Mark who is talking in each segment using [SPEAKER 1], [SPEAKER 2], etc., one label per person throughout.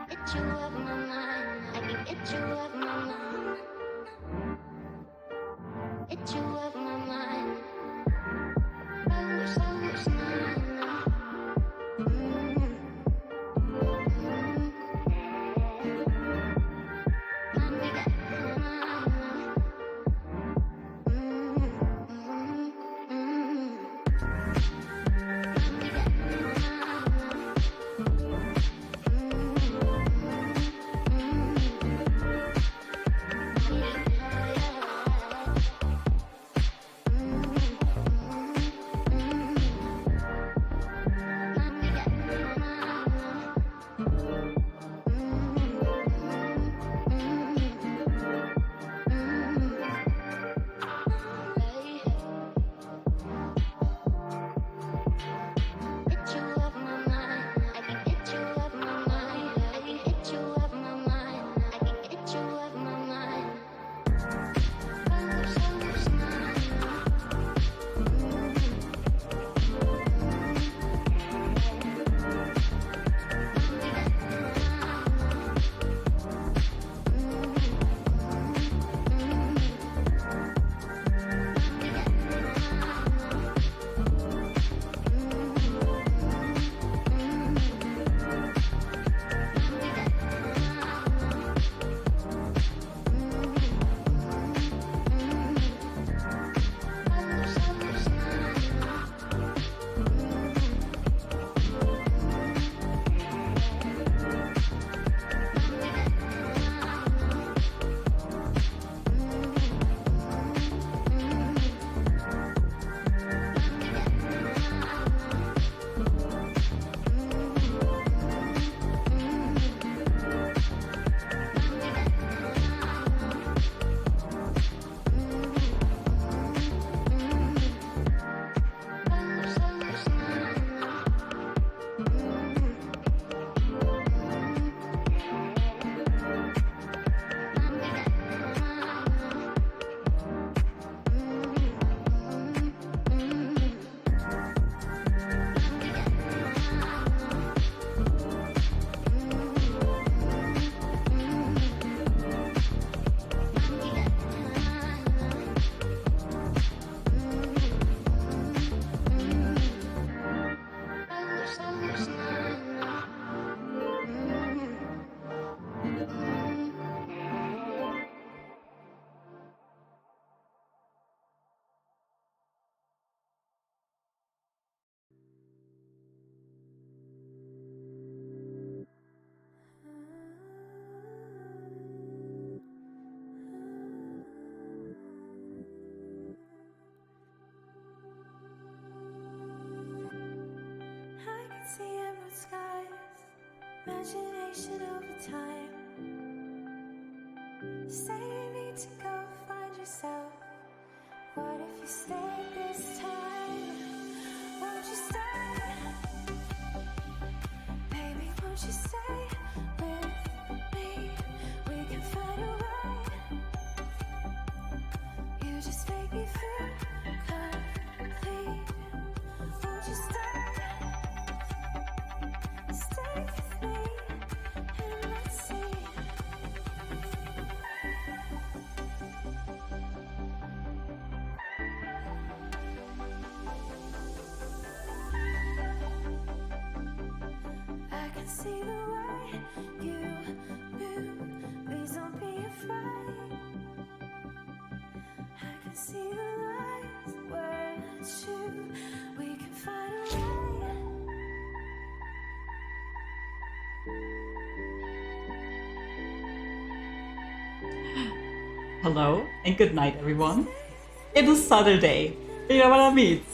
[SPEAKER 1] Get you off my mind. I can get you off my mind. Get you off my mind. Oh, so smile.
[SPEAKER 2] Imagination over time. Say you need to go find yourself. What if you stay this time? Won't you stay? Baby, won't you stay with me? We can find a way. You just make me feel complete. Won't you stay? Stay with me and let's see. I can see the way you move. Please don't be afraid. I can see the lights were true. We can find a way.
[SPEAKER 3] Hello and good night, everyone. It is Saturday. You know what that means?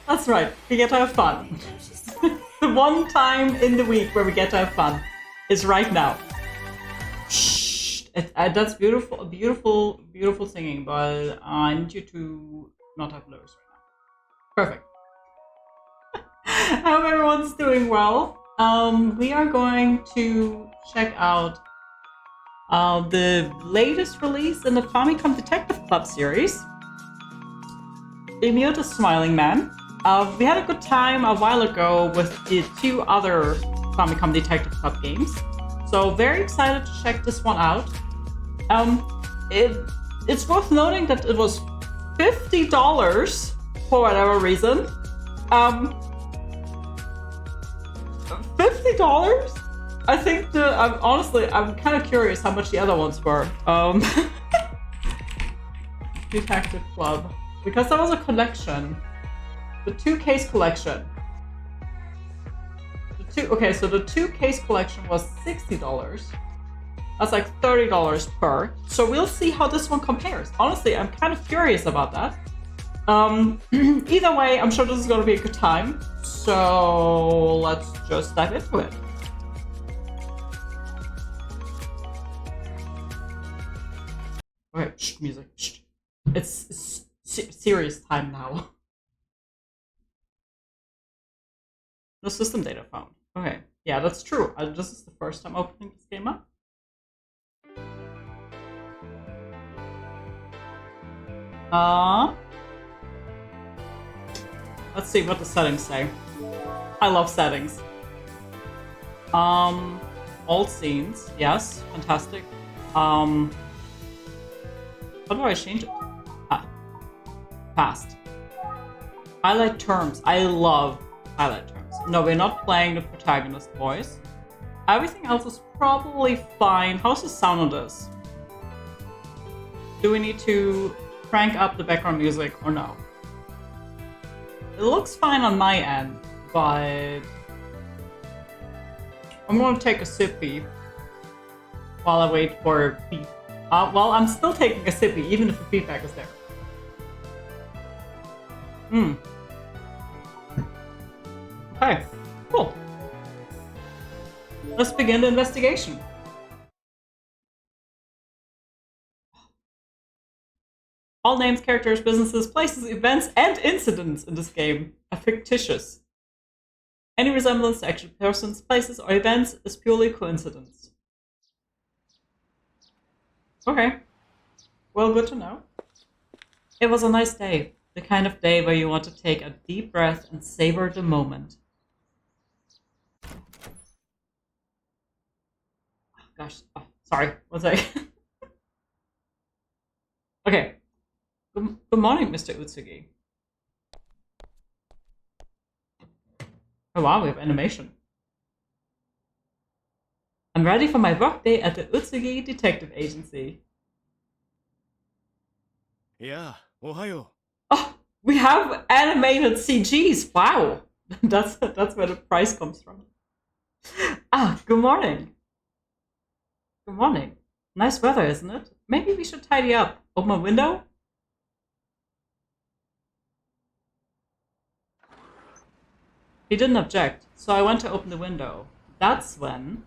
[SPEAKER 3] That's right, we get to have fun. The one time in the week where we get to have fun is right now. Shh. That's beautiful, beautiful singing, but I need you to not have lyrics right now. Perfect. I hope everyone's doing well. We are going to check out the latest release in the Famicom Detective Club series, Emio the Smiling Man. We had a good time a while ago with the 2 other Famicom Detective Club games, so very excited to check this one out. It's worth noting that it was $50 for whatever reason. $50? I think honestly, I'm kind of curious how much the other ones were. Detective Club. Because that was a collection. The 2-case collection. So the 2-case collection was $60. That's like $30 per. So we'll see how this one compares. Honestly, I'm kind of curious about that. Either way, I'm sure this is going to be a good time. So let's just dive into it. Okay, shh, music. Shh. It's serious time now. No system data found. Okay, yeah, that's true. This is the first time opening this game up. Let's see what the settings say. I love settings. All scenes, yes, fantastic. How do I change it? Past. Highlight terms. I love highlight terms. No, we're not playing the protagonist voice. Everything else is probably fine. How's the sound on this? Do we need to crank up the background music or no? It looks fine on my end, but I'm gonna take a sippy while I wait for feedback. Well, I'm still taking a sippy, even if the feedback is there. Okay, cool. Let's begin the investigation. All names, characters, businesses, places, events, and incidents in this game are fictitious. Any resemblance to actual persons, places, or events is purely coincidence. Okay. Well, good to know. It was a nice day. The kind of day where you want to take a deep breath and savor the moment. Oh, gosh. Oh, sorry. One second. Okay. Good morning, Mr. Utsugi. Oh wow, we have animation. I'm ready for my workday at the Utsugi Detective Agency.
[SPEAKER 4] Yeah, ohayo.
[SPEAKER 3] Oh, we have animated CGs. Wow, that's where the price comes from. Good morning. Good morning. Nice weather, isn't it? Maybe we should tidy up. Open a window? He didn't object, so I went to open the window. That's when...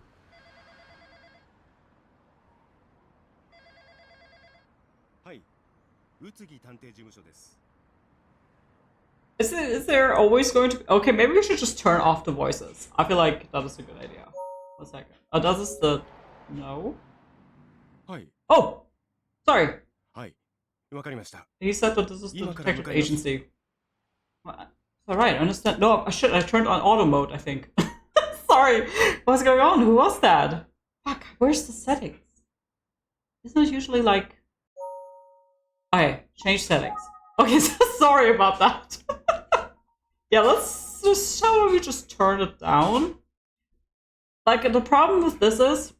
[SPEAKER 3] Is there always going to be... Okay, maybe we should just turn off the voices. I feel like that is a good idea. 1 second. Oh, does this the... No?
[SPEAKER 4] はい
[SPEAKER 3] Oh! Sorry.
[SPEAKER 4] はいわかりました
[SPEAKER 3] He said that this is the
[SPEAKER 4] Ima
[SPEAKER 3] detective
[SPEAKER 4] kara wakarimasa.
[SPEAKER 3] agency. Alright, I understand. No, I turned on auto mode, I think. Sorry. What's going on? Who was that? Fuck, where's the settings? Isn't it usually like... Okay, change settings. Okay, so sorry about that. Yeah, let's just... Shall we just turn it down? Like, the problem with this is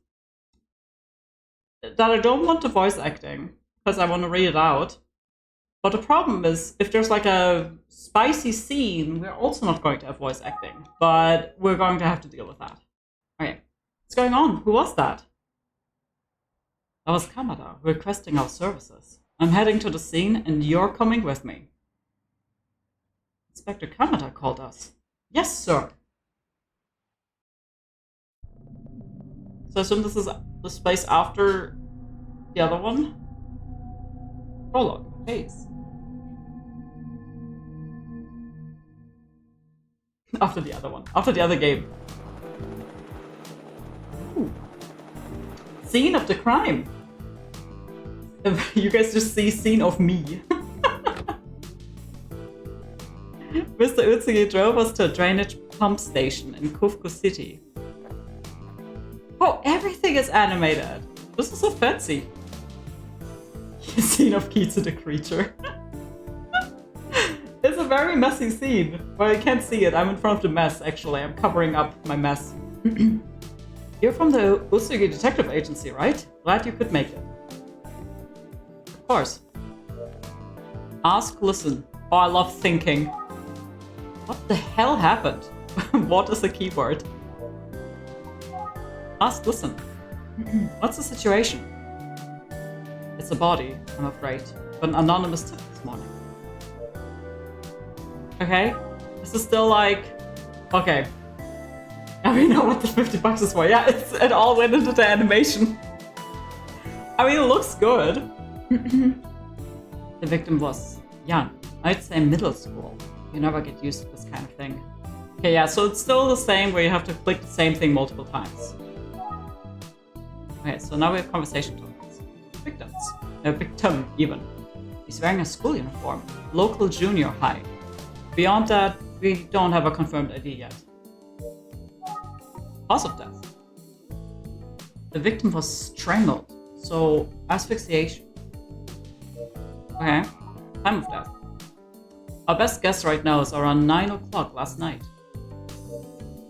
[SPEAKER 3] that I don't want the voice acting, because I want to read it out. But the problem is, if there's like a spicy scene, we're also not going to have voice acting. But we're going to have to deal with that. Okay, what's going on? Who was that? That was Kamada, requesting our services. I'm heading to the scene, and you're coming with me. Inspector Kamada called us. Yes, sir. So I assume this is the space after the other one? Prologue, phase. After the other one. After the other game. Ooh. Scene of the crime. You guys just see scene of me. Mr. Utsugi drove us to a drainage pump station in Kufku City. Oh, everything is animated. This is so fancy. Scene of Kitsu the creature. It's a very messy scene. Well, I can't see it. I'm in front of the mess, actually. I'm covering up my mess. You're from the Utsugi Detective Agency, right? Glad you could make it. Of course. Ask, listen. Oh, I love thinking. What the hell happened? What is a keyword? Ask, listen. What's the situation? It's a body, I'm afraid. But an anonymous tip this morning. Okay. This is still like... Okay. Now we know what the 50 bucks is for. Yeah, it all went into the animation. I mean, it looks good. The victim was young. I'd say middle school. You never get used to this kind of thing. Okay, yeah, so it's still the same where you have to click the same thing multiple times. Okay, so now we have conversation tokens. Victims. A victim, even. He's wearing a school uniform. Local junior high. Beyond that, we don't have a confirmed ID yet. Cause of death. The victim was strangled, so asphyxiation. Okay, time of death. Our best guess right now is around 9 o'clock last night.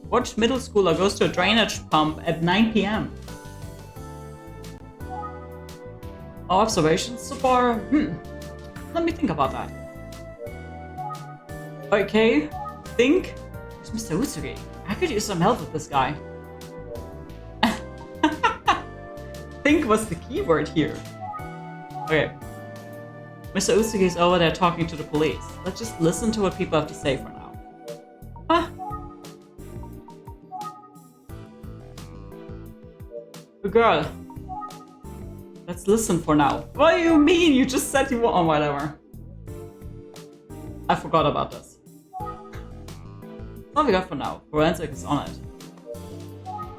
[SPEAKER 3] Which middle schooler goes to a drainage pump at 9 p.m.? Our observations so far? Let me think about that. Okay, think? It's Mr. Utsugi. I could use some help with this guy. Think was the keyword here. Okay. Mr. Utsugi is over there talking to the police. Let's just listen to what people have to say for now. Ah. Good girl. Let's listen for now. What do you mean? You just said you were on whatever. I forgot about this. That's all we got for now. Forensic is on it.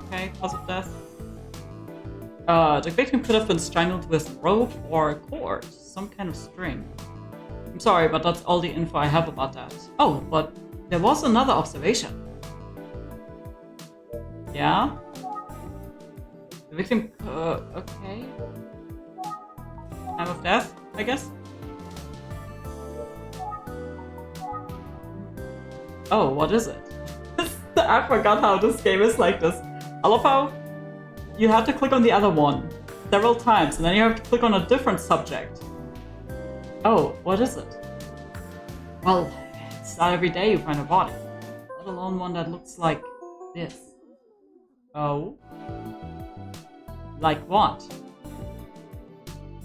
[SPEAKER 3] Okay, cause of death. The victim could have been strangled with rope or cord, some kind of string. I'm sorry, but that's all the info I have about that. Oh, but there was another observation. Yeah? The victim, okay. Time of death, I guess? Oh, what is it? I forgot how this game is like this. I love how you have to click on the other one several times, and then you have to click on a different subject. Oh, what is it? Well, it's not every day you find a body, let alone one that looks like this. Oh? Like what?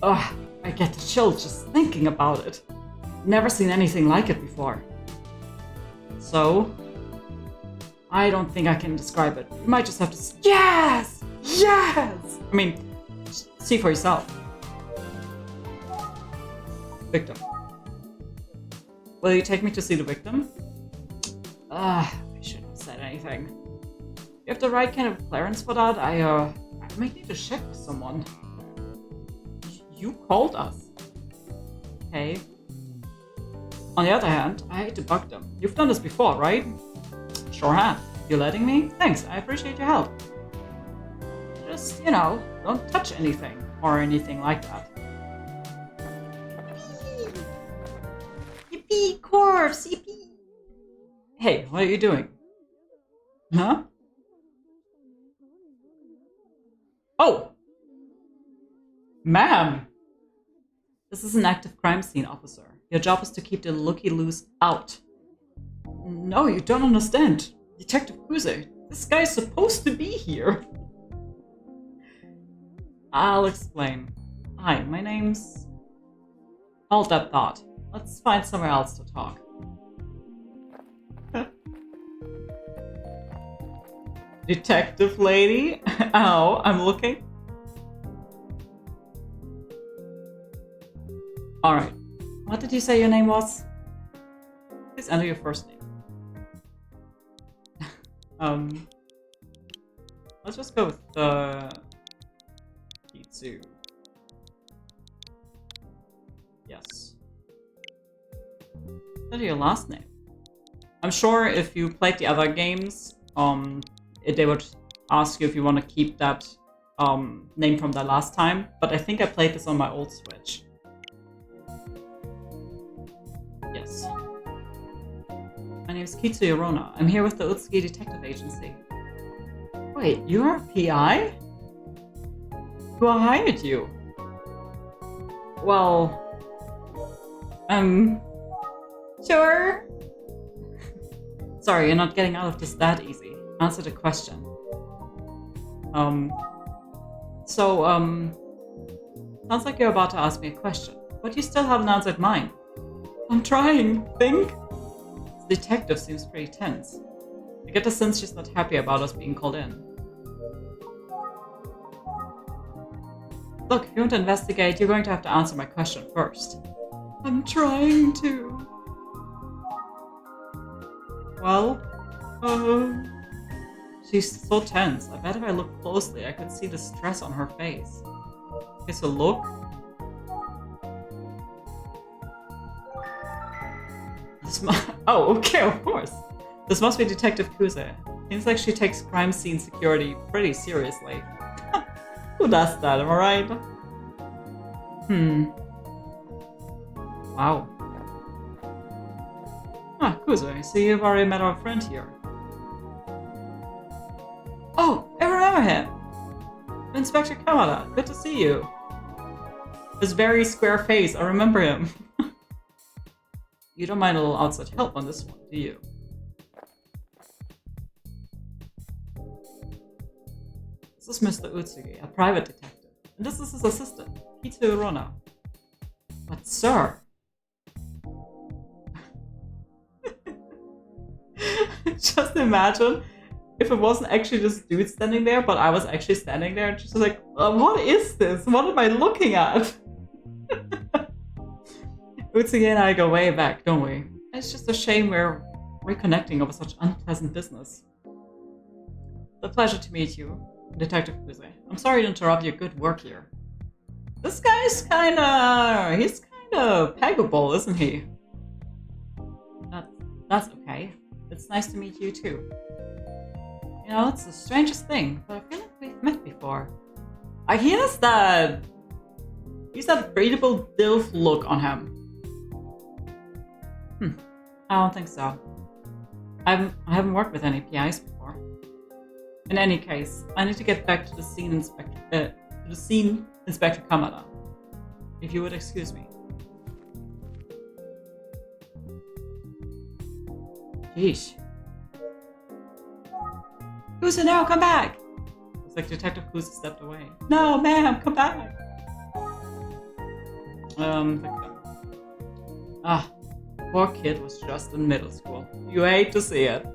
[SPEAKER 3] Ugh, I get the chills just thinking about it. Never seen anything like it before. So, I don't think I can describe it. You might just have to yes! Yes! I mean, see for yourself. Victim. Will you take me to see the victim? I shouldn't have said anything. You have the right kind of clearance for that? I might need to check with someone. You called us. Okay. On the other hand, I hate to bug them. You've done this before, right? Sure have. You letting me? Thanks, I appreciate your help. Just, don't touch anything or anything like that. Yippee, corpse, yippee. Hey, what are you doing? Huh? Oh! Ma'am! This is an active crime scene, officer. Your job is to keep the looky-loos out. No, you don't understand. Detective Kuze, this guy is supposed to be here. I'll explain. Hi, my name's... Hold that thought. Let's find somewhere else to talk. Detective lady? Ow, I'm looking. Alright. What did you say your name was? Please enter your first name. Let's just go with Kitsu. Yes. Enter your last name. I'm sure if you played the other games, they would ask you if you want to keep that name from the last time, but I think I played this on my old Switch. Yes. My name is Kitsu Yorona. I'm here with the Utsugi Detective Agency. Wait, you're a PI? Who hired you? Well... Sure. Sorry, you're not getting out of this that easy. Answer the question. Sounds like you're about to ask me a question, but you still haven't answered mine. I'm trying. Think? The detective seems pretty tense. I get the sense she's not happy about us being called in. Look, if you want to investigate, you're going to have to answer my question first. I'm trying to. Well, she's so tense. I bet if I look closely, I could see the stress on her face. Okay, so look. Oh, okay, of course. This must be Detective Kuze. Seems like she takes crime scene security pretty seriously. Who does that, am I right? Wow. Ah, Kuze, I see you've already met our friend here. Oh, I remember him! Inspector Kamada, good to see you. His very square face, I remember him. You don't mind a little outside help on this one, do you? This is Mr. Utsugi, a private detective. And this is his assistant, Kitsu Rona. But sir... Just imagine if it wasn't actually this dude standing there, but I was actually standing there and she's like, what is this? What am I looking at? Utsugi and I go way back, don't we? It's just a shame we're reconnecting over such unpleasant business. It's a pleasure to meet you, Detective Kuze. I'm sorry to interrupt your good work here. This guy's he's kinda peggable, isn't he? That's okay. It's nice to meet you too. You know, it's the strangest thing, but I feel like we've met before. He has that... He's that breathable DILF look on him. I don't think so. I haven't worked with any PIs before. In any case, I need to get back to the scene Inspector Kamada. If you would excuse me. Sheesh. Kuze, no, come back! It's like Detective Kuze stepped away. No, ma'am, come back! Victim. Ah, poor kid was just in middle school. You hate to see it.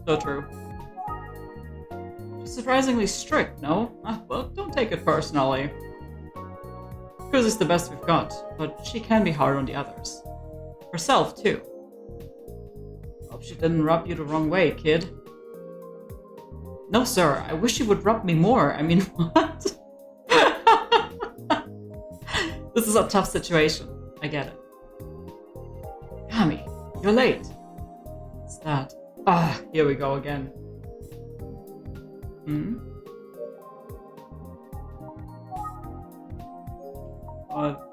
[SPEAKER 3] So true. She's surprisingly strict, no? Well, don't take it personally. Cruz is the best we've got, but she can be hard on the others. Herself, too. Hope she didn't rub you the wrong way, kid. No, sir. I wish you would rub me more. I mean, what? This is a tough situation. I get it. Kami, you're late. What's that? Ah, here we go again. Hmm? What?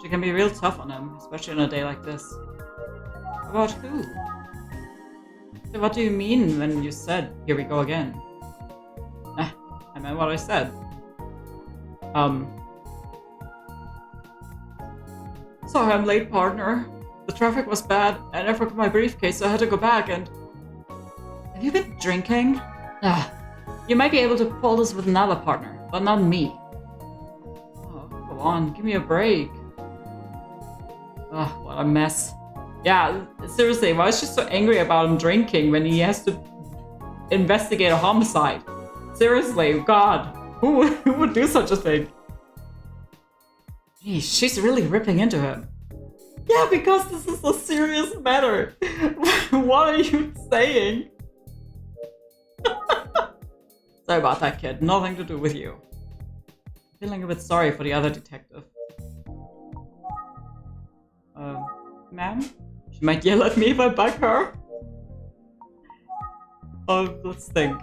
[SPEAKER 3] She can be real tough on him, especially on a day like this. About who? So what do you mean when you said, here we go again? I meant what I said. Sorry I'm late, partner. The traffic was bad, and I forgot my briefcase, so I had to go back and... Have you been drinking? You might be able to pull this with another partner, but not me. Oh, come on, give me a break. Ugh, what a mess. Yeah, seriously, why is she so angry about him drinking when he has to investigate a homicide? Seriously, God, who would do such a thing? Geez, she's really ripping into him. Yeah, because this is a serious matter. What are you saying? Sorry about that, kid. Nothing to do with you. Feeling a bit sorry for the other detective. Ma'am? She might yell at me if I bug her. Oh, let's think.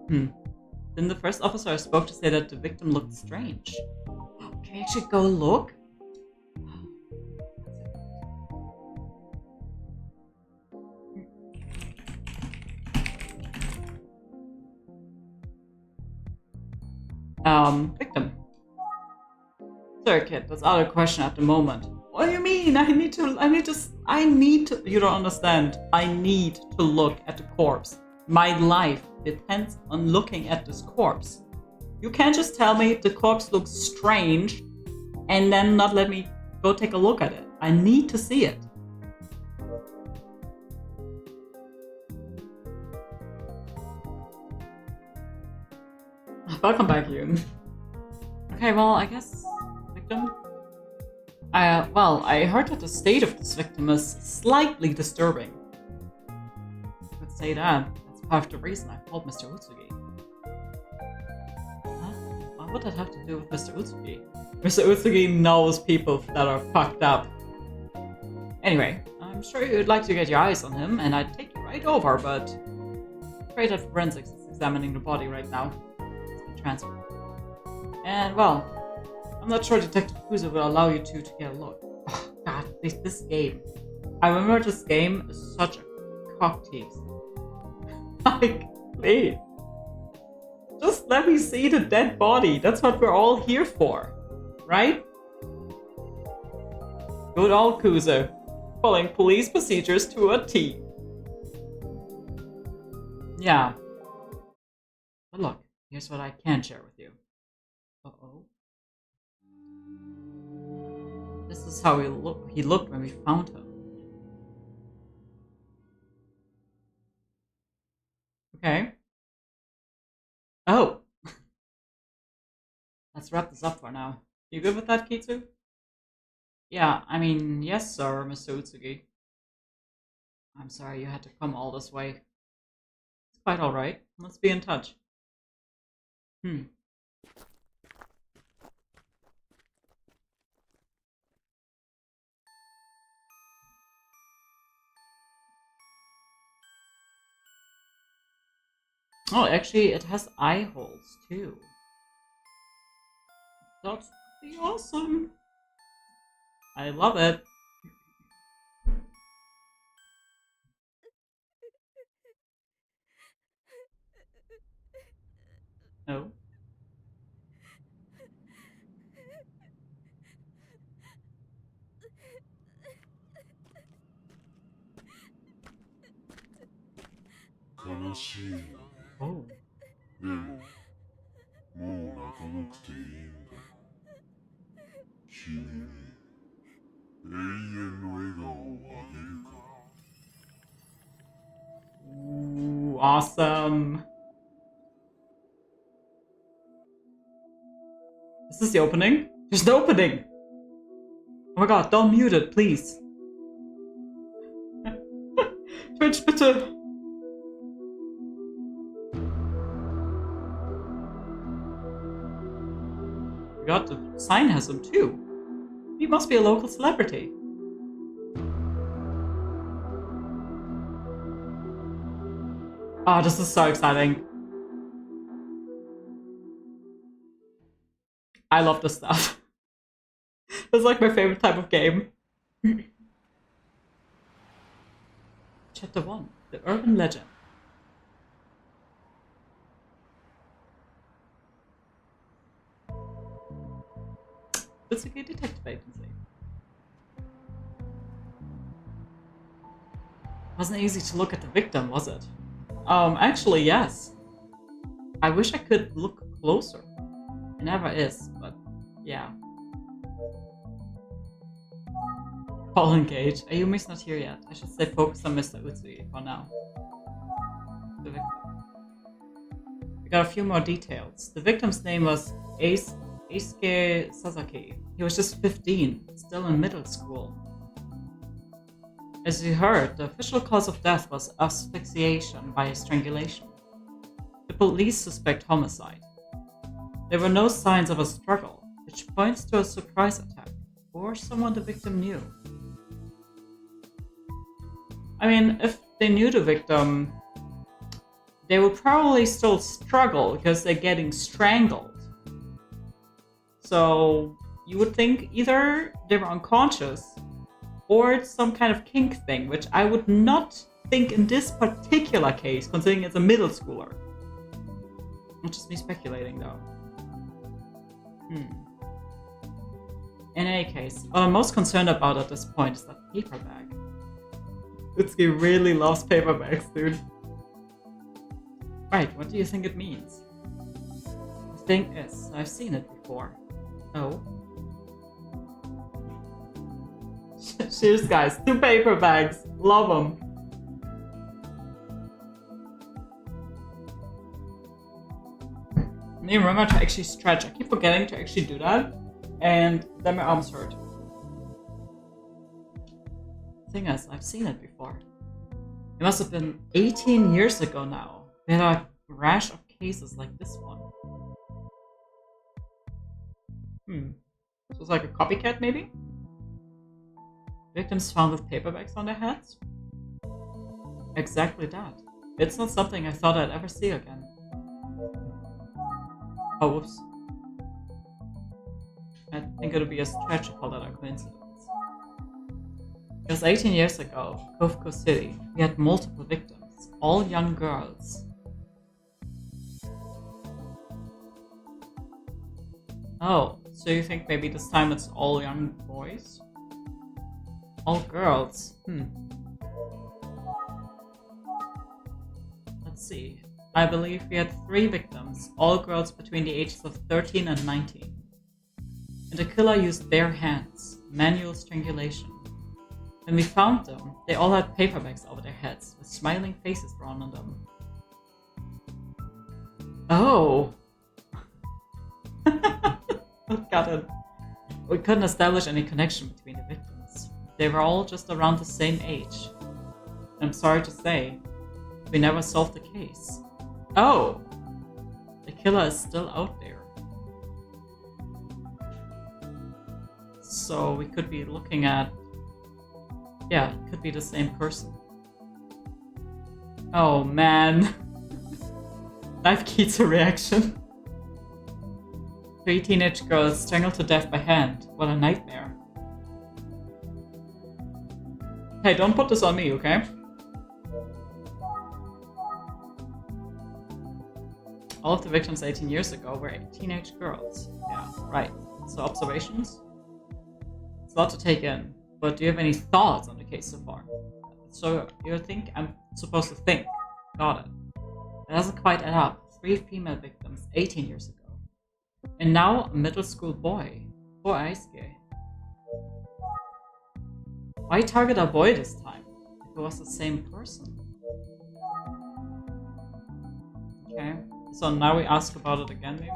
[SPEAKER 3] Didn't the first officer I spoke to say that the victim looked strange? Can we actually go look? Victim. Sorry, kid, that's out of question at the moment. What do you mean? I need to, you don't understand. I need to look at the corpse. My life depends on looking at this corpse. You can't just tell me the corpse looks strange and then not let me go take a look at it. I need to see it. Welcome back, Yoon. Okay, well, I guess... Victim? Well, I heard that the state of this victim is slightly disturbing. I could say that. That's part of the reason I called Mr. Utsugi. Huh? What would that have to do with Mr. Utsugi? Mr. Utsugi knows people that are fucked up. Anyway, I'm sure you'd like to get your eyes on him, and I'd take you right over, but... I'm afraid that forensics is examining the body right now. It's been transferred. And, well... I'm not sure Detective Kuzo will allow you to get a look. Oh, God, this game. I remember this game is such a cock tease. Like, please. Just let me see the dead body. That's what we're all here for. Right? Good old Kuzo. Following police procedures to a T. Yeah. But look, here's what I can share with you. Uh-oh. This is how he looked when we found him. Okay. Oh. Let's wrap this up for now. You good with that, Kitsu? Yeah, I mean, yes, sir, Mr. Utsugi. I'm sorry you had to come all this way. It's quite alright. Let's be in touch. Oh, actually, it has eye holes, too. That's pretty awesome. I love it. Oh. Oh.
[SPEAKER 5] でも、もう泣かなくていいんだ。君に永遠の笑顔をあげるから。
[SPEAKER 3] Ooh, awesome. Is this the opening? There's the opening! Oh my god, don't mute it, please. Twitch, bitte! Oh my god, the sign has him too. He must be a local celebrity. Oh, this is so exciting. I love this stuff. It's like my favorite type of game. Chapter 1. The Urban Legend. It's a good detective agency. Wasn't easy to look at the victim, was it? Actually, yes. I wish I could look closer. It never is, but yeah. Paul engaged. Ayumi's not here yet. I should stay focused on Mr. Utsui for now. The victim. We got a few more details. The victim's name was Eisuke Sasaki. He was just 15, still in middle school. As you heard, the official cause of death was asphyxiation by strangulation. The police suspect homicide. There were no signs of a struggle, which points to a surprise attack, or someone the victim knew. I mean, if they knew the victim, they would probably still struggle because they're getting strangled. So you would think either they were unconscious or it's some kind of kink thing, which I would not think in this particular case, considering it's a middle schooler. Not just me speculating though. In any case, what I'm most concerned about at this point is that paper bag. Itsuki really loves paperbacks, dude. Right, what do you think it means? The thing is, I've seen it before. Oh? Cheers, guys. 2 paper bags. Love them. I need to remember to actually stretch. I keep forgetting to actually do that. And then my arms hurt. Thing is, I've seen it before. It must have been 18 years ago now. We had a rash of cases like this one. So it's like a copycat, maybe? Victims found with paperbacks on their heads? Exactly that. It's not something I thought I'd ever see again. Oh, whoops. I think it would be a stretch to call that a coincidence. It was 18 years ago, Kofuku City. We had multiple victims, all young girls. Oh, so you think maybe this time it's all young boys? All girls? Let's see. I believe we had 3 victims, all girls between the ages of 13 and 19. And the killer used bare hands, manual strangulation. When we found them, they all had paperbacks over their heads, with smiling faces drawn on them. Oh! Got it. We couldn't establish any connection between the victims. They were all just around the same age. I'm sorry to say, we never solved the case. Oh! The killer is still out there. So we could be looking at... Yeah, it could be the same person. Oh man. Knife Keats' reaction. 3 teenage girls strangled to death by hand. What a nightmare. Hey, don't put this on me, okay? All of the victims 18 years ago were teenage girls. Yeah, right. So observations? It's a lot to take in, but do you have any thoughts on the case so far? So you think I'm supposed to think? Got it. It doesn't quite add up. 3 female victims 18 years ago. And now a middle school boy. Poor Eisuke. Why target a boy this time? If it was the same person. Okay. So now we ask about it again, maybe?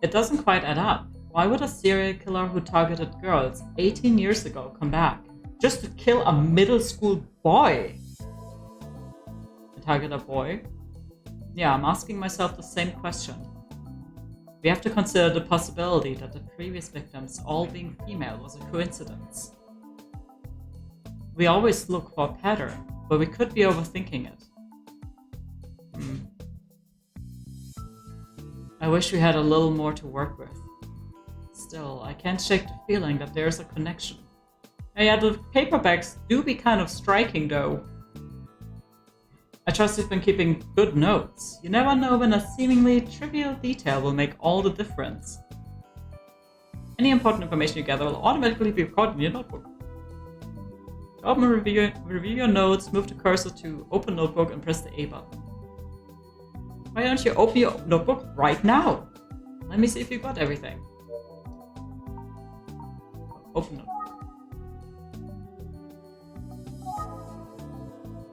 [SPEAKER 3] It doesn't quite add up. Why would a serial killer who targeted girls 18 years ago come back? Just to kill a middle school boy? To target a boy? Yeah, I'm asking myself the same question. We have to consider the possibility that the previous victims all being female was a coincidence. We always look for a pattern, but we could be overthinking it. I wish we had a little more to work with. Still, I can't shake the feeling that there's a connection. Yeah, the paperbacks do be kind of striking though. I trust you've been keeping good notes. You never know when a seemingly trivial detail will make all the difference. Any important information you gather will automatically be recorded in your notebook. To open and review your notes, move the cursor to Open Notebook and press the A button. Why don't you open your notebook right now? Let me see if you got everything. Open notebook.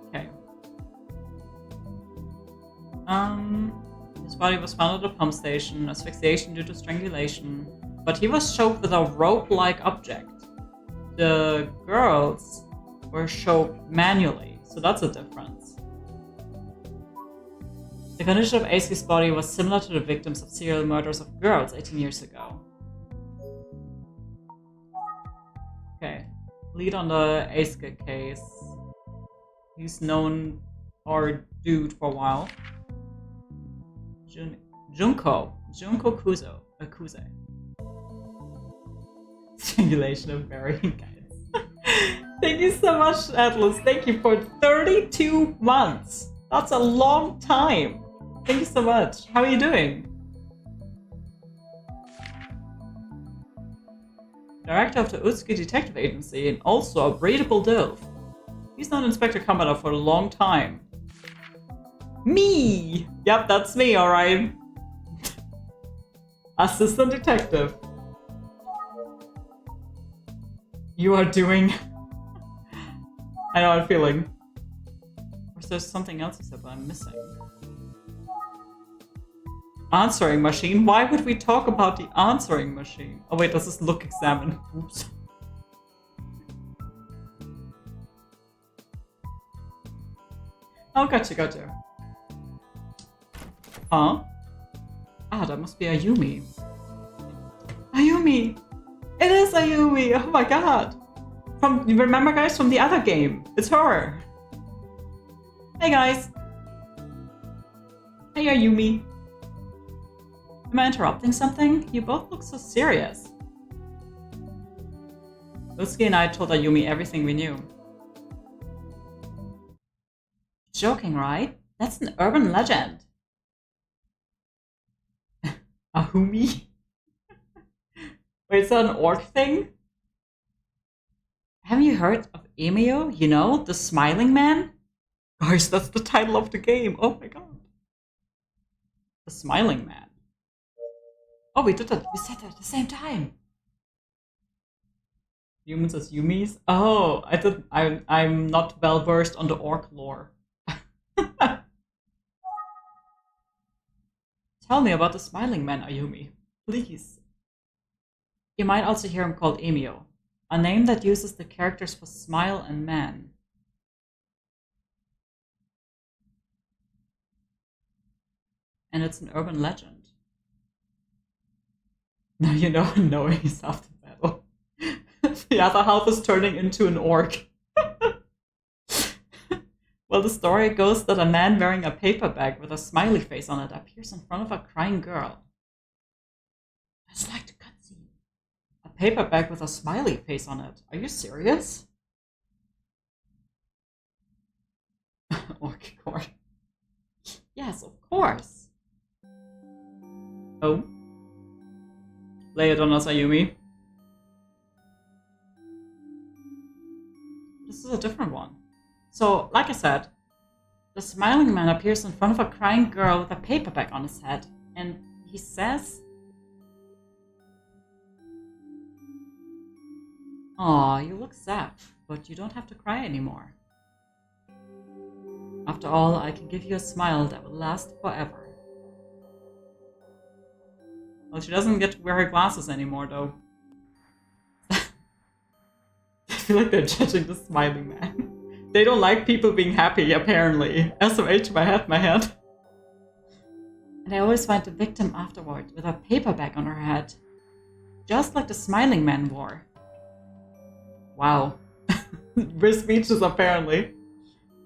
[SPEAKER 3] Okay. His body was found at a pump station, asphyxiation due to strangulation, but he was choked with a rope-like object. The girls were choked manually, so that's a difference. The condition of Aisuke's body was similar to the victims of serial murders of girls 18 years ago. Okay, lead on the Aisuke case. He's known our dude for a while. Junko Kuze. Strangulation of burying guys. Thank you so much, Atlas. Thank you for 32 months. That's a long time. Thank you so much. How are you doing? Director of the Utsuki Detective Agency and also a breedable Dilf. He's known Inspector Kamada for a long time. Me! Yep, that's me, alright. Assistant Detective. You are doing... I know I'm feeling. Or is there something else you said that I'm missing? Answering machine? Why would we talk about the answering machine? Oh wait, this is look examine. Oops. Oh, gotcha. Huh? Ah, that must be Ayumi. Ayumi! It is Ayumi! Oh my god! You remember guys from the other game? It's her! Hey guys! Hey Ayumi! Am I interrupting something? You both look so serious. Utsuki and I told Ayumi everything we knew. Joking, right? That's an urban legend. Ahumi? Wait, is that an orc thing? Have you heard of Emio? You know, the smiling man? Guys, that's the title of the game. Oh my god. The smiling man. Oh, we did that. We said that at the same time. Humans as Yumis? Oh, I'm not well versed on the orc lore. Tell me about the smiling man, Ayumi. Please. You might also hear him called Emio, a name that uses the characters for smile and man. And it's an urban legend. Now you know knowing is half the battle. The other half is turning into an orc. Well, the story goes that a man wearing a paper bag with a smiley face on it appears in front of a crying girl. It's like the cutscene. A paper bag with a smiley face on it. Are you serious? Orc core. Yes, of course. Oh. Lay it on us, Ayumi. This is a different one. So, like I said, the smiling man appears in front of a crying girl with a paper bag on his head, and he says, "Aw, you look sad, but you don't have to cry anymore. After all, I can give you a smile that will last forever." Well, she doesn't get to wear her glasses anymore, though. I feel like they're judging the smiling man. They don't like people being happy, apparently. SMH, my head. And I always find the victim afterward with a paper bag on her head. Just like the smiling man wore. Wow. We're speechless, apparently.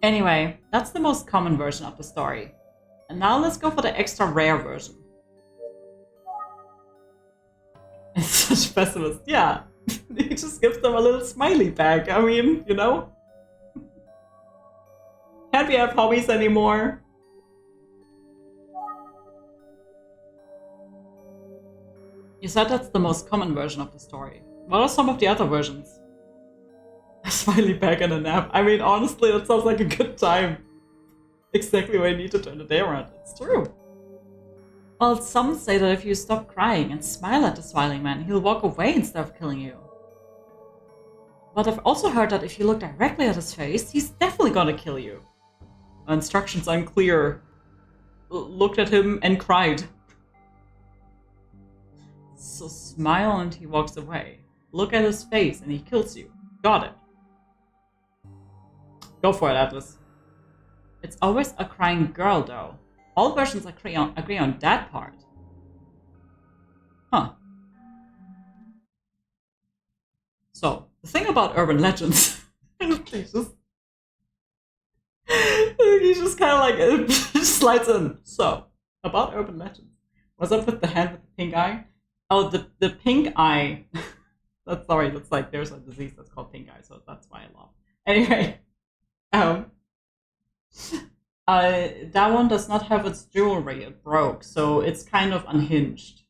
[SPEAKER 3] Anyway, that's the most common version of the story. And now let's go for the extra rare version. It's such pessimist. Yeah. He just gives them a little smiley bag. I mean, you know? Can't we have hobbies anymore? You said that's the most common version of the story. What are some of the other versions? A smiley bag and a nap. I mean, honestly, that sounds like a good time. Exactly what I need to turn the day around. It's true. Well, some say that if you stop crying and smile at the smiling man, he'll walk away instead of killing you. But I've also heard that if you look directly at his face, he's definitely gonna kill you. Instructions unclear. Looked at him and cried. So smile and he walks away. Look at his face and he kills you. Got it. Go for it, Atlas. It's always a crying girl, though. All versions agree on that part. Huh. So, the thing about urban legends... he just kind of like slides in. So, about urban legends. What's up with the hand with the pink eye? Oh, the pink eye... that's like there's a disease that's called pink eye, so that's why I laugh. Anyway, that one does not have its jewelry. It broke, so it's kind of unhinged.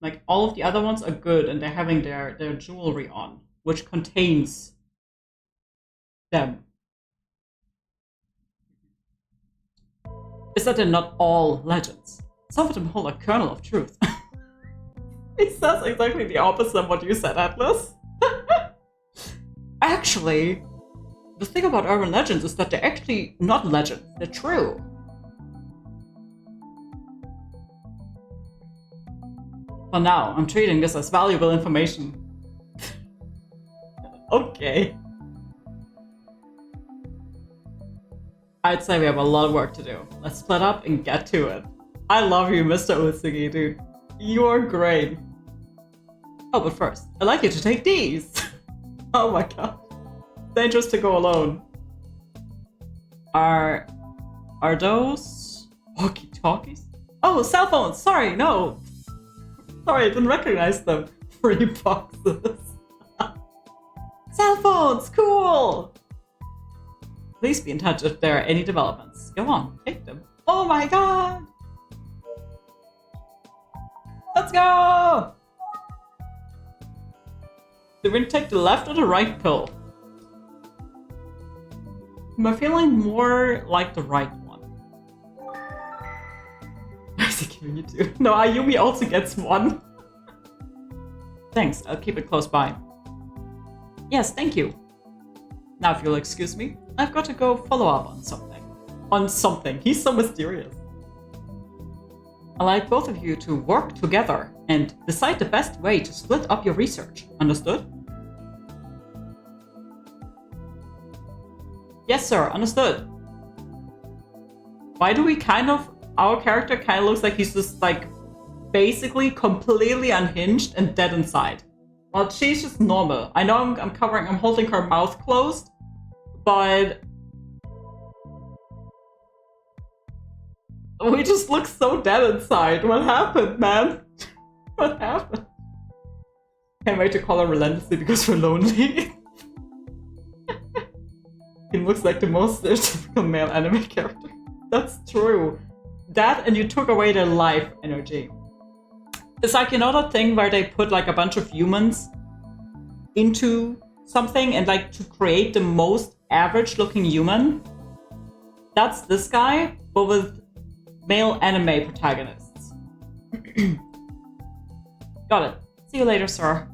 [SPEAKER 3] Like all of the other ones are good, and they're having their jewelry on, which contains them. Is that they're not all legends? Some of them hold a kernel of truth. It says exactly the opposite of what you said, Atlas. Actually, the thing about urban legends is that they're actually not legends, they're true. For now, I'm treating this as valuable information. Okay. I'd say we have a lot of work to do. Let's split up and get to it. I love you, Mr. Utsugi, dude. You're great. Oh, but first, I'd like you to take these. Oh my god. Dangerous to go alone. Are those walkie-talkies? Oh, cell phones! Sorry, no. Sorry, I didn't recognize them. 3 boxes. Cell phones! Cool! Please be in touch if there are any developments. Go on, take them. Oh my god! Let's go! Do we take the left or the right pill? I'm feeling more like the right one. Why is he giving you 2? No, Ayumi also gets 1. Thanks, I'll keep it close by. Yes, thank you. Now if you'll excuse me, I've got to go follow up on something. On something, he's so mysterious. I'd like both of you to work together and decide the best way to split up your research. Understood? Yes, sir. Understood. Why do we our character kind of looks like he's just like basically completely unhinged and dead inside. Well, she's just normal. I know I'm holding her mouth closed, but we just look so dead inside. What happened, man? What happened? Can't wait to call her relentlessly because we're lonely. He looks like the most stereotypical male anime character. That's true. That and you took away their life energy. It's like, you know that thing where they put like a bunch of humans into something and like to create the most average looking human? That's this guy, but with male anime protagonists. Got it. See you later, sir.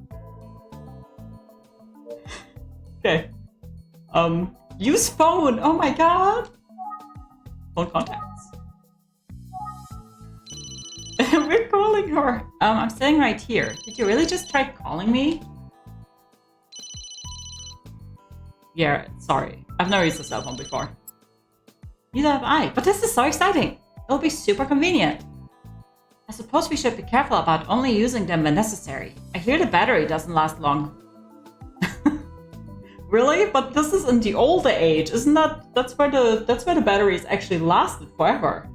[SPEAKER 3] Okay. Use phone! Oh my god! Phone contacts. We're calling her. I'm sitting right here. Did you really just try calling me? Yeah, sorry. I've never used a cell phone before. Neither have I, but this is so exciting. It'll be super convenient. I suppose we should be careful about only using them when necessary. I hear the battery doesn't last long. Really? But this is in the older age, isn't that? That's where the batteries actually lasted forever.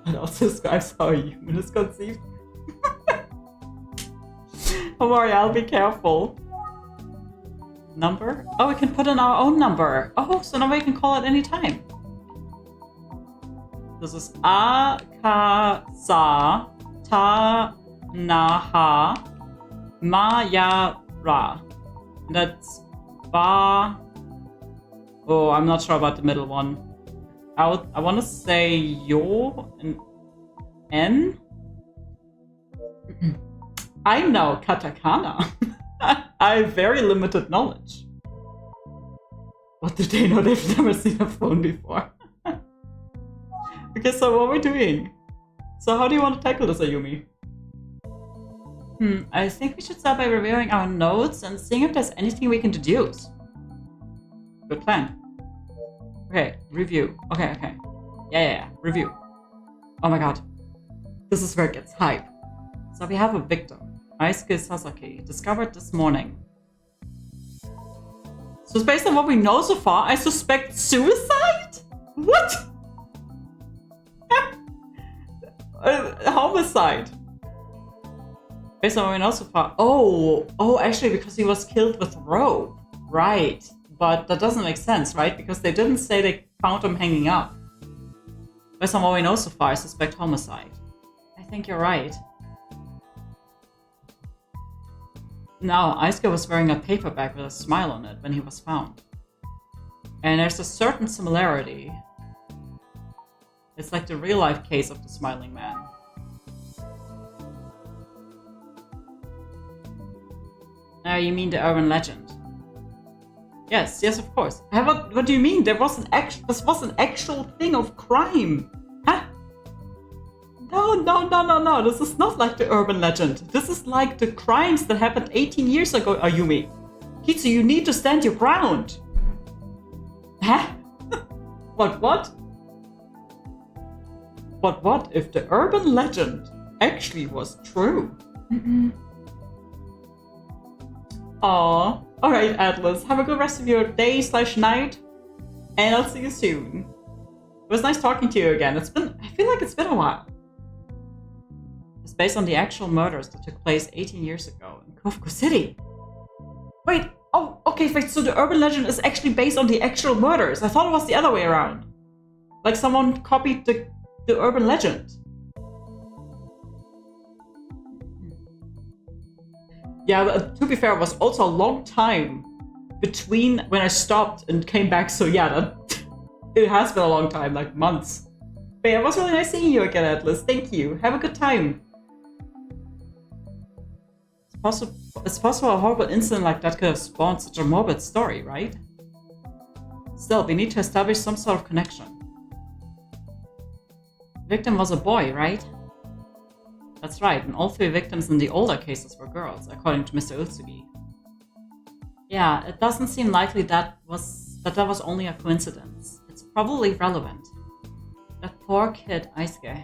[SPEAKER 3] It also describes how a human is conceived. Don't worry, I'll be careful. Number? Oh, we can put in our own number. Oh, so now we can call at any time. This is Akasa Tanaha Mayara. And that's Ba. Oh, I'm not sure about the middle one. I want to say Yo and N. I know katakana. I have very limited knowledge. What do they know? They've never seen a phone before. Okay, so what are we doing? So how do you want to tackle this, Ayumi? I think we should start by reviewing our notes and seeing if there's anything we can deduce. Good plan. Okay, review. Okay. Yeah. Review. Oh my god. This is where it gets hype. So we have a victim. Aisuke Sasaki, discovered this morning. So based on what we know so far, I suspect suicide? What? Homicide. Based on what we know so far. Oh, actually, because he was killed with rope. Right. But that doesn't make sense, right? Because they didn't say they found him hanging up. Based on what we know so far, I suspect homicide. I think you're right. Now, Aisuke was wearing a paper bag with a smile on it when he was found. And there's a certain similarity. It's like the real-life case of the smiling man. You mean the urban legend? Yes, of course. What do you mean? This was an actual thing of crime. Huh? No. This is not like the urban legend. This is like the crimes that happened 18 years ago, Ayumi. Kitsu, you need to stand your ground. Huh? What? But what if the urban legend actually was true? Aww. Alright, Atlas. Have a good rest of your day/night. And I'll see you soon. It was nice talking to you again. I feel like it's been a while. It's based on the actual murders that took place 18 years ago in Kofuku City. Wait, so the urban legend is actually based on the actual murders. I thought it was the other way around. Like someone copied the urban legend. Yeah, but to be fair, it was also a long time between when I stopped and came back, so yeah, it has been a long time, like months. But yeah, it was really nice seeing you again, Atlas. Thank you. Have a good time. It's possible a horrible incident like that could have spawned such a morbid story, right? Still, we need to establish some sort of connection. The victim was a boy, right? That's right, and all 3 victims in the older cases were girls, according to Mr. Utsugi. Yeah, it doesn't seem likely that was only a coincidence. It's probably relevant. That poor kid, Aisuke.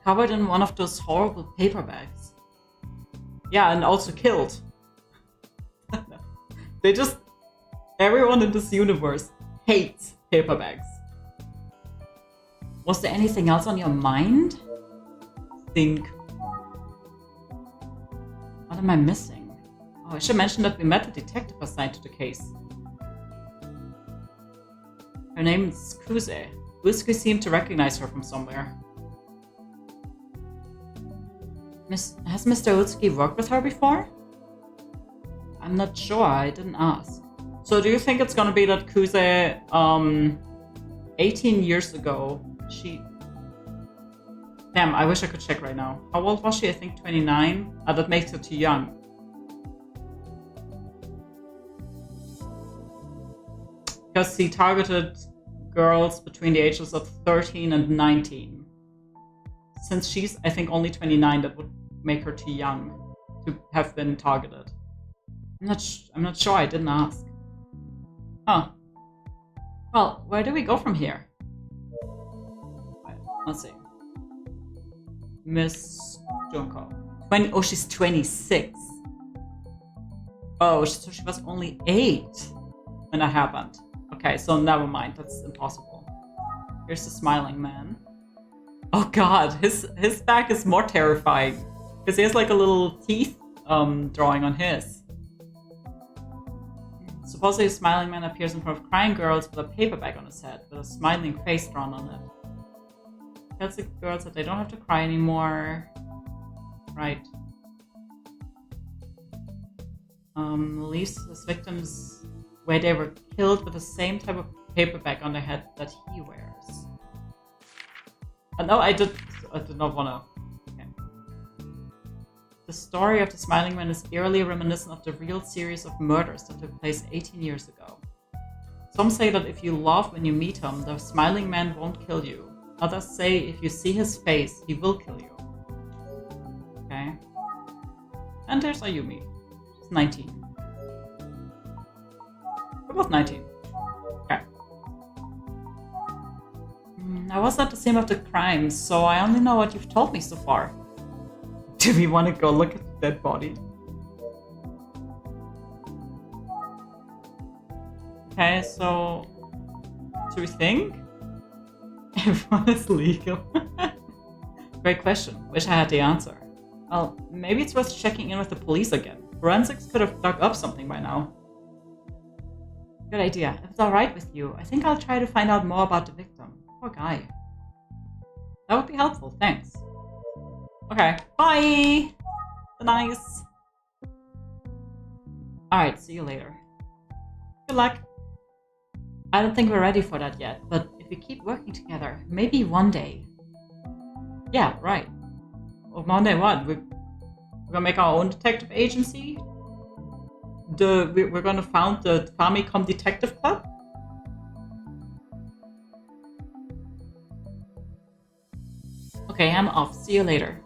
[SPEAKER 3] Covered in one of those horrible paper bags. Yeah, and also killed. Everyone in this universe hates paper bags. Was there anything else on your mind? Think. What am I missing? Oh, I should mention that we met the detective assigned to the case. Her name is Kuze. Utsugi seemed to recognize her from somewhere. Has Mr. Utsugi worked with her before? I'm not sure, I didn't ask. So do you think it's gonna be that Kuze, 18 years ago, Damn, I wish I could check right now. How old was she? I think 29? That makes her too young. Because he targeted girls between the ages of 13 and 19. since she's, I think, only 29, that would make her too young to have been targeted. I'm not sure. I didn't ask. Oh. Well, where do we go from here? Right, let's see. Miss Junko. 20. Oh, she's 26. Oh, so she was only 8 when that happened. Okay, so never mind. That's impossible. Here's the smiling man. Oh god, his back is more terrifying because he has like a little teeth drawing on his. Supposedly a smiling man appears in front of crying girls with a paper bag on his head with a smiling face drawn on it. Tells the girls that they don't have to cry anymore. Right. Leaves his victims where they were killed with the same type of paper bag on their head that he wears. No, I did not want to. Okay. The story of the Smiling Man is eerily reminiscent of the real series of murders that took place 18 years ago. Some say that if you laugh when you meet him, the Smiling Man won't kill you. Others say if you see his face, he will kill you. Okay. And there's Ayumi. She's 19. We're both 19. Okay. I was at the scene of the crime, so I only know what you've told me so far. Do we want to go look at the dead body? Okay, so... do we think? Everyone is legal. Great question. Wish I had the answer. Well, maybe it's worth checking in with the police again. Forensics could have dug up something by now. Good idea. If it's alright with you, I think I'll try to find out more about the victim. Poor guy. That would be helpful, thanks. Okay, bye! Nice! Alright, see you later. Good luck! I don't think we're ready for that yet, but if we keep working together, maybe one day. Yeah, right. Well, one day what? We're gonna make our own detective agency? We're gonna found the Famicom Detective Club? Okay, I'm off. See you later.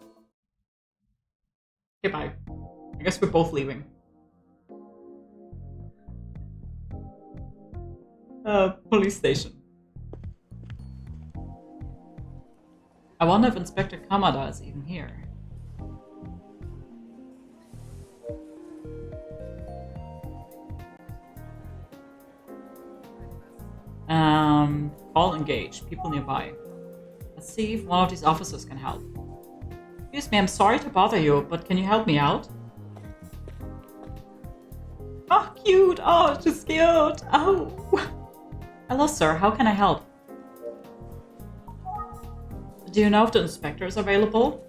[SPEAKER 3] Okay, bye. I guess we're both leaving. Police station. I wonder if Inspector Kamada is even here. Call engage. People nearby. Let's see if one of these officers can help. Excuse me, I'm sorry to bother you, but can you help me out? Oh, cute! Oh, she's cute! Oh! Hello, sir. How can I help? Do you know if the inspector is available?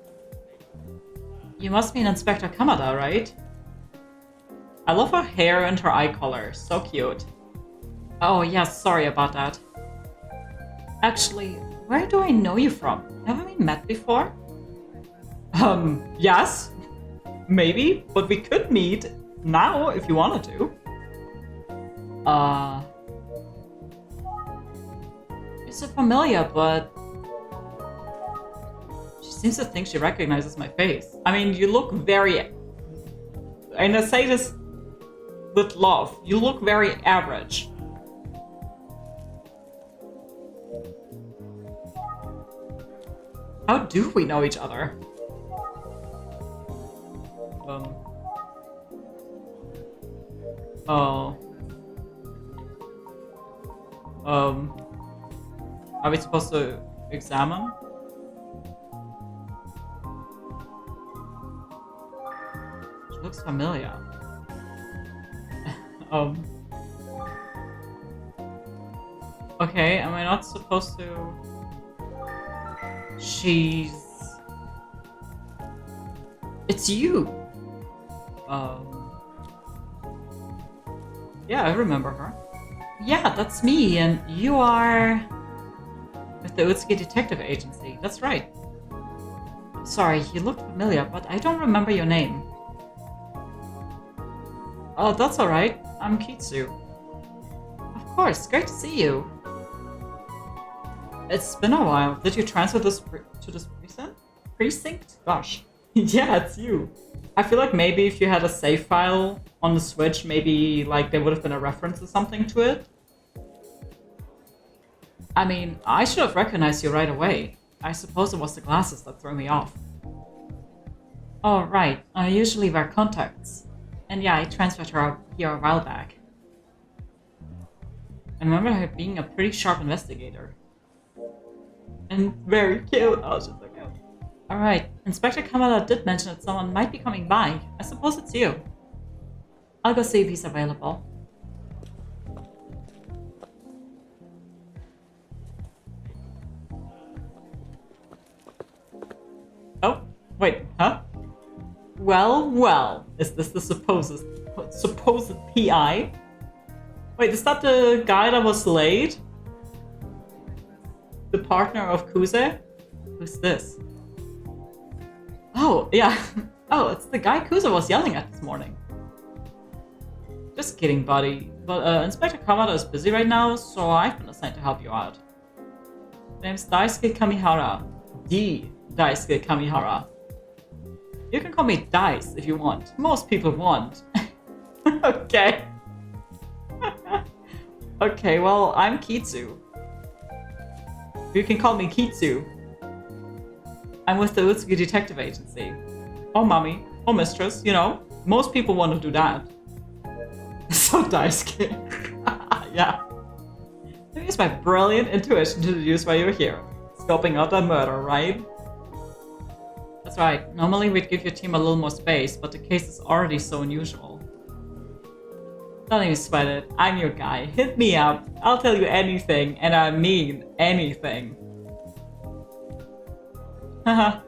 [SPEAKER 3] You must mean Inspector Kamada, right? I love her hair and her eye color. So cute. Oh, yes. Sorry about that. Actually, where do I know you from? Haven't we met before? Yes. Maybe, but we could meet now if you wanted to. You're so familiar, but she seems to think she recognizes my face. I mean, you look very, and I say this with love, you look very average. How do we know each other? Oh. Are we supposed to examine? She looks familiar. Okay, am I not supposed to... She's... It's you! Yeah, I remember her. Yeah, that's me, and you are... with the Utsuki Detective Agency. That's right. Sorry, you looked familiar, but I don't remember your name. Oh, that's alright. I'm Kitsu. Of course, great to see you. It's been a while. Did you transfer this to this precinct? precinct? Gosh. Yeah, it's you. I feel like maybe if you had a save file on the Switch, maybe like there would have been a reference or something to it. I mean, I should have recognized you right away. I suppose it was the glasses that threw me off. Oh, right. I usually wear contacts. And yeah, I transferred her here a while back. I remember her being a pretty sharp investigator. And very cute. Oh, she's so cute. Alright, Inspector Kamada did mention that someone might be coming by. I suppose it's you. I'll go see if he's available. Oh, wait, huh? Well, well. Is this the supposed PI? Wait, is that the guy that was late? The partner of Kuze? Who's this? Oh, yeah. Oh, it's the guy Kuze was yelling at this morning. Just kidding, buddy. But Inspector Kamada is busy right now, so I've been assigned to help you out. My name's Daisuke Kamihara. The Daisuke Kamihara. You can call me Dice if you want. Most people want. Okay. Okay, well, I'm Kitsu. You can call me Kitsu. I'm with the Utsugi Detective Agency. Oh, mommy. Oh, mistress. You know, most people want to do that. So Daisuke. Yeah. I use my brilliant intuition to deduce why you're here. Scoping out that murder, right? That's right. Normally we'd give your team a little more space, but the case is already so unusual. Don't even sweat it. I'm your guy. Hit me up. I'll tell you anything, and I mean anything. Haha.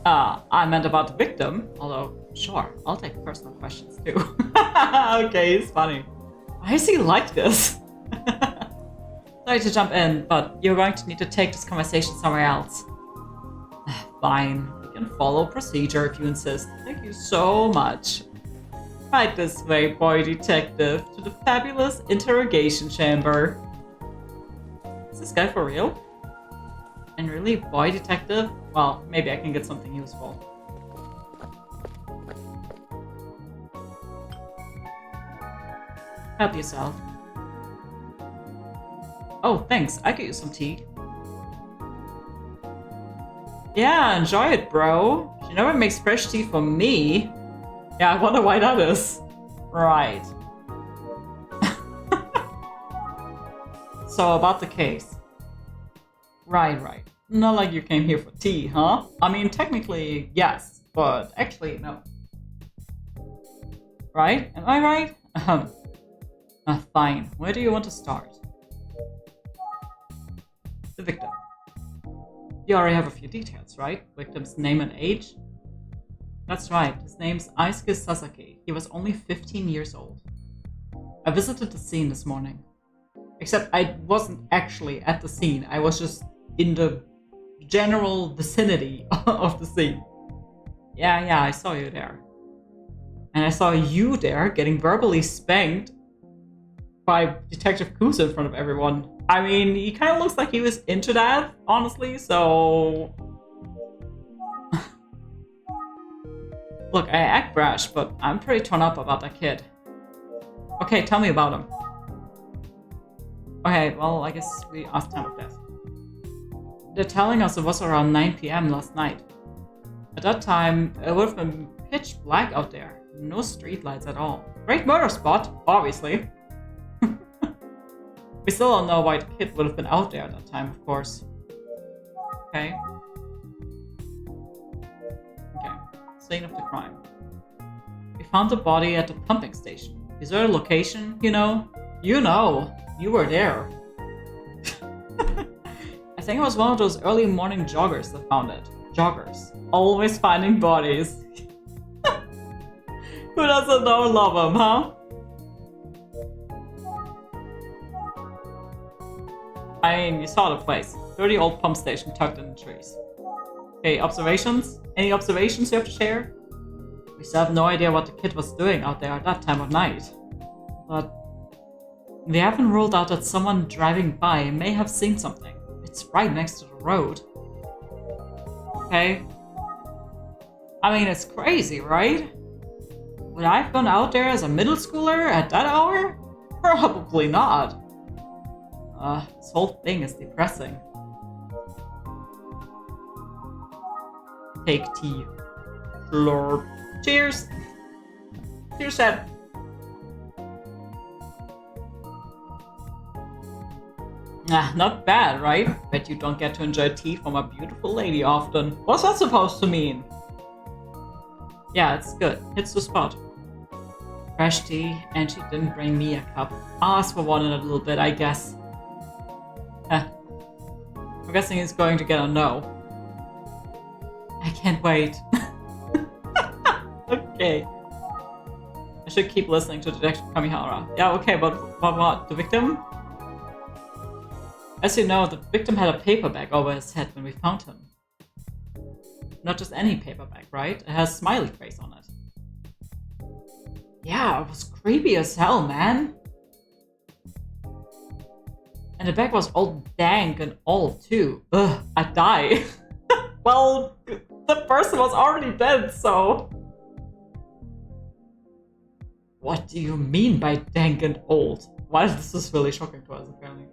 [SPEAKER 3] I meant about the victim, although, sure, I'll take personal questions too. Okay, he's funny. Why is he like this? Sorry to jump in, but you're going to need to take this conversation somewhere else. Fine, we can follow procedure if you insist. Thank you so much. Right this way, boy detective, to the fabulous interrogation chamber. Is this guy for real? And really, boy detective? Well, maybe I can get something useful. Help yourself. Oh, thanks. I could use some tea. Yeah, enjoy it, bro. She never makes fresh tea for me. Yeah, I wonder why that is. Right. So, about the case. Right. Not like you came here for tea, huh? I mean, technically, yes, but actually, no. Right? Am I right? Fine. Where do you want to start? The victim. You already have a few details, right? Victim's name and age? That's right. His name's Aisuke Sasaki. He was only 15 years old. I visited the scene this morning. Except I wasn't actually at the scene. I was just in the general vicinity of the scene. Yeah, I saw you there. And I saw you there getting verbally spanked by Detective Kusa in front of everyone. I mean, he kind of looks like he was into that, honestly, so... Look, I act brash, but I'm pretty torn up about that kid. Okay, tell me about him. Okay, well, I guess we asked time of death. They're telling us it was around 9 p.m. last night. At that time, it would have been pitch black out there. No streetlights at all. Great murder spot, obviously. We still don't know why the kid would have been out there at that time, of course. Okay. Scene of the crime. We found the body at the pumping station. Is there a location, you know? You know! You were there. I think it was one of those early morning joggers that found it. Joggers. Always finding bodies. Who doesn't know love them, huh? I mean, you saw the place. Dirty old pump station tucked in the trees. Okay, observations? Any observations you have to share? We still have no idea what the kid was doing out there at that time of night. But we haven't ruled out that someone driving by may have seen something. It It's right next to the road. Okay. I mean, it's crazy, right? Would I have gone out there as a middle schooler at that hour? Probably not. This whole thing is depressing. Take tea. Lord. Cheers! Cheers, Dad. Not bad, right? Bet you don't get to enjoy tea from a beautiful lady often. What's that supposed to mean? Yeah, it's good. Hits the spot. Fresh tea, and she didn't bring me a cup. I'll ask for one in a little bit, I guess. I'm guessing he's going to get a no. I can't wait. Okay. I should keep listening to Detective Kamihara. Yeah, okay, but what? The victim? As you know, the victim had a paper bag over his head when we found him. Not just any paper bag, right? It has a smiley face on it. Yeah, it was creepy as hell, man. And the bag was all dank and old too. Ugh, I'd die. Well, the person was already dead, so... What do you mean by dank and old? Why this is really shocking to us, apparently.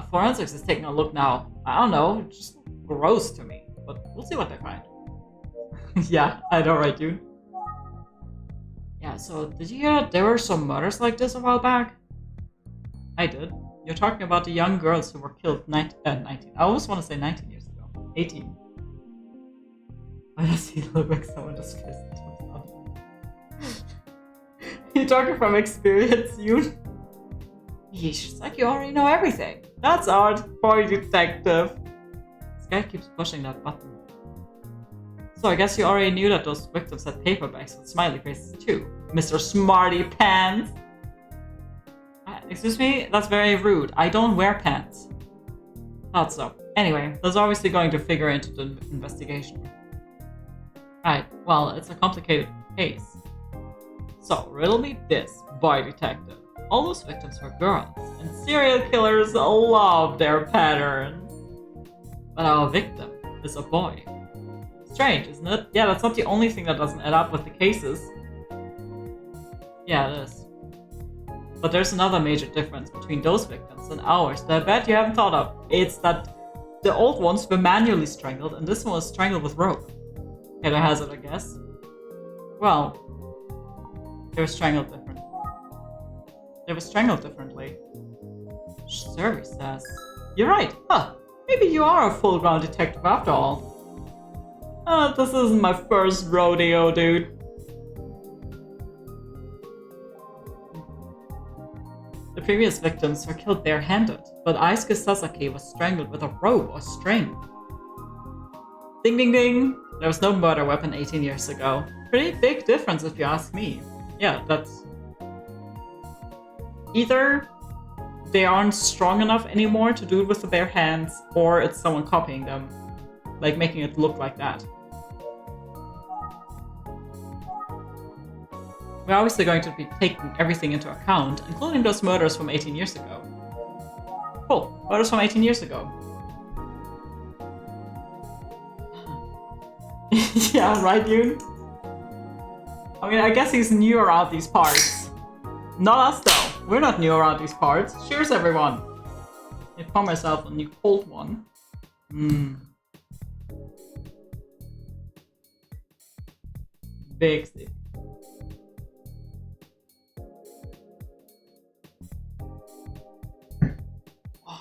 [SPEAKER 3] Forensics is taking a look now. I don't know, it's just gross to me. But we'll see what they find. Yeah, I know, right, dude? Yeah, so did you hear there were some murders like this a while back? I did. You're talking about the young girls who were killed 19. I always want to say 19 years ago. 18. Why does he look like someone just kissed himself? You're talking from experience, Yoon? Yeesh, it's like you already know everything. That's art, boy detective. This guy keeps pushing that button. So I guess you already knew that those victims had paper bags with smiley faces too, Mr. Smarty Pants. Excuse me? That's very rude. I don't wear pants. Thought so. Anyway, that's obviously going to figure into the investigation. Right, well, it's a complicated case. So, riddle me this, boy detective. All those victims were girls, and serial killers love their patterns. But our victim is a boy. Strange, isn't it? Yeah, that's not the only thing that doesn't add up with the cases. Yeah, it is. But there's another major difference between those victims and ours that I bet you haven't thought of. It's that the old ones were manually strangled, and this one was strangled with rope. Okay, that has it, I guess. Well, they were strangled differently. Survey says. You're right, huh? Maybe you are a full-grown detective after all. This isn't my first rodeo, dude. The previous victims were killed barehanded, but Aisuke Sasaki was strangled with a rope or string. Ding ding ding! There was no murder weapon 18 years ago. Pretty big difference if you ask me. Yeah, that's... Either they aren't strong enough anymore to do it with the bare hands, or it's someone copying them. Like making it look like that. We're obviously going to be taking everything into account, including those murders from 18 years ago. Cool, murders from 18 years ago. Yeah, right, dude? I mean, I guess he's new around these parts. Not us, though. We're not new around these parts. Cheers, everyone. I pour myself a new cold one. Big stick.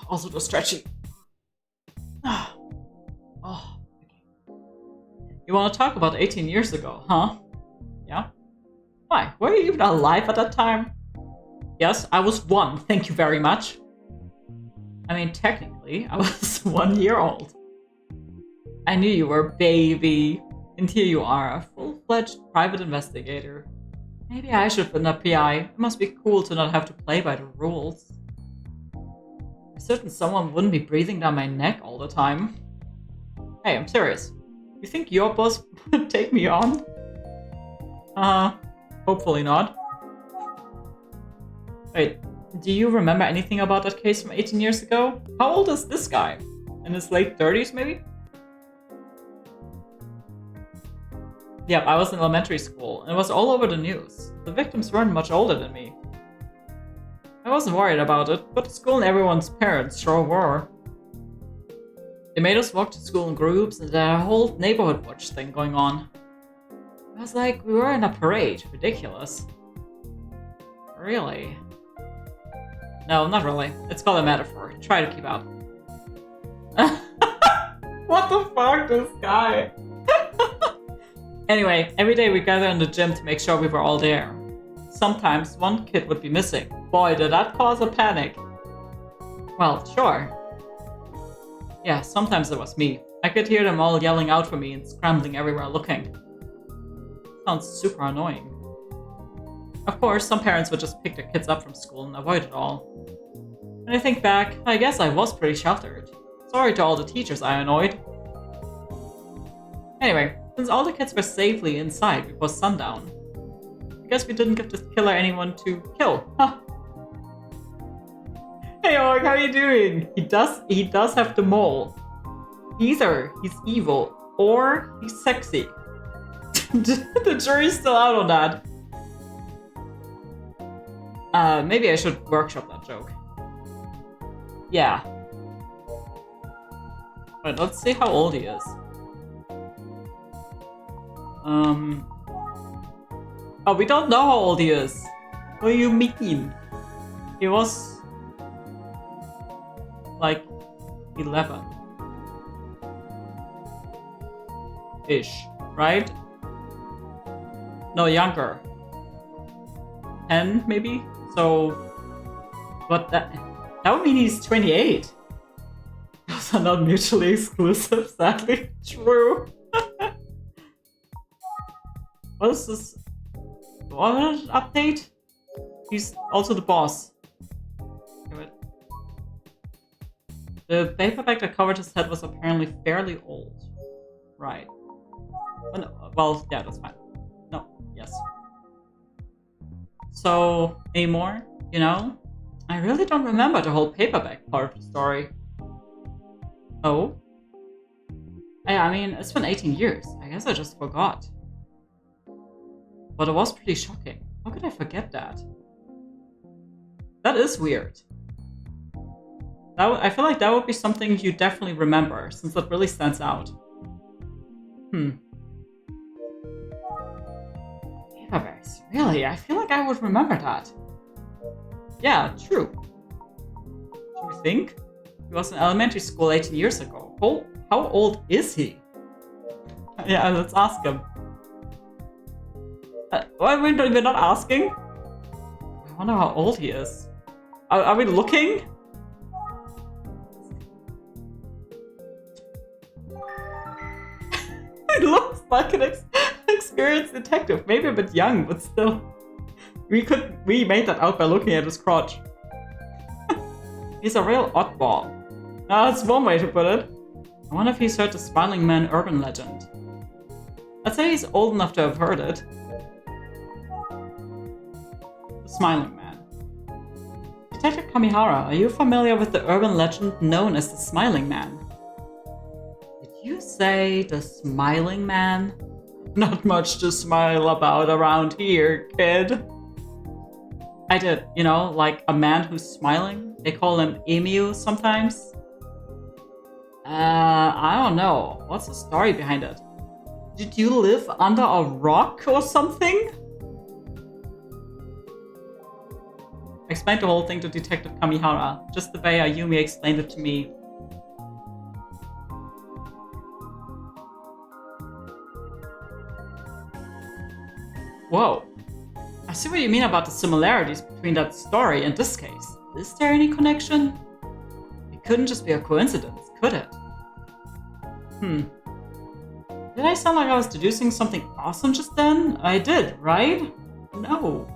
[SPEAKER 3] Also too stretchy. Oh, okay. You want to talk about 18 years ago, huh? Yeah? Why? Were you even alive at that time? Yes, I was 1, thank you very much. I mean, technically, I was 1 year old. I knew you were a baby. And here you are, a full-fledged private investigator. Maybe I should have been a PI. It must be cool to not have to play by the rules. I'm certain someone wouldn't be breathing down my neck all the time. Hey, I'm serious. You think your boss would take me on? Hopefully not. Wait, Do you remember anything about that case from 18 years ago? How old is this guy? In his late 30s, maybe? Yeah, I was in elementary school, and it was all over the news. The victims weren't much older than me. I wasn't worried about it, but the school and everyone's parents sure were. They made us walk to school in groups, and there a whole neighborhood watch thing going on. It was like we were in a parade. Ridiculous. Really? No, not really. It's called a metaphor. Try to keep up. What the fuck, this guy? Anyway, every day we gather in the gym to make sure we were all there. Sometimes one kid would be missing. Boy, did that cause a panic. Well, sure. Yeah, sometimes it was me. I could hear them all yelling out for me and scrambling everywhere looking. Sounds super annoying. Of course, some parents would just pick their kids up from school and avoid it all. When I think back, I guess I was pretty sheltered. Sorry to all the teachers I annoyed. Anyway, since all the kids were safely inside before sundown, I guess we didn't give this killer anyone to kill. Huh. Hey Org, how are you doing? He does have the mole. Either he's evil or he's sexy. The jury's still out on that. Maybe I should workshop that joke. Yeah. Wait, let's see how old he is. Oh, we don't know how old he is. What do you mean? He was like 11-ish, right? No, younger. 10, maybe? So, what that would mean he's 28. Those are not mutually exclusive, sadly. True. What is this? What update? He's also the boss. The paperback that covered his head was apparently fairly old. Right. Well, yeah, that's fine. No, yes. So, any more? You know? I really don't remember the whole paperback part of the story. Oh? I mean, it's been 18 years. I guess I just forgot. But it was pretty shocking. How could I forget that? That is weird. I feel like that would be something you definitely remember, since it really stands out. Paperbacks. Really? I feel like I would remember that. Yeah, true. Should we think? He was in elementary school 18 years ago. How old is he? Yeah, let's ask him. We're not asking? I wonder how old he is. Are we looking? He looks like an experienced detective. Maybe a bit young, but still. We made that out by looking at his crotch. He's a real oddball. That's one way to put it. I wonder if he's heard the Smiling Man urban legend. I'd say he's old enough to have heard it. The Smiling Man. Detective Kamihara, are you familiar with the urban legend known as the Smiling Man? Did you say the Smiling Man? Not much to smile about around here, kid. I did, you know, like a man who's smiling. They call him Emio sometimes. I don't know. What's the story behind it? Did you live under a rock or something? Explained the whole thing to Detective Kamihara, just the way Ayumi explained it to me. Whoa. I see what you mean about the similarities between that story and this case. Is there any connection? It couldn't just be a coincidence, could it? Did I sound like I was deducing something awesome just then? I did, right? No.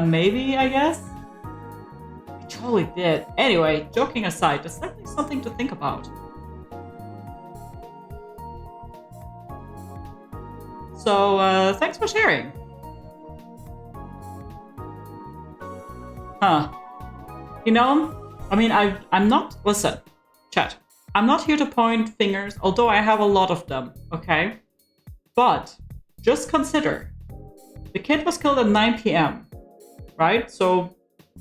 [SPEAKER 3] Maybe, I guess? I totally did. Anyway, joking aside, there's definitely something to think about. So, thanks for sharing. Huh. You know, I mean, I'm not... Listen, chat. I'm not here to point fingers, although I have a lot of them, okay? But just consider, the kid was killed at 9 p.m., right? So,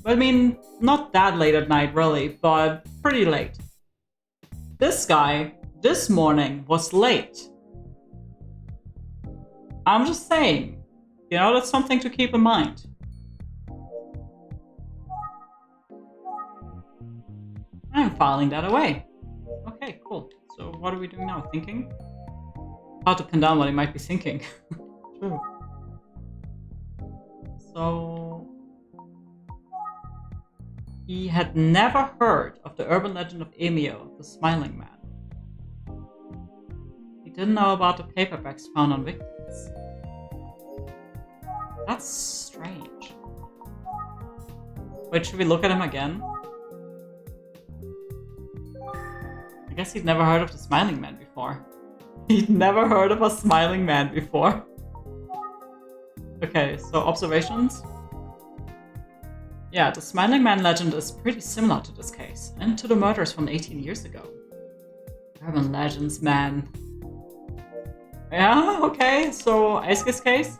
[SPEAKER 3] I mean, not that late at night, really, but pretty late. This guy, this morning, was late. I'm just saying, you know, that's something to keep in mind. I'm filing that away. Okay, cool. So what are we doing now? Thinking? How to pin down what he might be thinking. True. So... he had never heard of the urban legend of Emio, the Smiling Man. He didn't know about the paperbacks found on victims. That's strange. Wait, should we look at him again? I guess he'd never heard of the Smiling Man before. He'd never heard of a Smiling Man before. Okay, so observations? Yeah, the Smiling Man legend is pretty similar to this case, and to the murders from 18 years ago. Urban legends, man. Yeah, okay, so Aiske's case?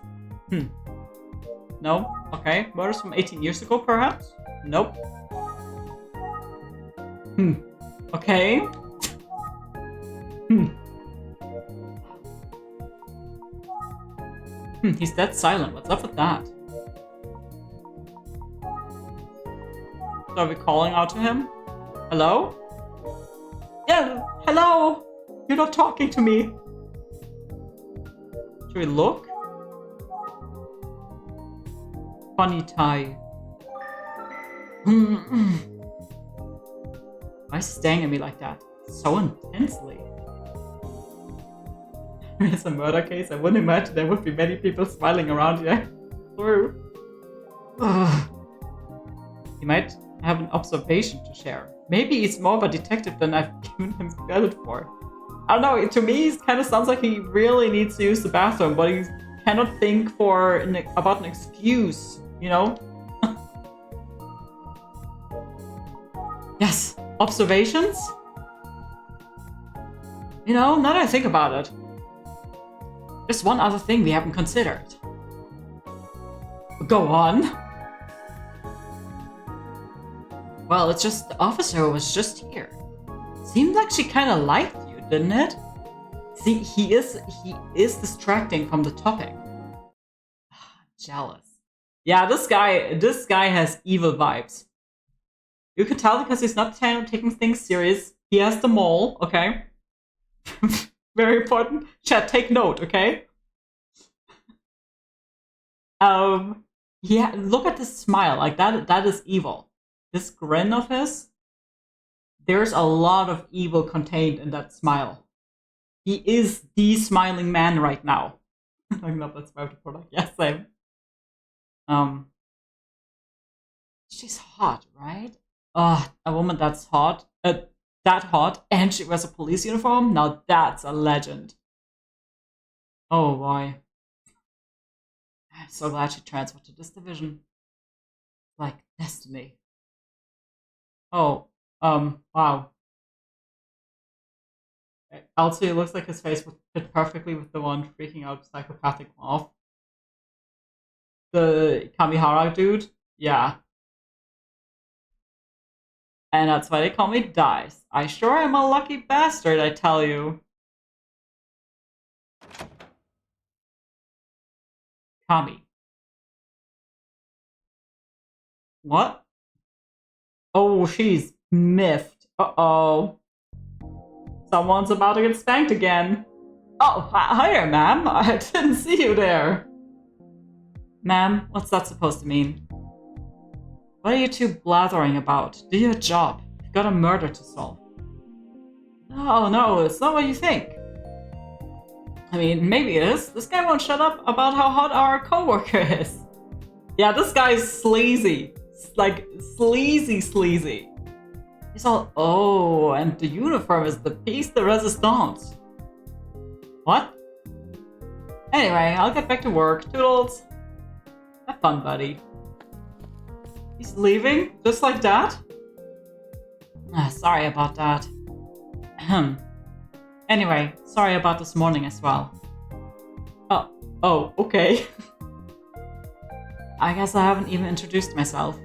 [SPEAKER 3] No? Okay, murders from 18 years ago, perhaps? Nope. Okay. He's dead silent. What's up with that? So are we calling out to him? Hello? Yeah, hello! You're not talking to me! Should we look? Funny tie. Why is he staring at me like that? So intensely. It's a murder case. I wouldn't imagine there would be many people smiling around here. True. He might have an observation to share. Maybe he's more of a detective than I've given him credit for. I don't know, to me it kind of sounds like he really needs to use the bathroom, but he cannot think about an excuse, you know? Yes, observations? You know, now that I think about it, there's one other thing we haven't considered. Go on. Well, it's just the officer was just here. Seemed like she kind of liked you, didn't it? See, he is distracting from the topic. Jealous. Yeah, this guy has evil vibes. You can tell because he's not taking things serious. He has the mole, okay? Very important. Chat, take note, okay? Yeah, look at this smile. Like that is evil. This grin of his, there's a lot of evil contained in that smile. He is the smiling man right now. Like, not that smile to product. Yeah, same. She's hot, right? A woman that's hot, that hot, and she wears a police uniform? Now that's a legend. Oh boy. I'm so glad she transferred to this division. Like destiny. Oh, wow. Also, it looks like his face would fit perfectly with the one freaking out psychopathic moth. The Kamihara dude? Yeah. And that's why they call me Dice. I sure am a lucky bastard, I tell you. Kami. What? Oh, she's miffed. Uh-oh. Someone's about to get spanked again. Oh, hi there, ma'am. I didn't see you there. Ma'am, what's that supposed to mean? What are you two blathering about? Do your job. You've got a murder to solve. No, it's not what you think. I mean, maybe it is. This guy won't shut up about how hot our coworker is. Yeah, this guy's sleazy. Like, sleazy. He's all, oh, and the uniform is the piece de resistance. What? Anyway, I'll get back to work. Toodles. Have fun, buddy. He's leaving? Just like that? Sorry about that. Ahem. Anyway, sorry about this morning as well. Oh, okay. I guess I haven't even introduced myself.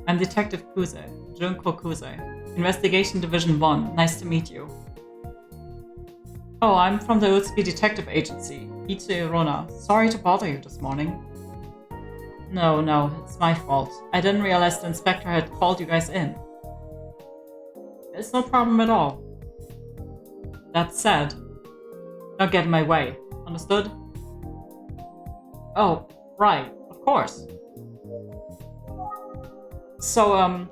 [SPEAKER 3] I'm Detective Kuze, Junko Kuze, Investigation Division 1. Nice to meet you. Oh, I'm from the Utsuki Detective Agency, Itsu Rona. Sorry to bother you this morning. No, it's my fault. I didn't realize the inspector had called you guys in. It's no problem at all. That said, don't get in my way. Understood? Oh, right. Of course. So,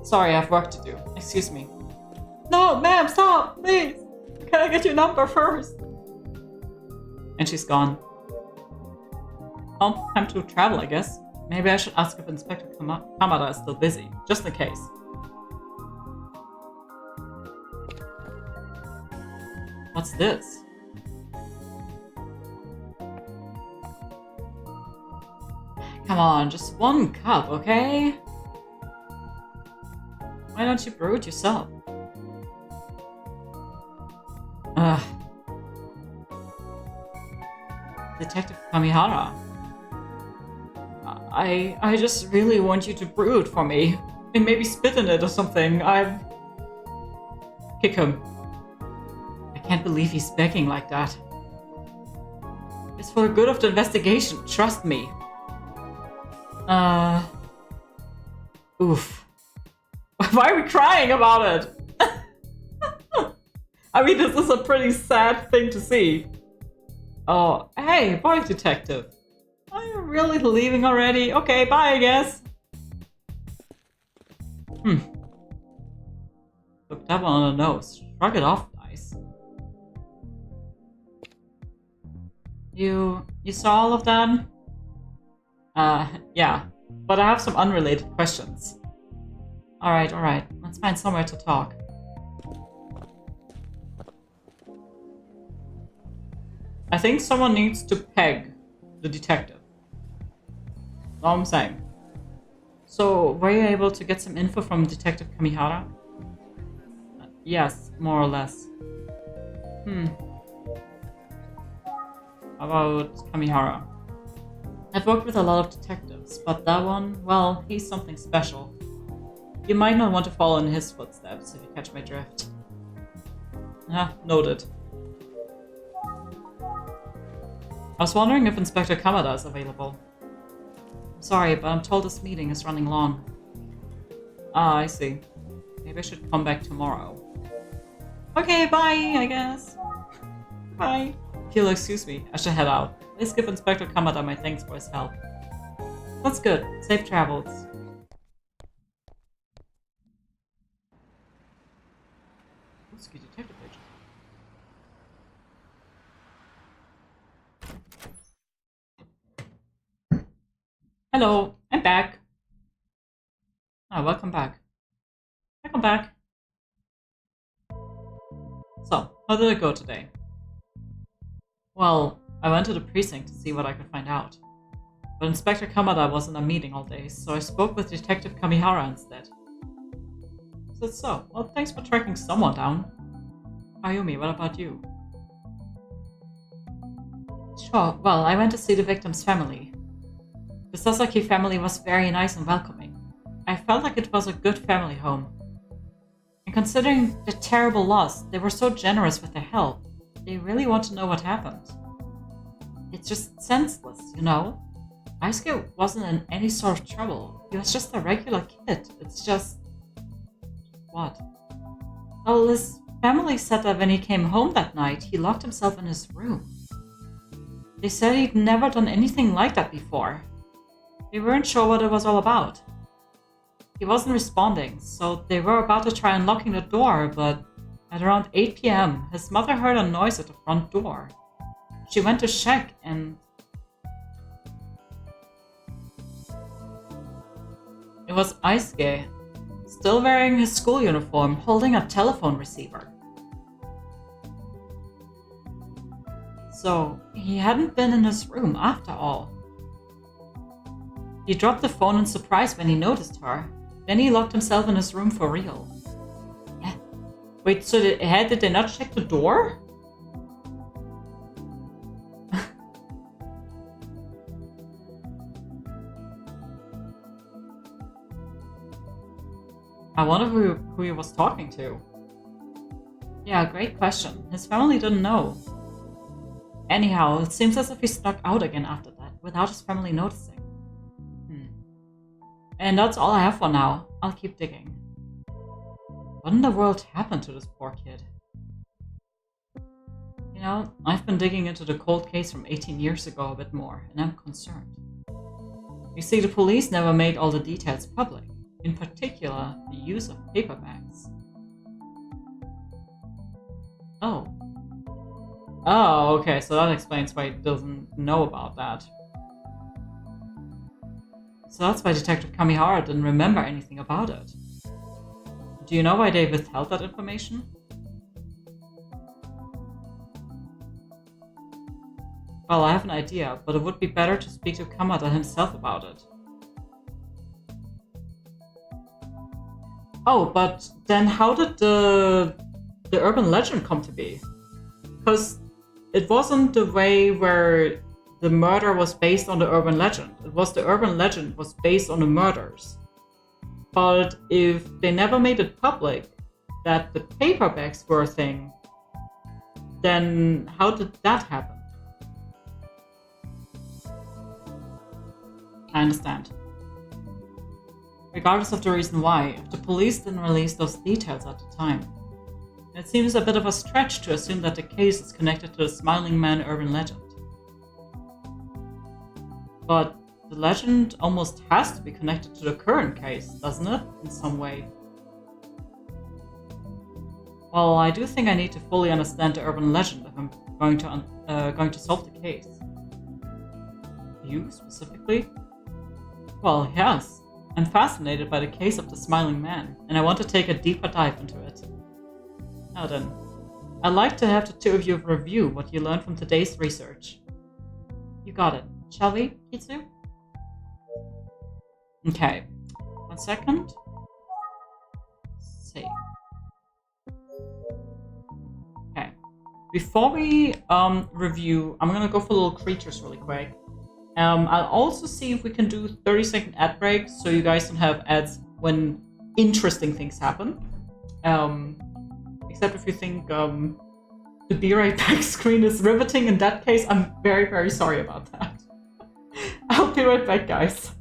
[SPEAKER 3] sorry, I have work to do. Excuse me. No, ma'am, stop, please. Can I get your number first? And she's gone. Oh, time to travel, I guess. Maybe I should ask if Inspector Kamada is still busy, just in case. What's this? Come on, just one cup, okay? Why don't you brew it yourself? Ugh. Detective Kamihara. I just really want you to brew it for me. And maybe spit in it or something. Kick him. I can't believe he's begging like that. It's for the good of the investigation, trust me. Oof. Why are we crying about it? I mean, this is a pretty sad thing to see. Oh, hey, boy detective. Are you really leaving already? Okay, bye, I guess. Took that one on the nose. Shrug it off, nice. You saw all of that? Yeah. But I have some unrelated questions. Alright. Let's find somewhere to talk. I think someone needs to peg the detective. That's all I'm saying. So, were you able to get some info from Detective Kamihara? Yes, more or less. How about Kamihara? I've worked with a lot of detectives, but that one, well, he's something special. You might not want to follow in his footsteps if you catch my drift. Noted. I was wondering if Inspector Kamada is available. Sorry, but I'm told this meeting is running long. Ah, I see. Maybe I should come back tomorrow. Okay, bye, I guess. Bye. If you'll excuse me, I should head out. Please give Inspector Kamada my thanks for his help. That's good. Safe travels. Utsuki Detective Agent. Hello, I'm back. Welcome back. Welcome back. So, how did it go today? Well, I went to the precinct to see what I could find out. But Inspector Kamada was in a meeting all day, so I spoke with Detective Kamihara instead. Is that so? Well, thanks for tracking someone down. Ayumi, what about you? Sure, well, I went to see the victim's family. The Sasaki family was very nice and welcoming. I felt like it was a good family home. And considering the terrible loss, they were so generous with their help. They really want to know what happened. It's just senseless, you know? Aisuke wasn't in any sort of trouble. He was just a regular kid. It's just... What? Well, his family said that when he came home that night, he locked himself in his room. They said he'd never done anything like that before. They weren't sure what it was all about. He wasn't responding, so they were about to try unlocking the door, but at around 8 p.m., his mother heard a noise at the front door. She went to check and... It was Aisuke, still wearing his school uniform, holding a telephone receiver. So, he hadn't been in his room after all. He dropped the phone in surprise when he noticed her. Then he locked himself in his room for real. Yeah. Wait, so did they not check the door? I wonder who he was talking to. Yeah, great question. His family didn't know. Anyhow, it seems as if he snuck out again after that, without his family noticing. And that's all I have for now. I'll keep digging. What in the world happened to this poor kid? You know, I've been digging into the cold case from 18 years ago a bit more, and I'm concerned. You see, the police never made all the details public, in particular, the use of paperbacks. Oh. Oh, okay, so that explains why he doesn't know about that. So that's why Detective Kamihara didn't remember anything about it. Do you know why they withheld that information? Well, I have an idea, but it would be better to speak to Kamada himself about it. Oh, but then how did the urban legend come to be? Because it wasn't the way where the murder was based on the urban legend. It was the urban legend was based on the murders. But if they never made it public that the paperbacks were a thing, then how did that happen? I understand. Regardless of the reason why, if the police didn't release those details at the time, it seems a bit of a stretch to assume that the case is connected to the Smiling Man urban legend. But the legend almost has to be connected to the current case, doesn't it? In some way. Well, I do think I need to fully understand the urban legend if I'm going to solve the case. You, specifically? Well, yes. I'm fascinated by the case of the Smiling Man, and I want to take a deeper dive into it. Now then, I'd like to have the two of you review what you learned from today's research. You got it. Shall we, Kitsu? Okay. 1 second. Save. Okay. Before we review, I'm gonna go for little creatures really quick. I'll also see if we can do 30-second ad breaks so you guys don't have ads when interesting things happen. Except if you think the Be Right Back screen is riveting. In that case, I'm very, very sorry about that. I'll be right back, guys.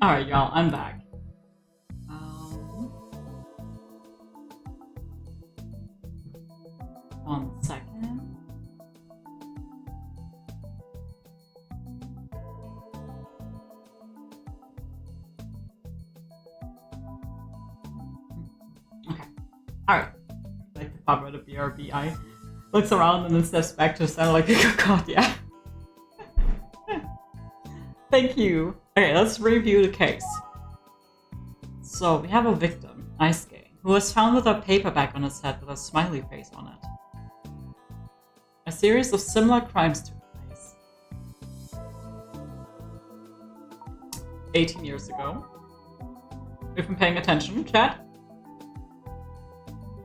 [SPEAKER 3] Alright, y'all, I'm back. Alright. Like the part where the BRBI looks around and then steps back to stand like, oh god, yeah. Thank you. Okay, let's review the case. So, we have a victim, Ice Gang, who was found with a paper bag on his head with a smiley face on it. A series of similar crimes took place 18 years ago. We've been paying attention, chat?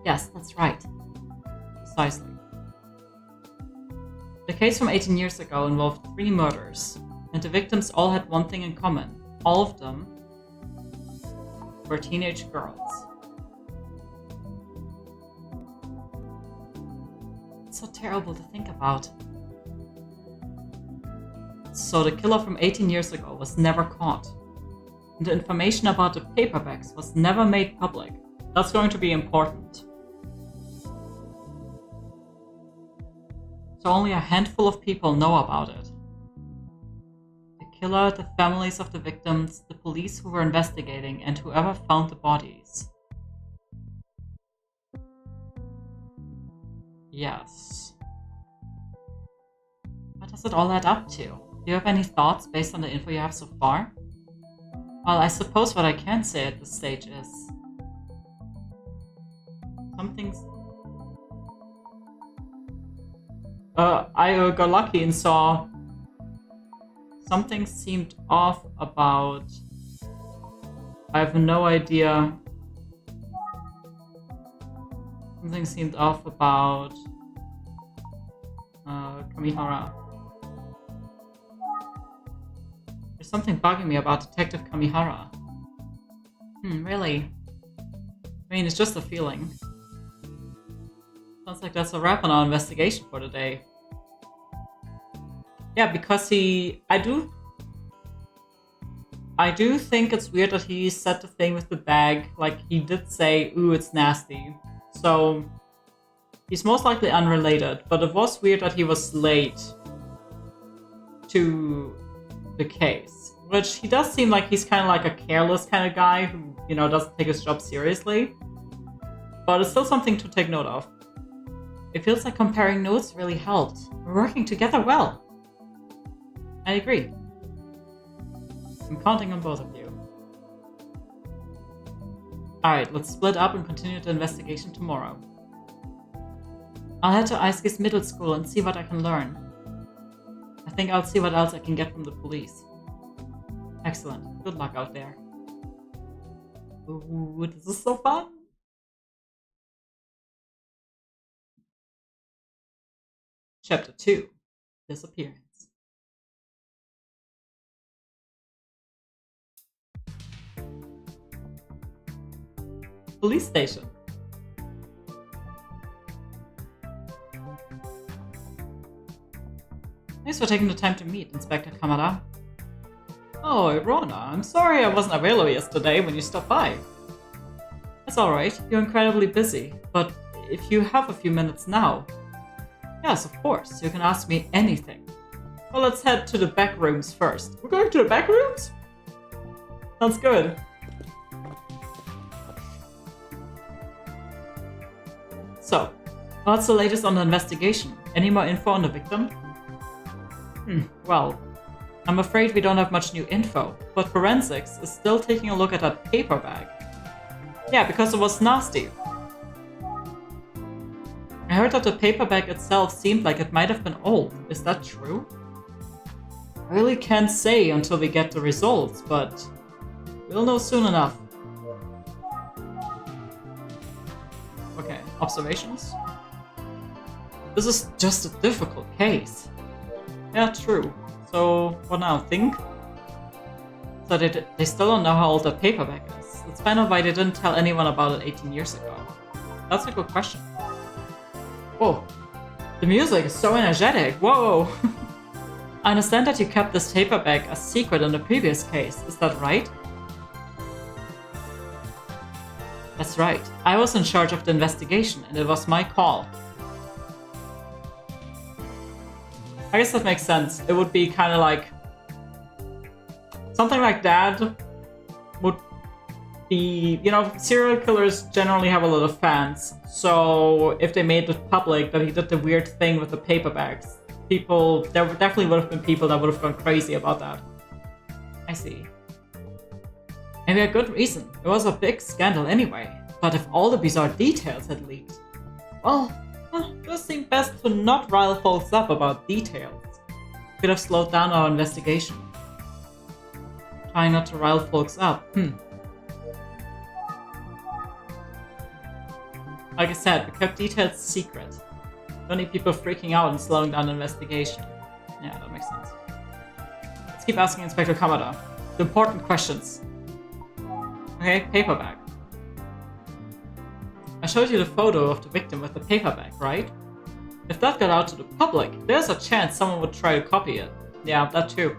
[SPEAKER 3] Yes, that's right. Precisely. The case from 18 years ago involved 3 murders, and the victims all had one thing in common. All of them were teenage girls. It's so terrible to think about. So the killer from 18 years ago was never caught. And the information about the paperbacks was never made public. That's going to be important. So only a handful of people know about it. The killer, the families of the victims, the police who were investigating, and whoever found the bodies. Yes. What does it all add up to? Do you have any thoughts based on the info you have so far? Well, I suppose what I can say at this stage is something's... I got lucky and saw something seemed off about... I have no idea. Something seemed off about Kamihara. There's something bugging me about Detective Kamihara. Really? I mean, it's just a feeling. Sounds like that's a wrap on our investigation for today. Yeah, because I do think it's weird that he said the thing with the bag. Like, he did say, ooh, it's nasty. So, he's most likely unrelated. But it was weird that he was late to the case. Which, he does seem like he's kind of like a careless kind of guy who, you know, doesn't take his job seriously. But it's still something to take note of. It feels like comparing notes really helped. We're working together well. I agree. I'm counting on both of you. Alright, let's split up and continue the investigation tomorrow. I'll head to Aisuke's middle school and see what I can learn. I think I'll see what else I can get from the police. Excellent. Good luck out there. Ooh, this is so fun! Chapter 2. Disappearance. Police station. Thanks for taking the time to meet, Inspector Kamada. Oh, Rona, I'm sorry I wasn't available yesterday when you stopped by. That's alright, you're incredibly busy, but if you have a few minutes now... Yes, of course, you can ask me anything. Well, let's head to the back rooms first. We're going to the back rooms? Sounds good. So, what's the latest on the investigation? Any more info on the victim? Well, I'm afraid we don't have much new info, but forensics is still taking a look at that paper bag. Yeah, because it was nasty. I heard that the paper bag itself seemed like it might have been old. Is that true? I really can't say until we get the results, but we'll know soon enough. Okay, observations? This is just a difficult case. Yeah, true. So, what now? Think? So they still don't know how old that paperback is. Let's find out why they didn't tell anyone about it 18 years ago. That's a good question. Whoa. The music is so energetic. Whoa. I understand that you kept this paperback a secret in the previous case. Is that right? That's right. I was in charge of the investigation and it was my call. I guess that makes sense. It would be kind of like... Something like Dad would Serial killers generally have a lot of fans. So if they made it public that he did the weird thing with the paperbacks, there definitely would have been people that would have gone crazy about that. I see. Maybe a good reason. It was a big scandal anyway. But if all the bizarre details had leaked, well, it just seemed best to not rile folks up about details. Could have slowed down our investigation. Trying not to rile folks up. Like I said, we kept details secret. Don't need people freaking out and slowing down the investigation. Yeah, that makes sense. Let's keep asking Inspector Kamada the important questions. Okay, paperback. I showed you the photo of the victim with the paperback, right? If that got out to the public, there's a chance someone would try to copy it. Yeah, that too.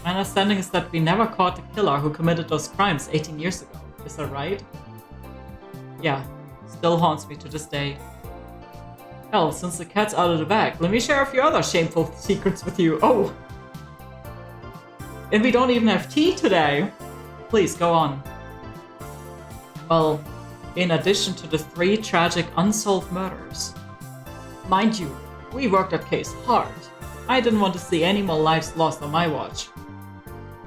[SPEAKER 3] My understanding is that we never caught the killer who committed those crimes 18 years ago. Is that right? Yeah, still haunts me to this day. Hell, since the cat's out of the bag, let me share a few other shameful secrets with you. Oh! And we don't even have tea today! Please, go on. Well, in addition to the 3 tragic unsolved murders. Mind you, we worked that case hard. I didn't want to see any more lives lost on my watch.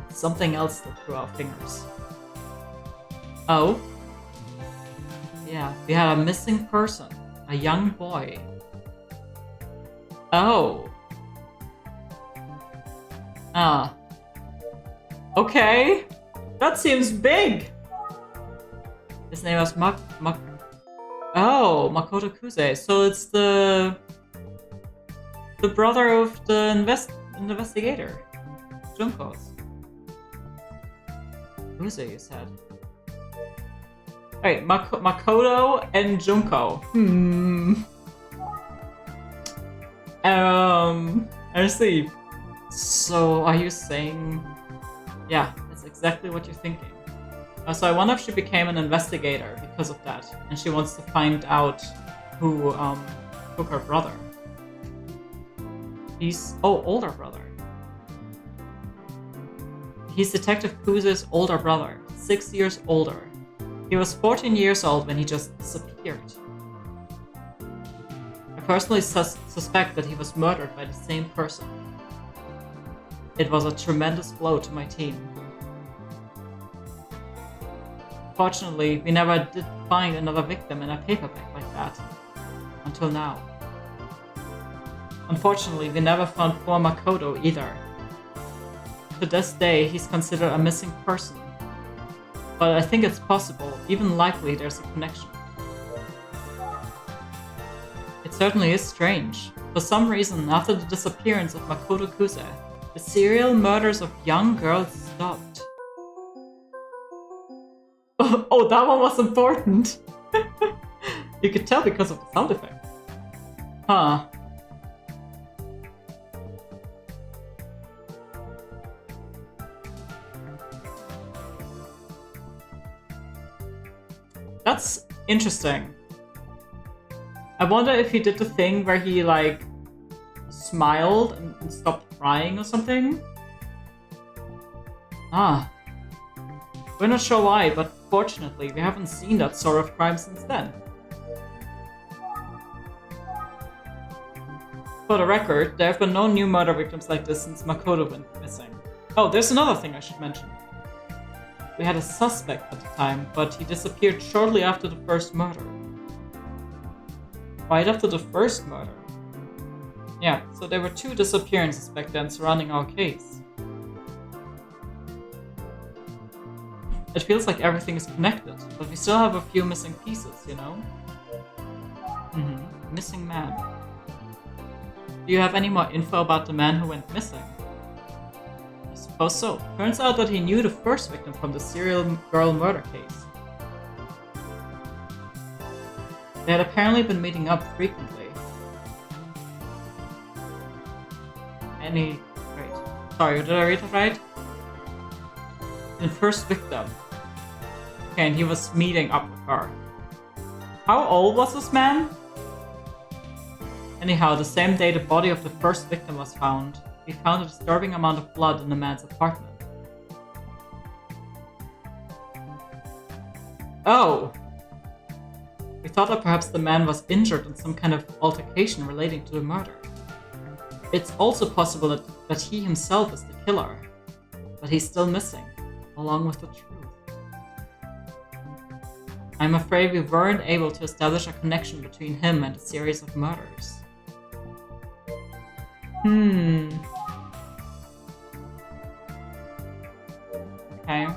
[SPEAKER 3] Something else slipped through our fingers. Oh? Yeah, we had a missing person. A young boy. Oh. Ah. Okay. That seems big. His name was Makoto Kuze. So it's the brother of the investigator. Junko's. Kuze, you said. Wait, Makoto and Junko. I see. So are you saying... Yeah, that's exactly what you're thinking. So I wonder if she became an investigator because of that, and she wants to find out who took her brother. Older brother. He's Detective Kuze's older brother, 6 years older. He was 14 years old when he just disappeared. I personally suspect that he was murdered by the same person. It was a tremendous blow to my team. Fortunately, we never did find another victim in a paperback like that. Until now. Unfortunately, we never found poor Makoto either. To this day, he's considered a missing person. But I think it's possible, even likely, there's a connection. It certainly is strange. For some reason, after the disappearance of Makoto Kuze, the serial murders of young girls stopped. Oh, that one was important! You could tell because of the sound effect. Huh. That's interesting. I wonder if he did the thing where he, like, smiled and stopped crying or something? Ah. We're not sure why, but fortunately, we haven't seen that sort of crime since then. For the record, there have been no new murder victims like this since Makoto went missing. Oh, there's another thing I should mention. We had a suspect at the time, but he disappeared shortly after the first murder. Right after the first murder? Yeah, so there were 2 disappearances back then surrounding our case. It feels like everything is connected, but we still have a few missing pieces, you know? Missing man. Do you have any more info about the man who went missing? I suppose so. Turns out that he knew the first victim from the serial girl murder case. They had apparently been meeting up frequently. Wait. Sorry, did I read that right? The first victim. Okay, and he was meeting up with her. How old was this man? Anyhow, the same day the body of the first victim was found, we found a disturbing amount of blood in the man's apartment. Oh! We thought that perhaps the man was injured in some kind of altercation relating to the murder. It's also possible that he himself is the killer, but he's still missing, along with the truth. I'm afraid we weren't able to establish a connection between him and a series of murders. Okay.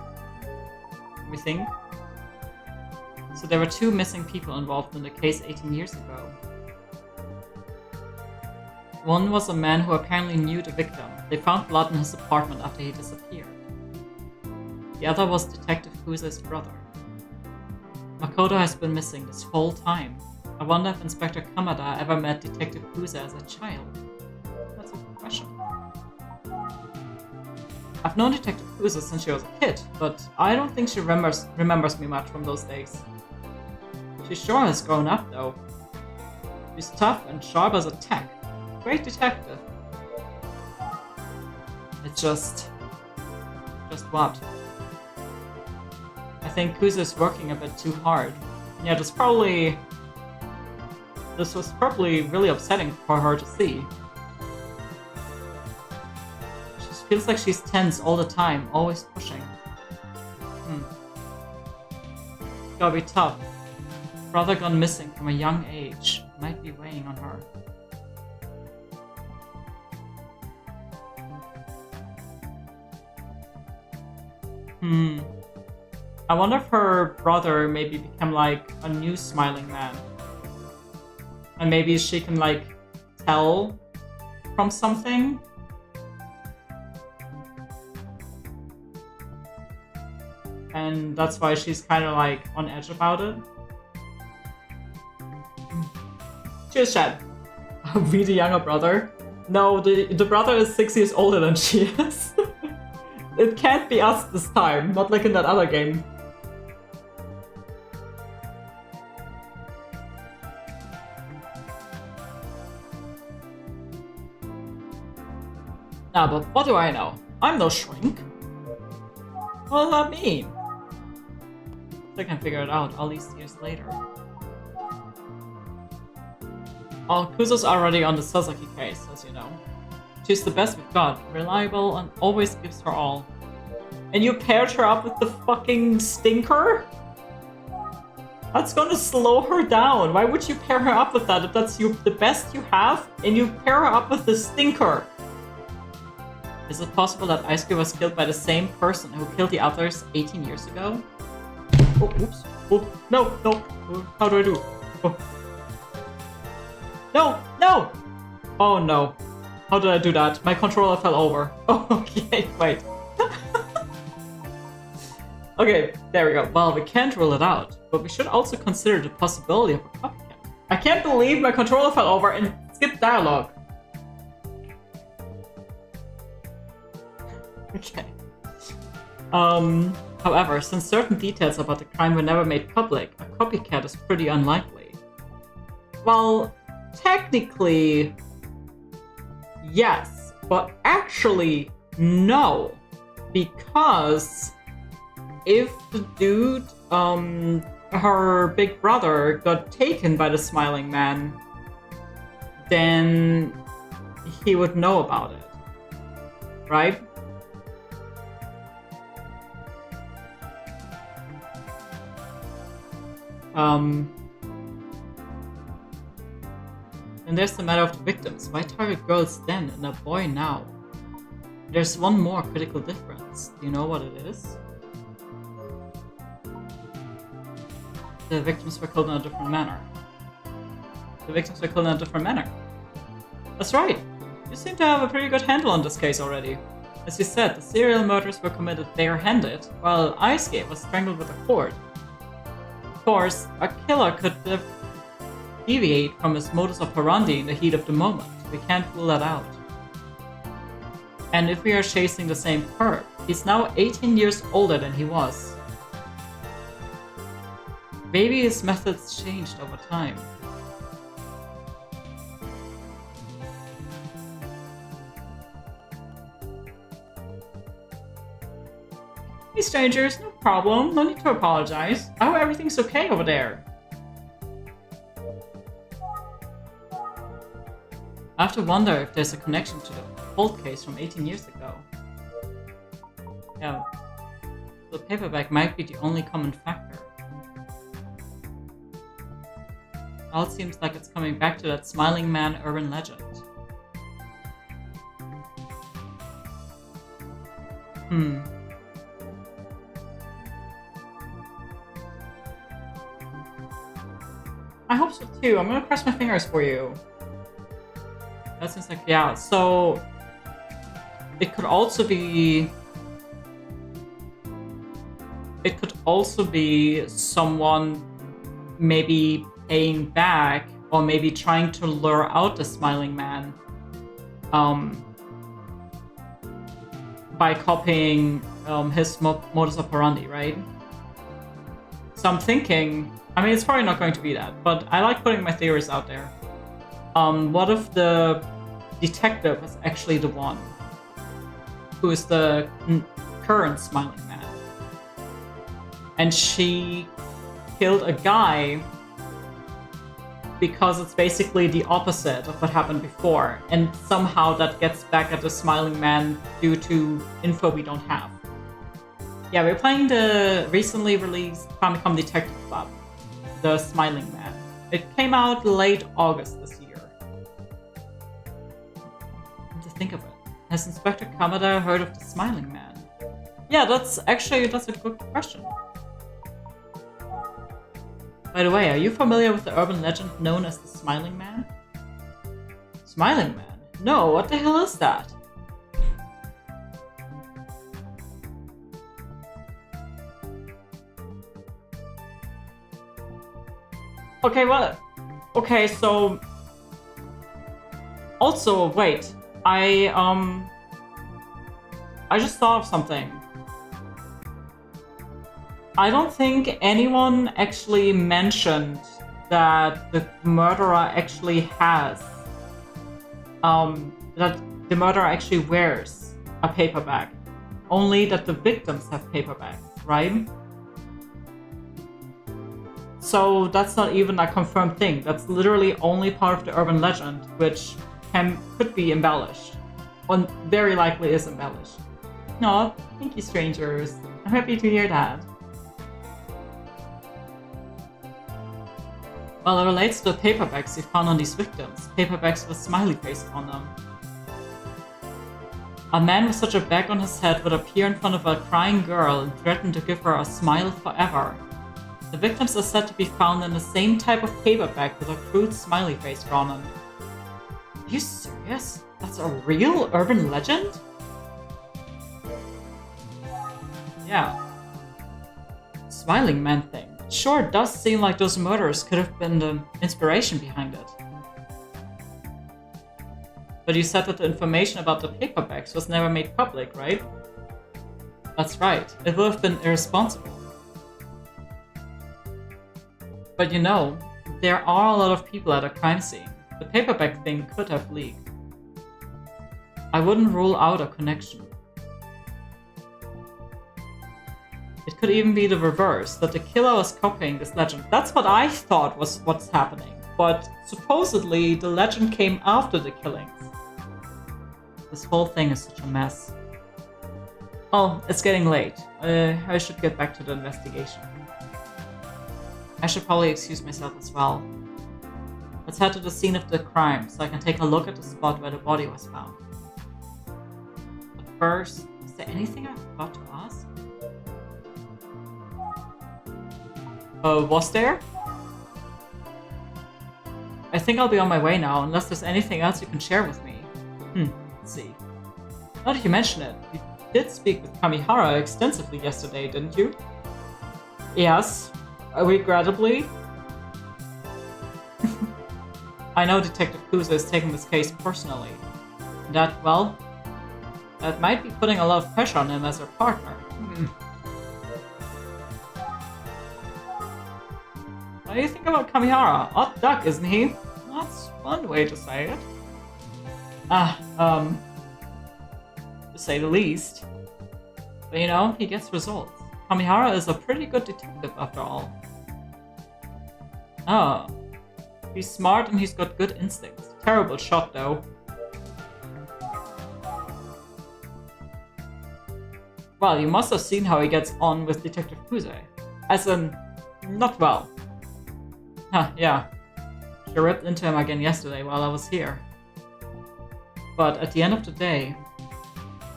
[SPEAKER 3] Let me think. So there were 2 missing people involved in the case 18 years ago. One was a man who apparently knew the victim. They found blood in his apartment after he disappeared. The other was Detective Kuze's brother. Makoto has been missing this whole time. I wonder if Inspector Kamada ever met Detective Kuze as a child. That's a good question. I've known Detective Kuze since she was a kid, but I don't think she remembers me much from those days. She sure has grown up, though. She's tough and sharp as a tack. Great detective. It's just what? I think Kuze's working a bit too hard. Yeah, this was probably really upsetting for her to see. She feels like she's tense all the time, always pushing. Gotta be tough. Brother gone missing from a young age. Might be weighing on her. I wonder if her brother maybe become like a new smiling man. And maybe she can like tell from something. And that's why she's kind of like on edge about it. Cheers, Chad. We the younger brother? No, the brother is 6 years older than she is. It can't be us this time, not like in that other game. Nah, but what do I know? I'm no shrink. What does that mean? I can figure it out all these years later. Oh, Kuzo's already on the Sasaki case, as you know. She's the best we've got, reliable and always gives her all. And you paired her up with the fucking stinker? That's gonna slow her down. Why would you pair her up with that if that's the best you have and you pair her up with the stinker? Is it possible that Aisuke was killed by the same person who killed the others 18 years ago? Oh, oops. Oh, no, no. How do I do? Oh. No, no! Oh no. How did I do that? My controller fell over. Oh, okay, wait. Okay, there we go. Well, we can't rule it out, but we should also consider the possibility of a copycat. I can't believe my controller fell over and skipped dialogue. Okay. However, since certain details about the crime were never made public, a copycat is pretty unlikely. Well, technically, yes, but actually, no. Because if the dude, her big brother got taken by the smiling man, then he would know about it, right? And there's the matter of the victims. Why target girls then and a boy now? There's one more critical difference. Do you know what it is? The victims were killed in a different manner. The victims were killed in a different manner. That's right. You seem to have a pretty good handle on this case already. As you said, the serial murders were committed barehanded, while Aisuke was strangled with a cord. Of course, a killer could deviate from his modus operandi in the heat of the moment. We can't rule that out. And if we are chasing the same perp, he's now 18 years older than he was. Maybe his methods changed over time. Hey strangers, no problem. No need to apologize. I hope everything's okay over there. I have to wonder if there's a connection to the cold case from 18 years ago. Yeah. The paperback might be the only common factor. Now it seems like it's coming back to that smiling man urban legend. I hope so too. I'm gonna cross my fingers for you. That seems like, yeah, so it could also be someone maybe paying back or maybe trying to lure out the smiling man by copying his modus operandi, right? So I'm thinking, I mean, it's probably not going to be that, but I like putting my theories out there. What if the detective is actually the one who is the current smiling man? And she killed a guy because it's basically the opposite of what happened before. And somehow that gets back at the smiling man due to info we don't have. Yeah, we're playing the recently released Famicom Detective Club, The Smiling Man. It came out late August this year. To think of it, has Inspector Kamada heard of the Smiling Man? Yeah, that's a good question. By the way, are you familiar with the urban legend known as the Smiling Man? Smiling Man? No, what the hell is that? Okay, well, okay, so also, wait, I just thought of something. I don't think anyone actually mentioned that the murderer actually has, that the murderer actually wears a paperback. Only that the victims have paperbacks, right? So that's not even a confirmed thing. That's literally only part of the urban legend, which could be embellished. Or very likely is embellished. No, thank you, strangers. I'm happy to hear that. Well, it relates to the paperbacks you found on these victims. Paperbacks with smiley faces on them. A man with such a bag on his head would appear in front of a crying girl and threaten to give her a smile forever. The victims are said to be found in the same type of paperback with a crude smiley face drawn on it. Are you serious? That's a real urban legend? Yeah. Smiling man thing. It sure does seem like those murders could have been the inspiration behind it. But you said that the information about the paperbacks was never made public, right? That's right. It would have been irresponsible. But you know, there are a lot of people at a crime scene. The paperback thing could have leaked. I wouldn't rule out a connection. It could even be the reverse, that the killer was copying this legend. That's what I thought was what's happening. But supposedly, the legend came after the killings. This whole thing is such a mess. Oh, it's getting late. I should get back to the investigation. I should probably excuse myself as well. Let's head to the scene of the crime so I can take a look at the spot where the body was found. But first, is there anything I forgot to ask? Was there? I think I'll be on my way now, unless there's anything else you can share with me. Let's see. Now that you mention it, you did speak with Kamihara extensively yesterday, didn't you? Yes. Regrettably. I know Detective Kuza is taking this case personally. That might be putting a lot of pressure on him as her partner. What do you think about Kamihara? Odd duck, isn't he? That's one way to say it. To say the least. But you know, he gets results. Kamihara is a pretty good detective after all. Oh. He's smart and he's got good instincts. Terrible shot though. Well, you must have seen how he gets on with Detective Kuze. As in, not well. Huh, yeah. She ripped into him again yesterday while I was here. But at the end of the day,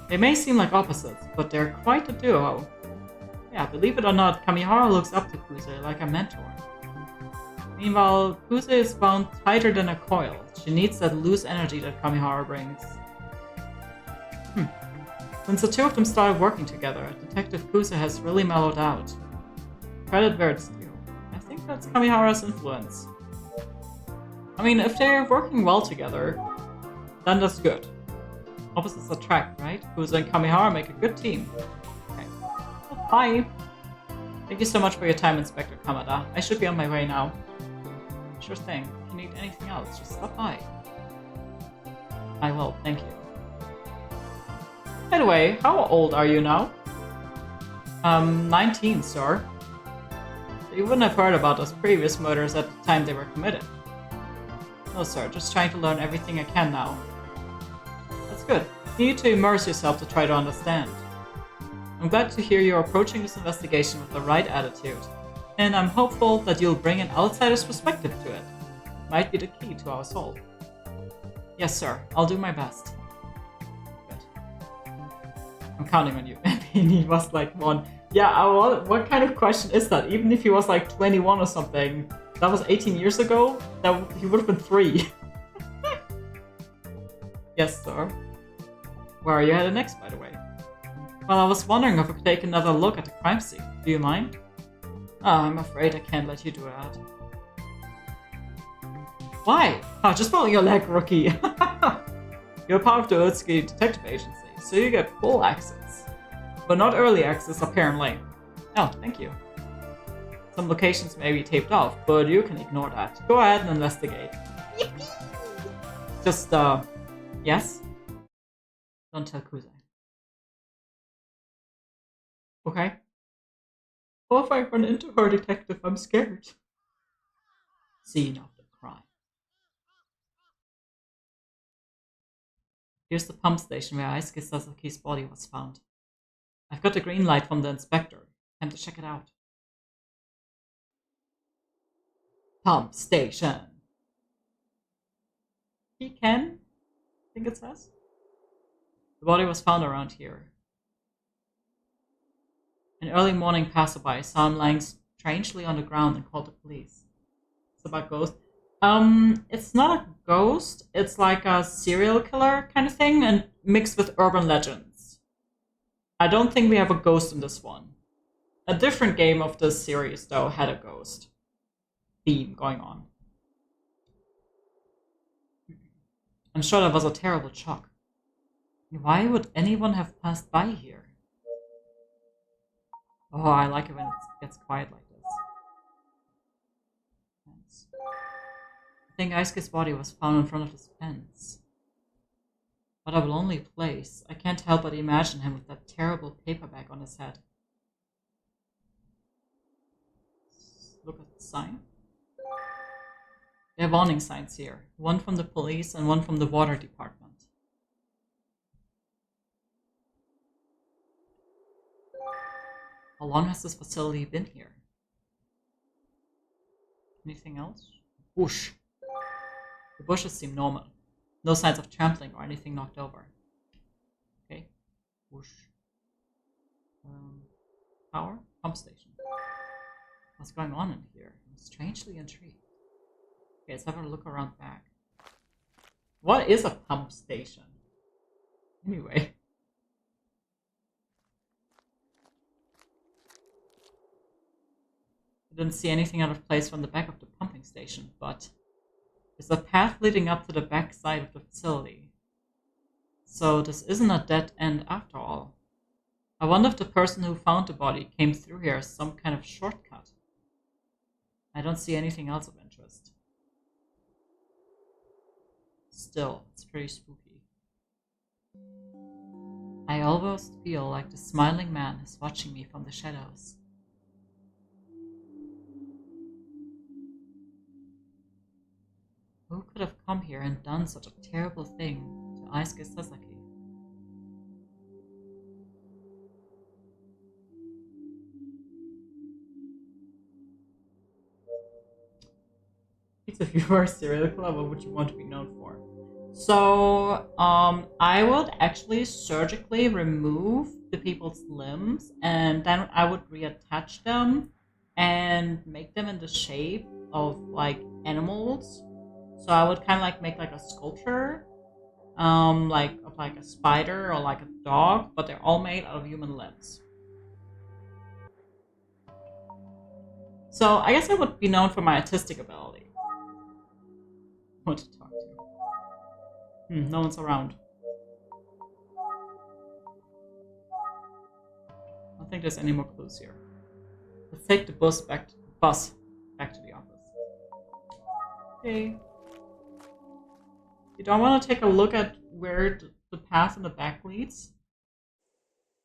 [SPEAKER 3] they may seem like opposites, but they're quite a duo. Yeah, believe it or not, Kamihara looks up to Kuze like a mentor. Meanwhile, Kuze is bound tighter than a coil. She needs that loose energy that Kamihara brings. Since the two of them started working together, Detective Kuze has really mellowed out. Credit where it's due. I think that's Kamihara's influence. I mean, if they're working well together, then that's good. Opposites attract, right? Kuze and Kamihara make a good team. Okay. Well, bye! Thank you so much for your time, Inspector Kamada. I should be on my way now. Sure thing. If you need anything else, just stop by. I will, thank you. By the way, how old are you now? 19, sir. So you wouldn't have heard about those previous murders at the time they were committed. No, sir, just trying to learn everything I can now. That's good. You need to immerse yourself to try to understand. I'm glad to hear you're approaching this investigation with the right attitude, and I'm hopeful that you'll bring an outsider's perspective to it. Might be the key to our solve. Yes, sir, I'll do my best. I'm counting on you. And he was like 1. Yeah, what kind of question is that? Even if he was like 21 or something, that was 18 years ago? He would have been 3. Yes, sir. Where are you headed next, by the way? Well, I was wondering if we could take another look at the crime scene. Do you mind? Oh, I'm afraid I can't let you do that. Why? Oh, just follow your leg, rookie. You're part of the Utsuki Detective Agency, so you get full access. But not early access, apparently. Oh, thank you. Some locations may be taped off, but you can ignore that. Go ahead and investigate. Yippee! Just, yes? Don't tell Kuze. Okay. Well, if I run into her, detective, I'm scared. Scene of the crime. Here's the pump station where Aisuke Sasaki's body was found. I've got the green light from the inspector. Time to check it out. Pump station. He can? I think it says. The body was found around here. An early morning passerby saw him lying strangely on the ground and called the police. It's about ghost. It's not a ghost. It's like a serial killer kind of thing, and mixed with urban legends. I don't think we have a ghost in this one. A different game of this series, though, had a ghost theme going on. I'm sure that was a terrible shock. Why would anyone have passed by here? Oh, I like it when it gets quiet like this. Fence. I think Aisuke's body was found in front of this fence. What a lonely place. I can't help but imagine him with that terrible paper bag on his head. Look at the sign. There are warning signs here. One from the police and one from the water department. How long has this facility been here? Anything else? Bush. The bushes seem normal. No signs of trampling or anything knocked over. Okay. Bush. Power? Pump station. What's going on in here? I'm strangely intrigued. Okay, let's have a look around back. What is a pump station? Anyway. I didn't see anything out of place from the back of the pumping station, but there's a path leading up to the back side of the facility. So this isn't a dead end after all. I wonder if the person who found the body came through here as some kind of shortcut. I don't see anything else of interest. Still, it's pretty spooky. I almost feel like the smiling man is watching me from the shadows. Who could have come here and done such a terrible thing to Aisuke Sasaki? If you were a serial killer, what would you want to be known for? So, I would actually surgically remove the people's limbs, and then I would reattach them and make them in the shape of like animals. So I would kind of like make like a sculpture, like of like a spider or like a dog, but they're all made out of human limbs. So I guess I would be known for my artistic ability. Want to talk to? No one's around. I don't think there's any more clues here. Let's take the bus back to the office. Okay. You don't want to take a look at where the path in the back leads?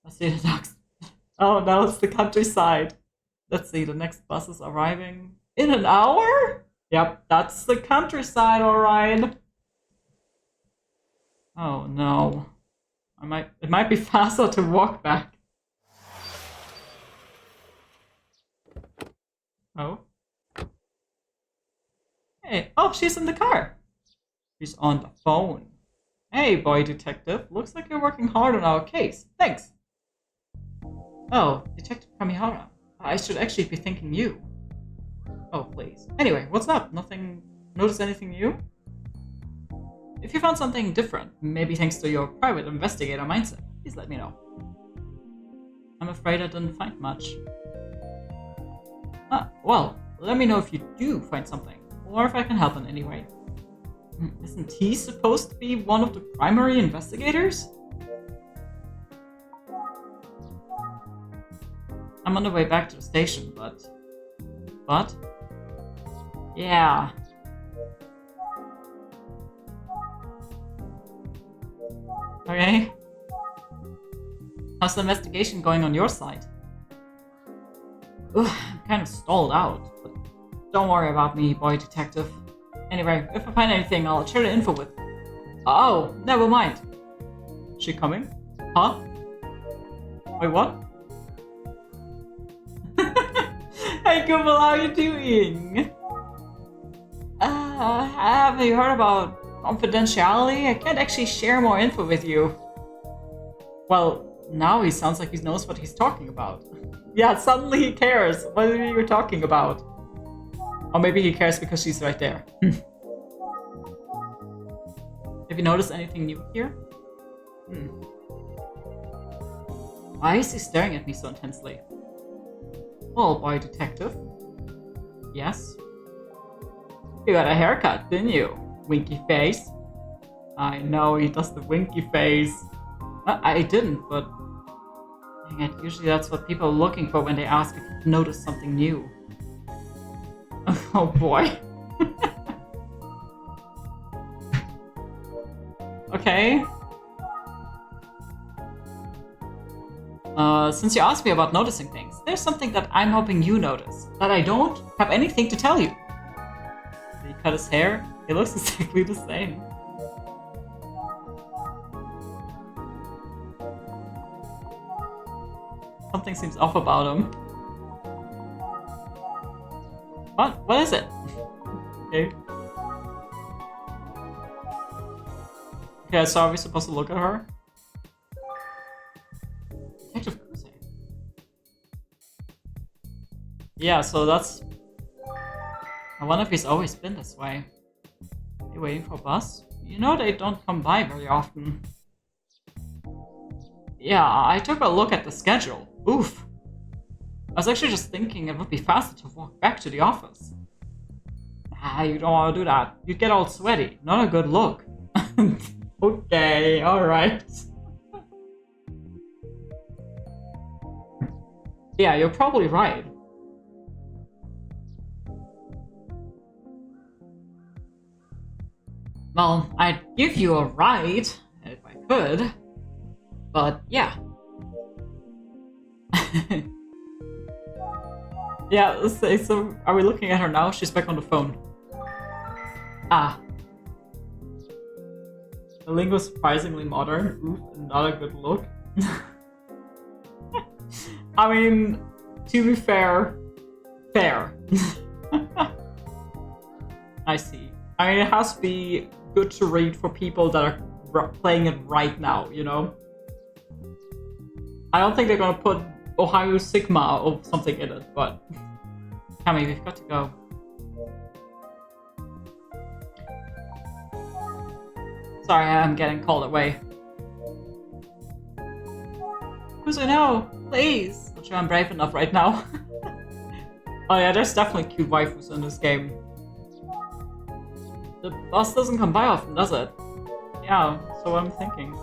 [SPEAKER 3] I see the dogs. Oh, now it's the countryside. Let's see, the next bus is arriving in an hour? Yep, that's the countryside, alright. Oh no. It might be faster to walk back. Oh. Hey, oh, she's in the car. She's on the phone. Hey, boy detective, looks like you're working hard on our case. Thanks. Oh, Detective Kamihara. I should actually be thanking you. Oh, please. Anyway, what's up? Notice anything new? If you found something different, maybe thanks to your private investigator mindset, please let me know. I'm afraid I didn't find much. Well, let me know if you do find something, or if I can help in any way. Isn't he supposed to be one of the primary investigators? I'm on the way back to the station, but... Yeah. Okay. How's the investigation going on your side? Ugh, I'm kind of stalled out, but don't worry about me, boy detective. Anyway, if I find anything, I'll share the info with you. Oh, never mind. She coming? Huh? Wait, what? Hey, Google, how you doing? Have you heard about confidentiality? I can't actually share more info with you. Well, now he sounds like he knows what he's talking about. Yeah, suddenly he cares. What are you talking about? Or maybe he cares because she's right there. Have you noticed anything new here? Why is he staring at me so intensely? Well, boy detective. Yes? You got a haircut, didn't you? Winky face. I know, he does the winky face. I didn't, but... Dang it, usually that's what people are looking for when they ask if you've noticed something new. Oh boy. Okay. Since you asked me about noticing things, there's something that I'm hoping you notice, that I don't have anything to tell you. Did he cut his hair? It looks exactly the same. Something seems off about him. What? What is it? Okay. Okay, so are we supposed to look at her? Detective Kruse. Yeah, so that's... I wonder if he's always been this way. Are you waiting for a bus? You know they don't come by very often. Yeah, I took a look at the schedule. Oof. I was actually just thinking it would be faster to walk back to the office. You don't want to do that. You'd get all sweaty. Not a good look. Okay, alright. Yeah, you're probably right. Well, I'd give you a ride, if I could. But yeah. Yeah, so are we looking at her now? She's back on the phone. Ah. The link was surprisingly modern. Oof, not a good look. I mean, to be fair. I see. I mean, it has to be good to read for people that are playing it right now, you know? I don't think they're gonna put Ohio Sigma or something in it, but... Cami, we've got to go. Sorry, I'm getting called away. Who's I know? Please! Not sure I'm brave enough right now. Oh yeah, there's definitely cute waifus in this game. The bus doesn't come by often, does it? Yeah, so I'm thinking.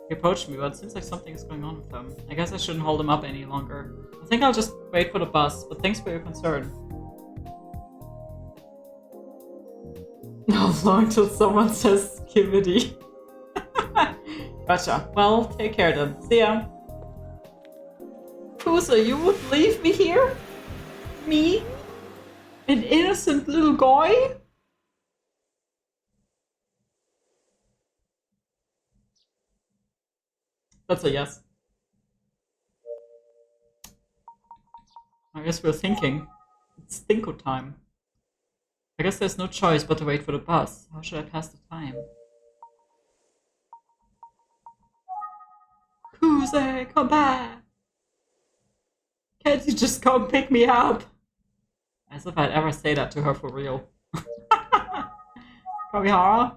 [SPEAKER 3] He approached me, but it seems like something is going on with him. I guess I shouldn't hold him up any longer. I think I'll just wait for the bus, but thanks for your concern. How long till someone says skivity? Gotcha. Well, take care then. See ya. Kusa, you would leave me here? Me? An innocent little guy? That's a yes. I guess we're thinking. It's thinko time. I guess there's no choice but to wait for the bus. How should I pass the time? Kuze, come back! Can't you just come pick me up? As if I'd ever say that to her for real. Kamihara?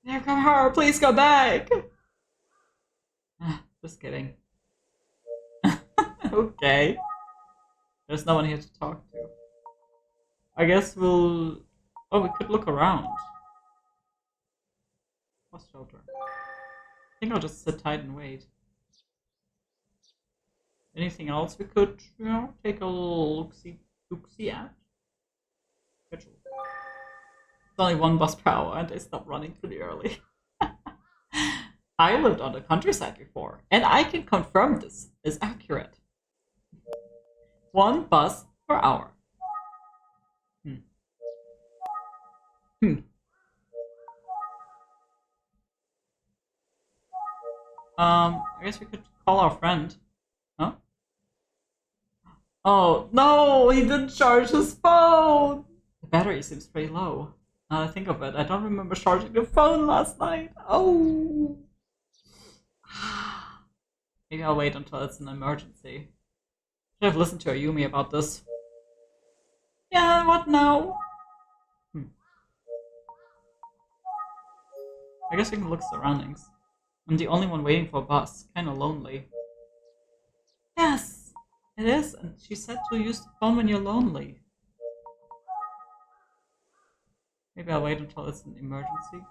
[SPEAKER 3] Yeah, Kamihara, please come back! Just kidding. Okay. There's no one here to talk to. I guess we'll... Oh, we could look around. Bus shelter. I think I'll just sit tight and wait. Anything else we could, you know, take a look-see at? Schedule. It's only one bus per hour and they stop running pretty early. I lived on the countryside before, and I can confirm this is accurate. One bus per hour. I guess we could call our friend. Huh? Oh, no! He didn't charge his phone! The battery seems pretty low. Now that I think of it, I don't remember charging the phone last night. Oh! Maybe I'll wait until it's an emergency. Should have listened to Ayumi about this. Yeah, what now? I guess we can look surroundings. I'm the only one waiting for a bus. Kinda lonely. Yes, it is. And she said to use the phone when you're lonely. Maybe I'll wait until it's an emergency.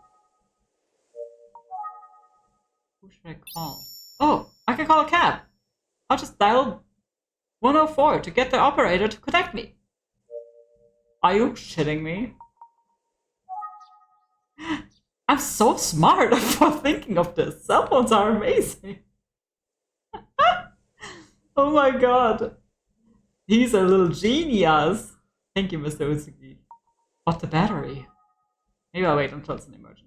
[SPEAKER 3] Who should I call? Oh, I can call a cab. I'll just dial 104 to get the operator to connect me. Are you shitting me? I'm so smart for thinking of this. Cell phones are amazing. Oh my god. He's a little genius. Thank you, Mr. Uzuki. But the battery. Maybe I'll wait until it's an emergency.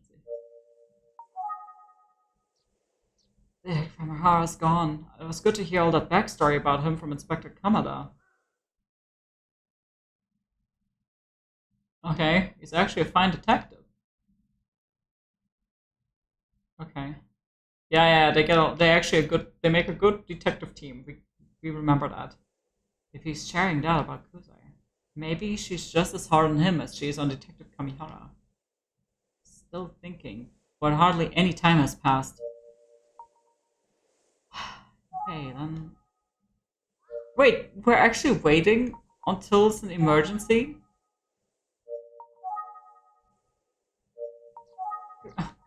[SPEAKER 3] Kamihara's gone. It was good to hear all that backstory about him from Inspector Kamada. Okay, he's actually a fine detective. Okay. Yeah, they make a good detective team. We remember that. If he's sharing that about Kuzai, maybe she's just as hard on him as she is on Detective Kamihara. Still thinking, but hardly any time has passed. Okay, then. Wait, we're actually waiting until it's an emergency?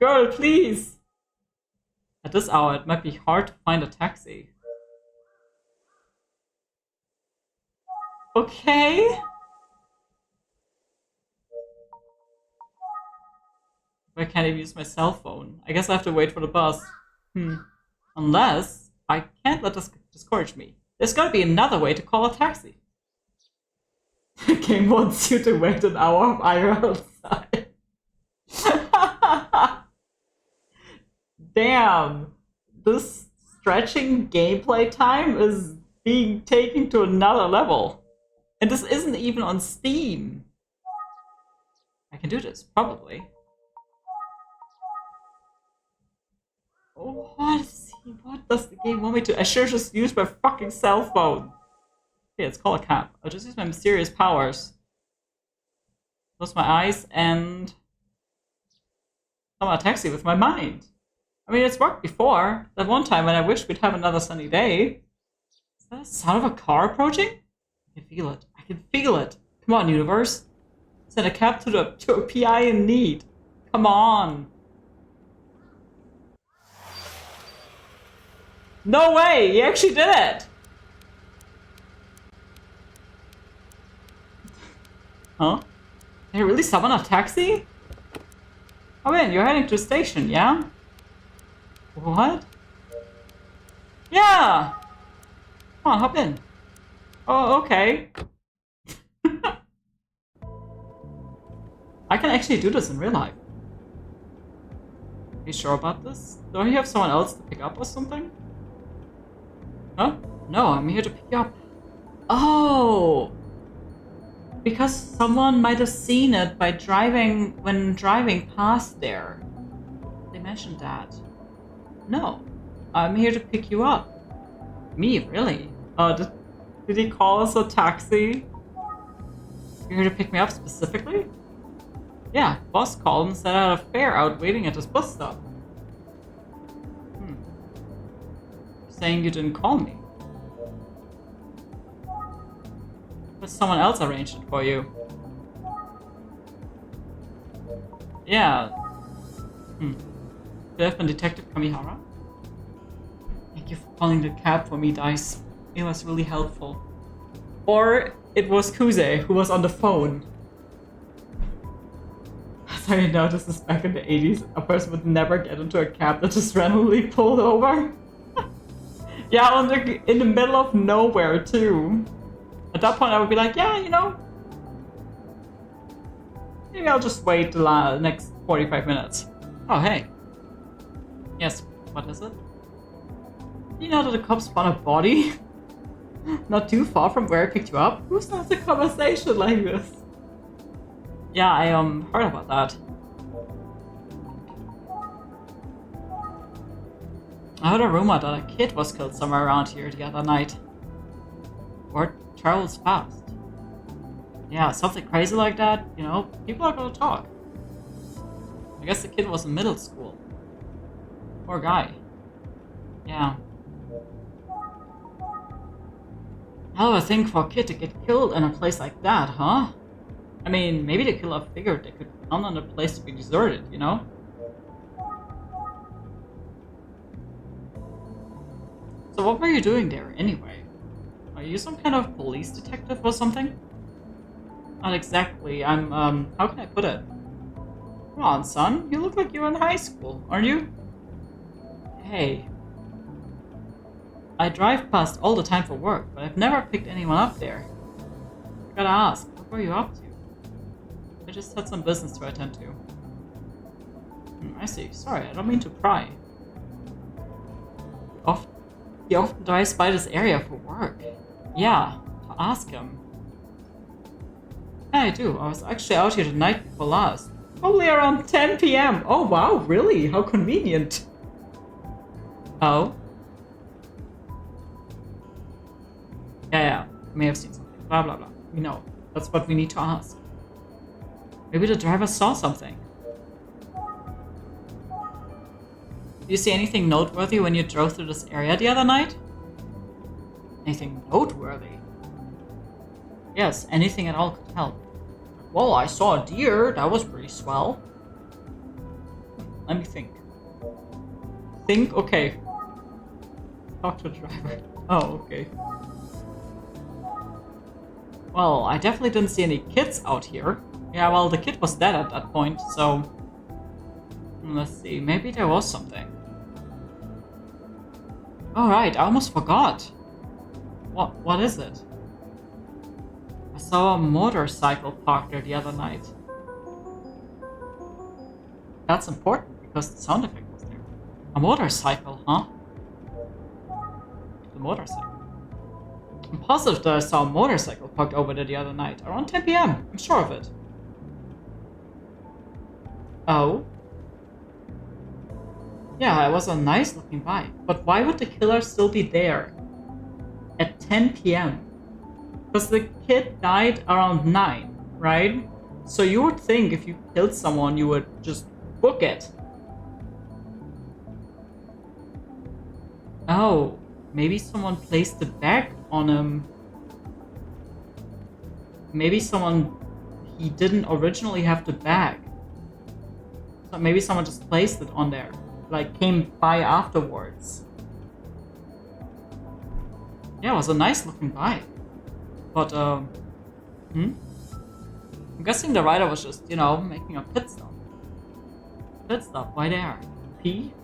[SPEAKER 3] Girl, please! At this hour, it might be hard to find a taxi. Okay. I can't even use my cell phone. I guess I have to wait for the bus. Unless I can't let this discourage me. There's gotta be another way to call a taxi. The game wants you to wait an hour of IRL outside. Damn. This stretching gameplay time is being taken to another level. And this isn't even on Steam. I can do this, probably. Oh, what does the game want me to? I sure just use my fucking cell phone. Okay, let's call a cab. I'll just use my mysterious powers. Close my eyes and summon a taxi with my mind. I mean, it's worked before. That one time when I wished we'd have another sunny day. Is that the sound of a car approaching? I can feel it. I can feel it. Come on, universe. Send a cab to a PI in need. Come on. No way! He actually did it! Huh? Did he really summon a taxi? Oh man, you're heading to the station, yeah? What? Yeah! Come on, hop in. Oh, okay. I can actually do this in real life. Are you sure about this? Don't you have someone else to pick up or something? Huh? No, I'm here to pick you up. Oh! Because someone might have seen it by when driving past there. They mentioned that. No, I'm here to pick you up. Me, really? Did he call us a taxi? You're here to pick me up specifically? Yeah, boss called and said I had a fare out waiting at this bus stop. Saying you didn't call me. But someone else arranged it for you. Yeah. Could it have been Detective Kamihara? Thank you for calling the cab for me, Dice. It was really helpful. Or it was Kuze who was on the phone. So you know, this is back in the 80s. A person would never get into a cab that just randomly pulled over. Yeah, in the middle of nowhere, too. At that point, I would be like, yeah, you know, maybe I'll just wait the next 45 minutes. Oh, hey. Yes, what is it? You know that the cops found a body? Not too far from where I picked you up? Who starts a conversation like this? Yeah, I heard about that. I heard a rumor that a kid was killed somewhere around here the other night. Word travels fast. Yeah, something crazy like that, you know, people are gonna talk. I guess the kid was in middle school. Poor guy. Yeah. Hell of a thing for a kid to get killed in a place like that, huh? I mean, maybe the killer figured they could count on the place to be deserted, you know? So what were you doing there, anyway? Are you some kind of police detective or something? Not exactly. I'm, how can I put it? Come on, son. You look like you're in high school, aren't you? Hey. I drive past all the time for work, but I've never picked anyone up there. I gotta ask, what were you up to? I just had some business to attend to. I see. Sorry, I don't mean to pry. He often drives by this area for work. Yeah, to ask him. Yeah, I do. I was actually out here the night before last. Probably around 10 p.m. Oh wow, really? How convenient. Oh? Yeah, I may have seen something. Blah blah blah. We know. That's what we need to ask. Maybe the driver saw something. Did you see anything noteworthy when you drove through this area the other night? Anything noteworthy? Yes, anything at all could help. Well, I saw a deer. That was pretty swell. Let me think. Think? Okay. Talk to the driver. Oh, okay. Well, I definitely didn't see any kids out here. Yeah, well, the kid was dead at that point, so... Let's see, maybe there was something. Alright, I almost forgot. What is it? I saw a motorcycle parked there the other night. That's important because the sound effect was there. A motorcycle, huh? The motorcycle. I'm positive that I saw a motorcycle parked over there the other night, around 10 PM. I'm sure of it. Oh? Yeah, it was a nice looking bike, but why would the killer still be there at 10 PM? Because the kid died around 9, right? So you would think if you killed someone, you would just book it. Oh, maybe someone placed the bag on him. Maybe he didn't originally have the bag. So maybe someone just placed it on there. Like, came by afterwards. Yeah, it was a nice looking bike. But, I'm guessing the rider was just, making a pit stop. Pit stop, why there? Pee?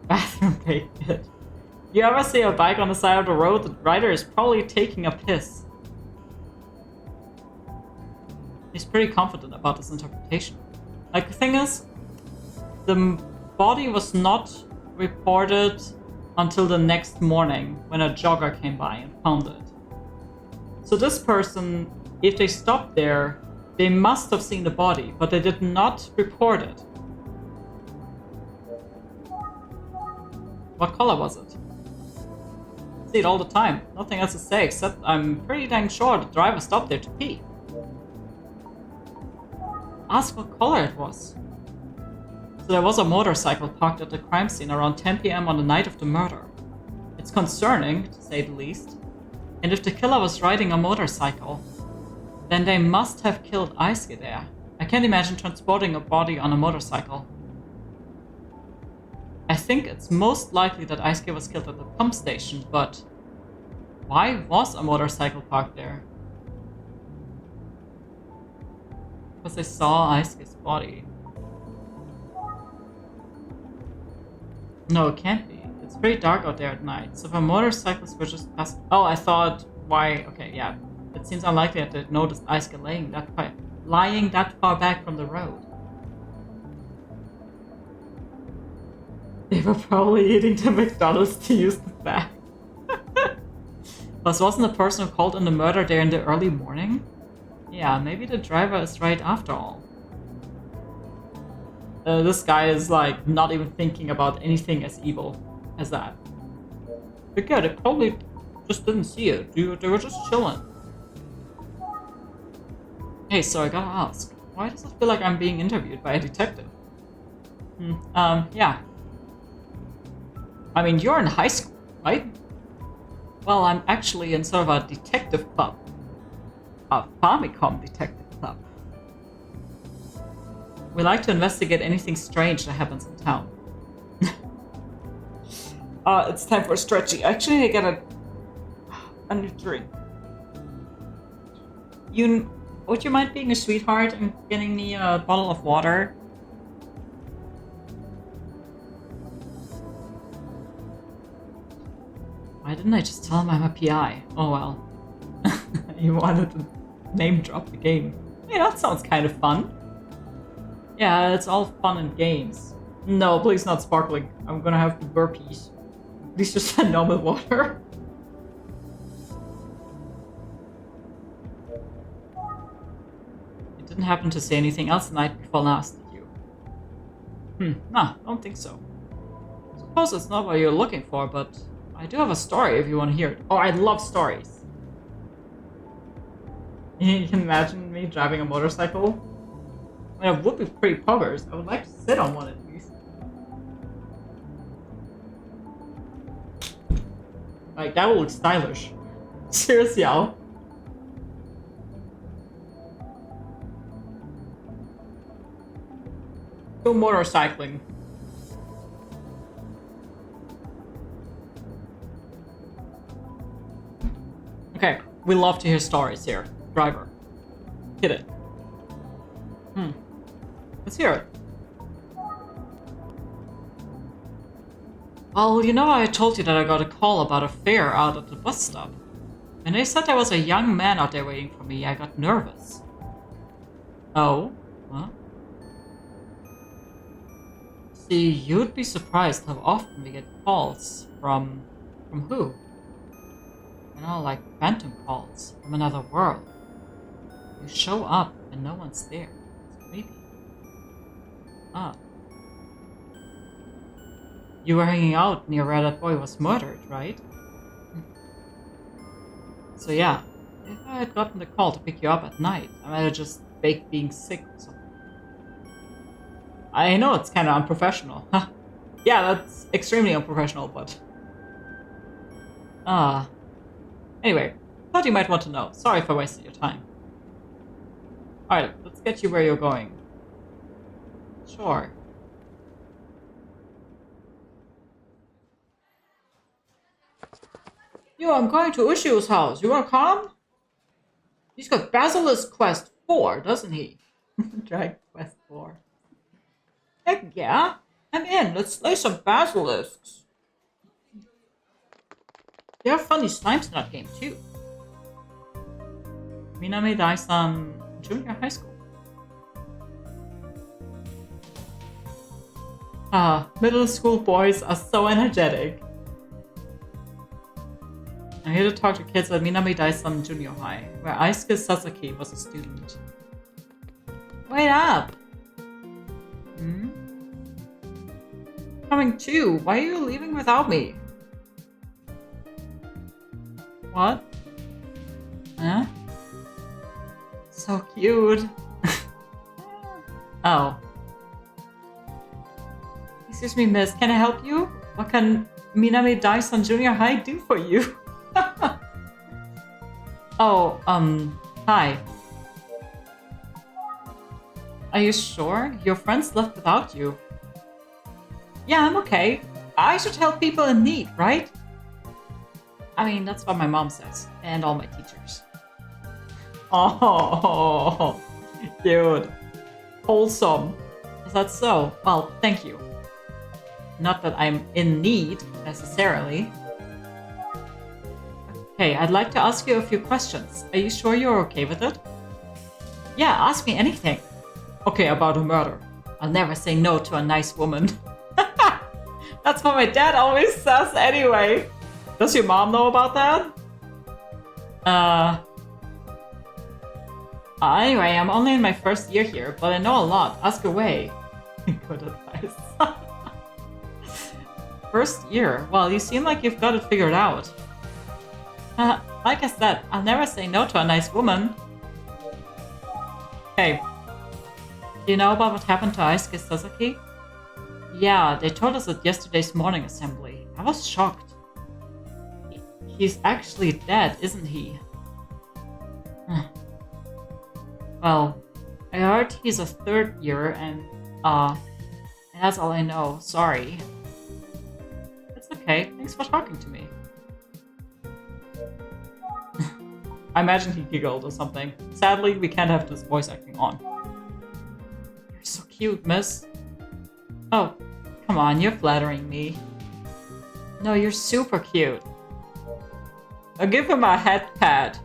[SPEAKER 3] Bathroom break. You ever see a bike on the side of the road? The rider is probably taking a piss. He's pretty confident about this interpretation. Like, the thing is, the body was not reported until the next morning when a jogger came by and found it. So this person, if they stopped there, they must have seen the body, but they did not report it. What color was it? I see it all the time. Nothing else to say except I'm pretty dang sure the driver stopped there to pee. Ask what color it was. So there was a motorcycle parked at the crime scene around 10 PM on the night of the murder. It's concerning, to say the least. And if the killer was riding a motorcycle, then they must have killed Aisuke there. I can't imagine transporting a body on a motorcycle. I think it's most likely that Aisuke was killed at the pump station, but why was a motorcycle parked there? Because they saw Aisuke's body. No, it can't be. It's pretty dark out there at night, so if a motorcyclist were just passing... Oh, I thought, why... Okay, yeah. It seems unlikely that they noticed Aisuke lying that far back from the road. They were probably eating the McDonald's to use the bag. But wasn't the person who called in the murder there in the early morning? Yeah, maybe the driver is right after all. This guy is like not even thinking about anything as evil as that. But yeah, they probably just didn't see it. They were just chilling. Hey, so I gotta ask, why does it feel like I'm being interviewed by a detective? Yeah. I mean, you're in high school, right? Well, I'm actually in sort of a detective club. A Famicom detective club. We like to investigate anything strange that happens in town. It's time for a stretchy. Actually, I get a new drink. Would you mind being a sweetheart and getting me a bottle of water? Why didn't I just tell him I'm a PI? Oh well. You wanted to name drop the game. Yeah, that sounds kind of fun. Yeah, it's all fun and games. No, please not sparkling. I'm gonna have the burpees. Please just send normal water. You didn't happen to say anything else the night before last, did you? Nah, don't think so. Suppose it's not what you're looking for, but I do have a story if you want to hear it. Oh, I love stories. You can imagine me driving a motorcycle? I mean, it would be pretty poggers. I would like to sit on one at least. Like, that would look stylish. Seriously, y'all. Go motorcycling. Okay, we love to hear stories here. Driver. Hit it. Let's hear it. Well, I told you that I got a call about a fare out at the bus stop. When they said there was a young man out there waiting for me, I got nervous. Oh? Huh? See, you'd be surprised how often we get calls from who? Like phantom calls from another world. You show up and no one's there. It's creepy. Ah. You were hanging out near where that boy was murdered, right? So yeah, if I had gotten the call to pick you up at night, I might have just faked being sick or something. I know it's kind of unprofessional. Yeah, that's extremely unprofessional, but... Anyway, thought you might want to know. Sorry if I wasted your time. Alright, let's get you where you're going. Sure. Yo, I'm going to Ushio's house. You wanna come? He's got Basilisk Quest 4, doesn't he? Dragon Quest 4. Heck yeah! I'm in. Let's slay some basilisks. There are funny slimes in that game too. Minami Daisan Junior High School. Middle school boys are so energetic. I'm here to talk to kids at Minami Daisan Junior High, where Aisuke Sasaki was a student. Wait up! Coming too. Why are you leaving without me? What? Huh? So cute. Oh. Excuse me, miss. Can I help you? What can Minami Daisan Junior High do for you? Oh, hi. Are you sure? Your friends left without you. Yeah, I'm okay. I should help people in need, right? I mean, that's what my mom says, and all my teachers. Oh, cute. Wholesome. Is that so? Well, thank you. Not that I'm in need, necessarily. Okay, I'd like to ask you a few questions. Are you sure you're okay with it? Yeah, ask me anything. Okay, about a murder. I'll never say no to a nice woman. That's what my dad always says anyway. Does your mom know about that? Anyway, I'm only in my first year here, but I know a lot. Ask away. Good advice. First year? Well, you seem like you've got it figured out. Like I said, I'll never say no to a nice woman. Hey, do you know about what happened to Aisuke Sasaki? Yeah, they told us at yesterday's morning assembly. I was shocked. He's actually dead, isn't he? Well, I heard he's a third year and that's all I know. Sorry. It's okay. Thanks for talking to me. I imagine he giggled or something. Sadly, we can't have this voice acting on. You're so cute, miss. Oh, come on, you're flattering me. No, you're super cute. I'll give him a head pat.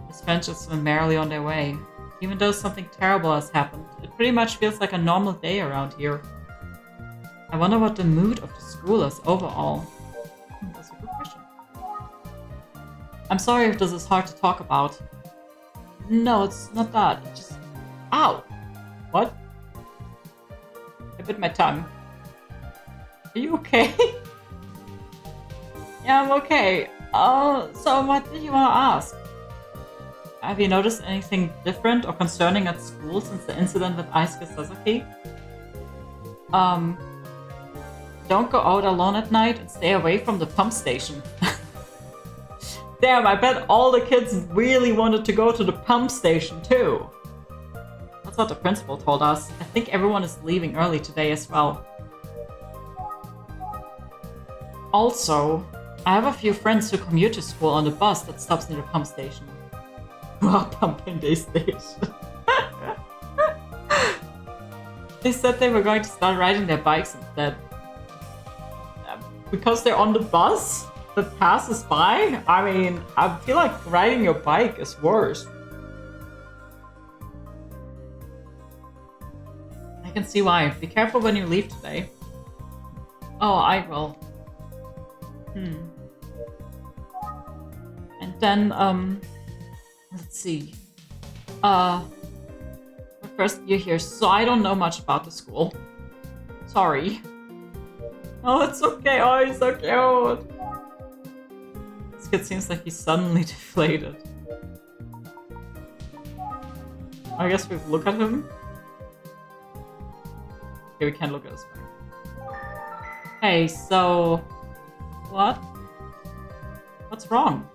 [SPEAKER 3] His friends just went merrily on their way. Even though something terrible has happened, it pretty much feels like a normal day around here. I wonder what the mood of the school is overall. That's a good question. I'm sorry if this is hard to talk about. No, it's not that. It's just... Ow! What? I bit my tongue. Are you okay? Yeah, I'm okay. So what did you want to ask? Have you noticed anything different or concerning at school since the incident with Aisuke Sasaki? Don't go out alone at night and stay away from the pump station. Damn, I bet all the kids really wanted to go to the pump station too. That's what the principal told us. I think everyone is leaving early today as well. Also, I have a few friends who commute to school on the bus that stops near the pump station. Pumping day station. They said they were going to start riding their bikes instead. because they're on the bus that passes by? I mean, I feel like riding your bike is worse. I can see why. Be careful when you leave today. Oh, I will. And then, let's see. My first year here, so I don't know much about the school. Sorry. Oh, it's okay. Oh, he's so cute. This kid seems like he's suddenly deflated. I guess we look at him. Okay, we can't look at his back. Hey, so... What? What's wrong?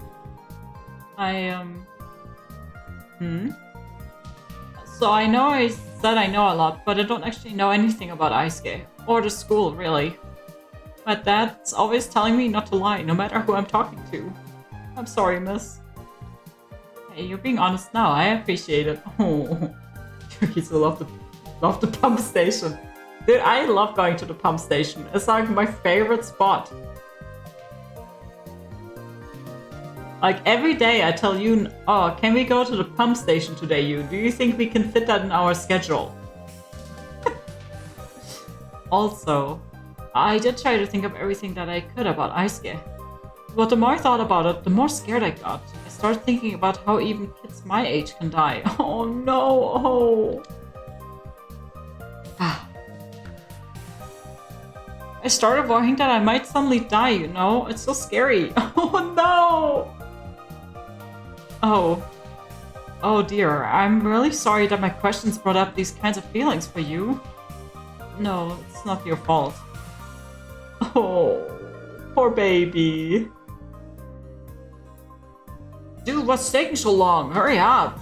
[SPEAKER 3] So I know I said I know a lot, but I don't actually know anything about ice skate. Or the school, really. My dad's always telling me not to lie, no matter who I'm talking to. I'm sorry, miss. Hey, you're being honest now. I appreciate it. Oh, kids will love the pump station. Dude, I love going to the pump station. It's like my favorite spot. Like every day I tell you, oh, can we go to the pump station today, you? Do you think we can fit that in our schedule? Also, I did try to think of everything that I could about ice skate. But the more I thought about it, the more scared I got. I started thinking about how even kids my age can die. Oh no! Oh. I started worrying that I might suddenly die, you know? It's so scary. Oh no! Oh dear, I'm really sorry that my questions brought up these kinds of feelings for you. No, it's not your fault. Oh, poor baby. Dude, what's taking so long? Hurry up.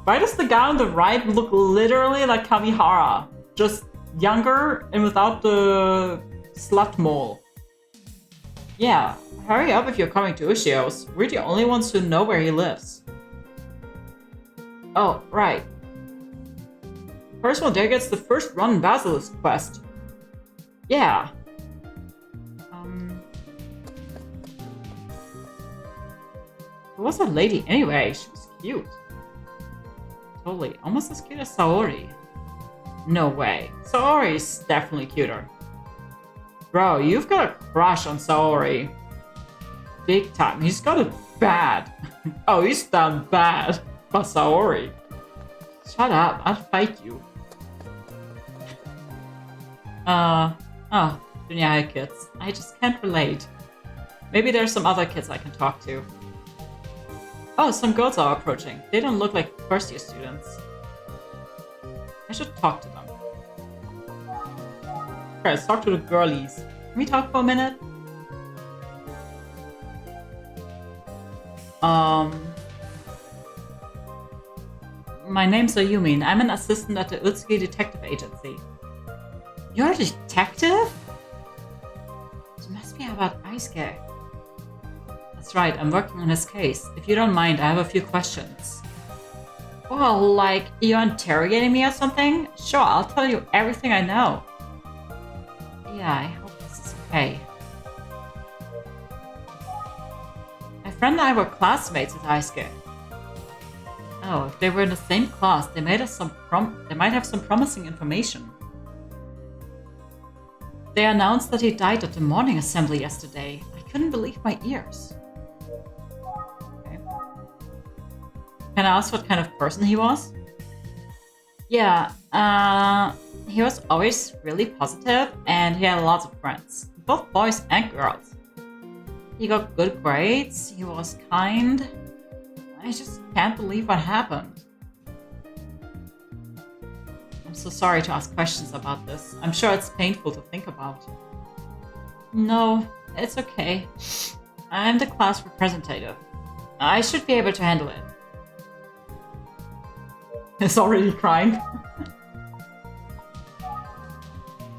[SPEAKER 3] Why does the guy on the right look literally like Kamihara? Just younger and without the slut mole. Yeah, hurry up if you're coming to Ushio's. We're the only ones who know where he lives. Oh, right. First one there gets the first run Basilisk quest. Yeah. Who was that lady anyway? She was cute. Totally. Almost as cute as Saori. No way. Saori's definitely cuter. Bro, you've got a crush on Saori. Big time. He's got it bad. Oh, he's done bad. But Saori. Shut up. I'll fight you. Oh, junior high kids. I just can't relate. Maybe there's some other kids I can talk to. Oh, some girls are approaching. They don't look like first year students. I should talk to them. Okay, let's talk to the girlies. Can we talk for a minute? My name's Ayumi, and I'm an assistant at the Utsugi Detective Agency. You're a detective? This must be about Aisuke. That's right, I'm working on his case. If you don't mind, I have a few questions. Well, like, you're interrogating me or something? Sure, I'll tell you everything I know. Yeah, I hope this is okay. My friend and I were classmates with Aisuke. Oh, if they were in the same class, they might have some promising information. They announced that he died at the morning assembly yesterday. I couldn't believe my ears. Okay. Can I ask what kind of person he was? Yeah, he was always really positive and he had lots of friends, both boys and girls. He got good grades, he was kind. I just can't believe what happened. I'm so sorry to ask questions about this. I'm sure it's painful to think about. No, it's okay. I'm the class representative. I should be able to handle it. It's already crying.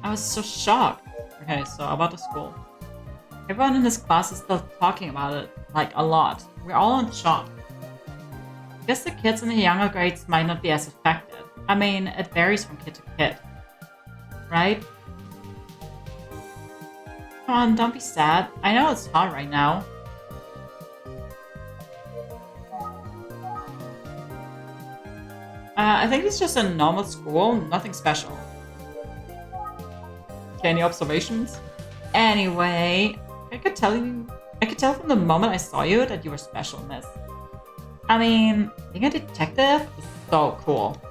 [SPEAKER 3] I was so shocked. Okay, so about the school. Everyone in this class is still talking about it, like a lot. We're all in shock. I guess the kids in the younger grades might not be as affected. I mean, it varies from kid to kid. Right? Come on, don't be sad. I know it's hard right now. I think it's just a normal school, nothing special. Okay, any observations? Anyway, I could tell from the moment I saw you that you were special, miss. I mean, being a detective is so cool.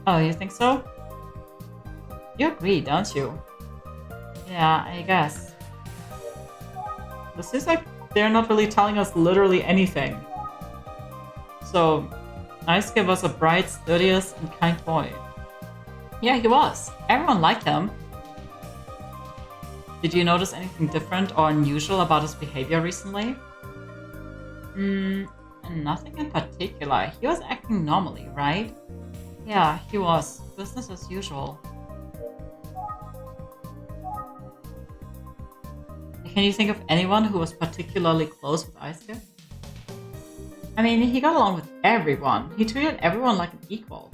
[SPEAKER 3] Oh, you think so? You agree, don't you? Yeah, I guess. It seems like they're not really telling us literally anything. So, Ice was a bright, studious, and kind boy. Yeah, he was. Everyone liked him. Did you notice anything different or unusual about his behavior recently? Nothing in particular. He was acting normally, right? Yeah, he was. Business as usual. Can you think of anyone who was particularly close with Ice? I mean, he got along with everyone. He treated everyone like an equal.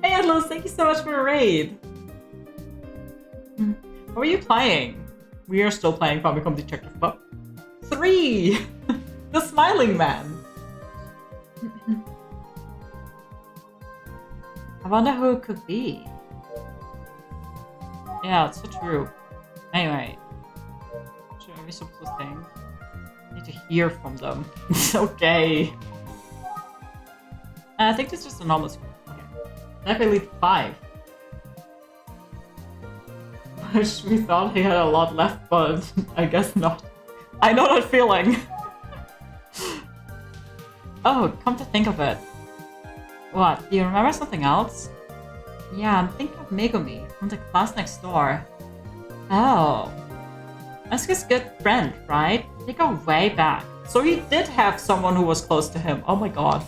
[SPEAKER 3] Hey Atlas, thank you so much for the raid! What were you playing? We are still playing Famicom Detective Club 3! The Smiling Man! I wonder who it could be. Yeah, it's so true. Anyway. Should I be supposed to think? I need to hear from them. Okay. I think this is just a normal school. Okay. Definitely 5. Wish we thought he had a lot left, but I guess not. I know that feeling. Oh, come to think of it. What, do you remember something else? Yeah, I'm thinking of Megumi from the class next door. Oh. Asuka's good friend, right? They go way back. So he did have someone who was close to him. Oh my god.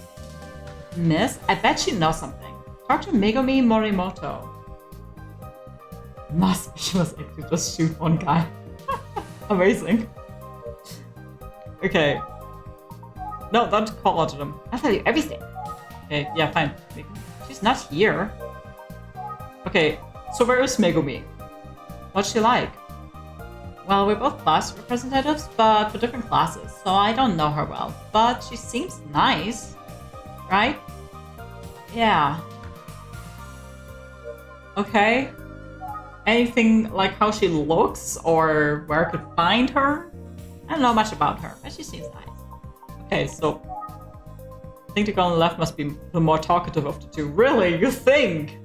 [SPEAKER 3] Miss, I bet she knows something. Talk to Megumi Morimoto. Must be she was able to just shoot one guy. Amazing. Okay. No, don't call out to them. I'll tell you everything. Okay, yeah, fine. She's not here. Okay, so where is Megumi? What's she like? Well, we're both class representatives, but for different classes, so I don't know her well. But she seems nice, right? Yeah. Okay. Anything like how she looks or where I could find her? I don't know much about her, but she seems nice. Okay, so I think the girl on the left must be the more talkative of the two. Really? You think?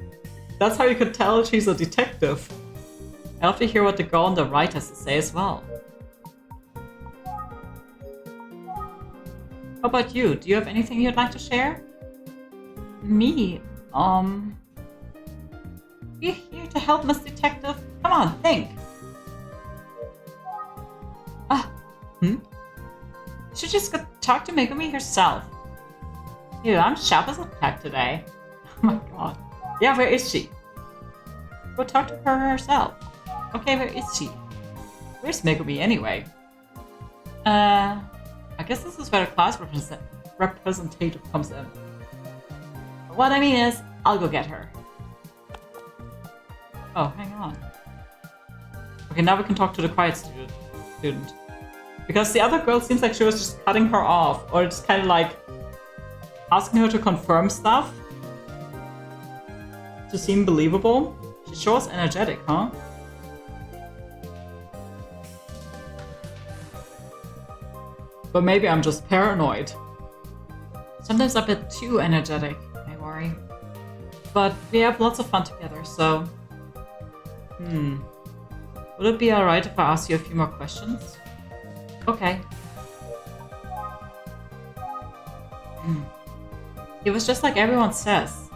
[SPEAKER 3] That's how you could tell she's a detective. I love to hear what the girl on the right has to say as well. How about you? Do you have anything you'd like to share? Me? We're here to help, Miss Detective. Come on, think. Should just go talk to Megumi herself. Dude, I'm sharp as a tack today. Oh my god. Yeah, where is she? Go talk to her herself. Okay, where is she? Where's Megumi anyway? I guess this is where the class representative comes in. What I mean is, I'll go get her. Oh, hang on. Okay, now we can talk to the quiet student. Because the other girl seems like she was just cutting her off, or just kind of like asking her to confirm stuff to seem believable. She sure is energetic, huh? But maybe I'm just paranoid. Sometimes I'm a bit too energetic, I worry. But we have lots of fun together, so... Would it be alright if I ask you a few more questions? Okay. He was just like everyone says.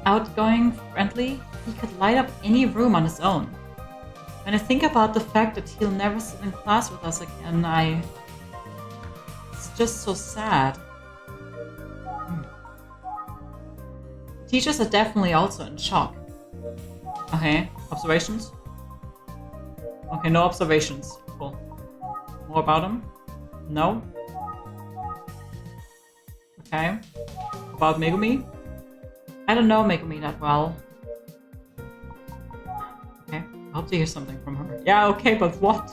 [SPEAKER 3] Outgoing, friendly, he could light up any room on his own. When I think about the fact that he'll never sit in class with us again, it's just so sad. Teachers are definitely also in shock. Okay, observations? Okay, no observations. Cool. More about him? No? Okay. About Megumi? I don't know Megumi that well. Okay. I hope to hear something from her. Yeah, okay, but what?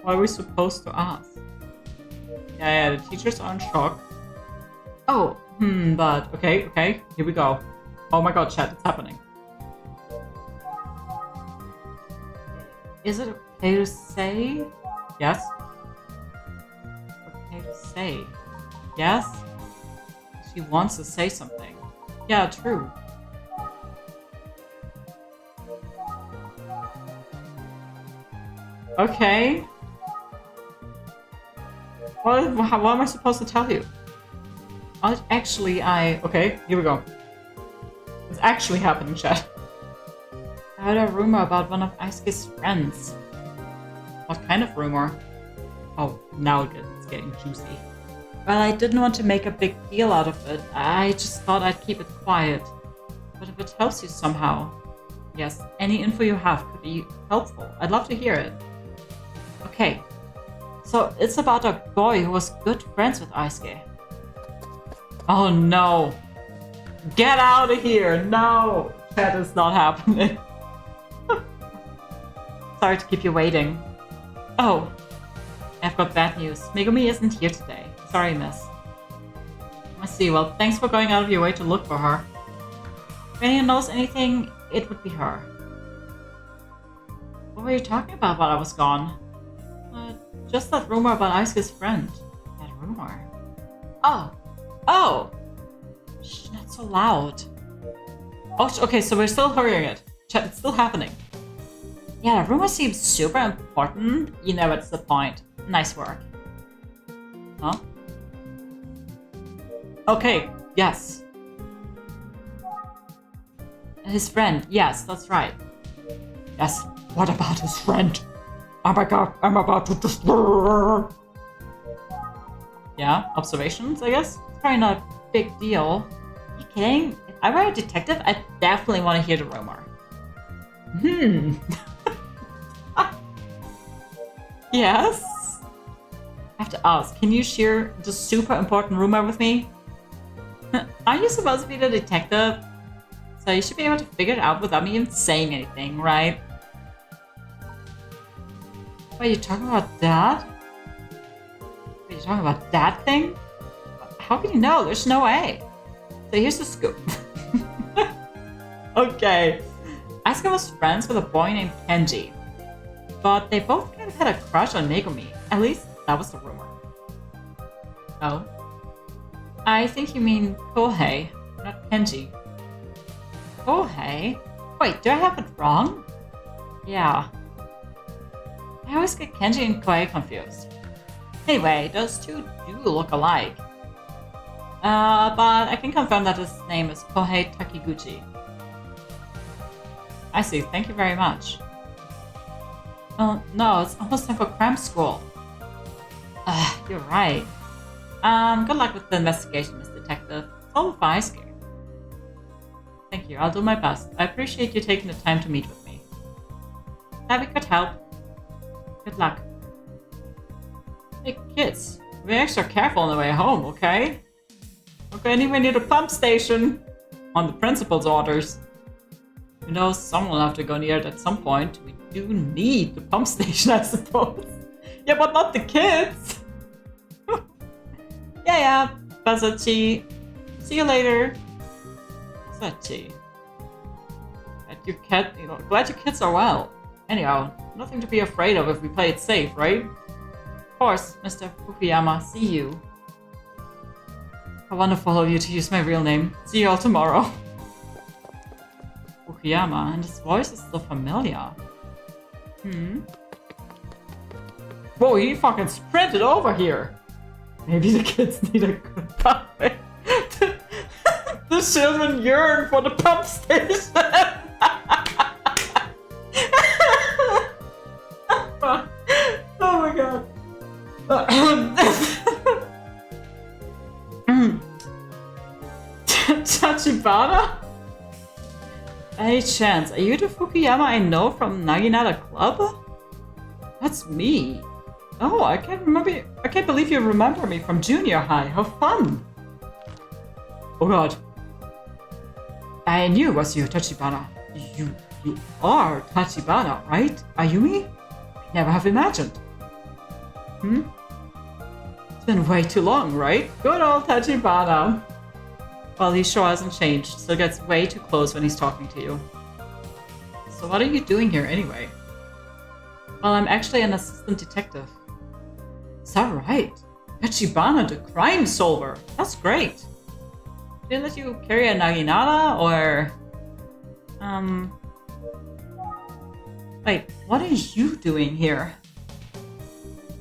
[SPEAKER 3] What are we supposed to ask? Yeah, the teachers are in shock. Oh, but okay, here we go. Oh my god, chat, it's happening. Is it okay to say? Yes? Okay to say? Yes? She wants to say something. Yeah, true. Okay. What am I supposed to tell you? Okay, here we go. It's actually happening, chat. I heard a rumor about one of Aisuke's friends. What kind of rumor? Oh, now it's getting juicy. Well, I didn't want to make a big deal out of it. I just thought I'd keep it quiet. But if it helps you somehow, yes, any info you have could be helpful. I'd love to hear it. Okay, so it's about a boy who was good friends with Aisuke. Oh no. Get out of here! No! That is not happening. Sorry to keep you waiting. Oh, I've got bad news. Megumi isn't here today. Sorry, miss. I see. Well, thanks for going out of your way to look for her. If anyone knows anything, it would be her. What were you talking about while I was gone? Just that rumor about Aisuke's friend. That rumor? Oh! Shh, not so loud. Oh, okay, so we're still hurrying it. It's still happening. Yeah, the rumor seems super important. You know what's the point. Nice work. Huh? Okay, yes. His friend, yes, that's right. Yes, what about his friend? Oh my god, I'm about to destroy. Yeah, observations, I guess? It's probably not a big deal. Are you kidding? If I were a detective, I definitely want to hear the rumor. Yes? I have to ask, can you share the super important rumor with me? Aren't you supposed to be the detective? So you should be able to figure it out without me even saying anything, right? Wait, you talking about that? Wait, you talking about that thing? How can you know? There's no way. So here's the scoop. Okay. Asuka was friends with a boy named Kenji. But they both kind of had a crush on Megumi. At least that was the rumor. Oh? I think you mean Kohei, not Kenji. Kohei? Wait, do I have it wrong? Yeah. I always get Kenji and Kohei confused. Anyway, those two do look alike. But I can confirm that his name is Kohei Takiguchi. I see, thank you very much. Oh, no, it's almost time for cram school. You're right. Good luck with the investigation, Miss Detective. It's all for Aisuke. Thank you, I'll do my best. I appreciate you taking the time to meet with me. Glad we could help. Good luck. Hey, kids, be extra careful on the way home, okay? Don't go anywhere near the pump station. On the principal's orders. You know, someone will have to go near it at some point. We do need the pump station, I suppose. Yeah, but not the kids. Yeah, Bazachi. See you later. Bazachi. Glad your kids are well. Anyhow, nothing to be afraid of if we play it safe, right? Of course, Mr. Fukuyama, see you. How wonderful of you to use my real name. See you all tomorrow. Fukuyama, and his voice is so familiar. Whoa, he fucking sprinted over here. Maybe the kids need a good pump. The children yearn for the pump station. Oh my god. Tachibana? Any chance, are you the Fukuyama I know from Naginata Club? That's me. Oh, I can't believe you remember me from junior high. How fun. Oh god. I knew it was you, Tachibana. You are Tachibana, right? Ayumi? Never have imagined. It's been way too long, right? Good old Tachibana. Well, he sure hasn't changed, so gets way too close when he's talking to you. So what are you doing here anyway? Well, I'm actually an assistant detective. Is that right? Tachibana, the crime solver. That's great. Did they let you carry a naginata, or... Wait, what are you doing here?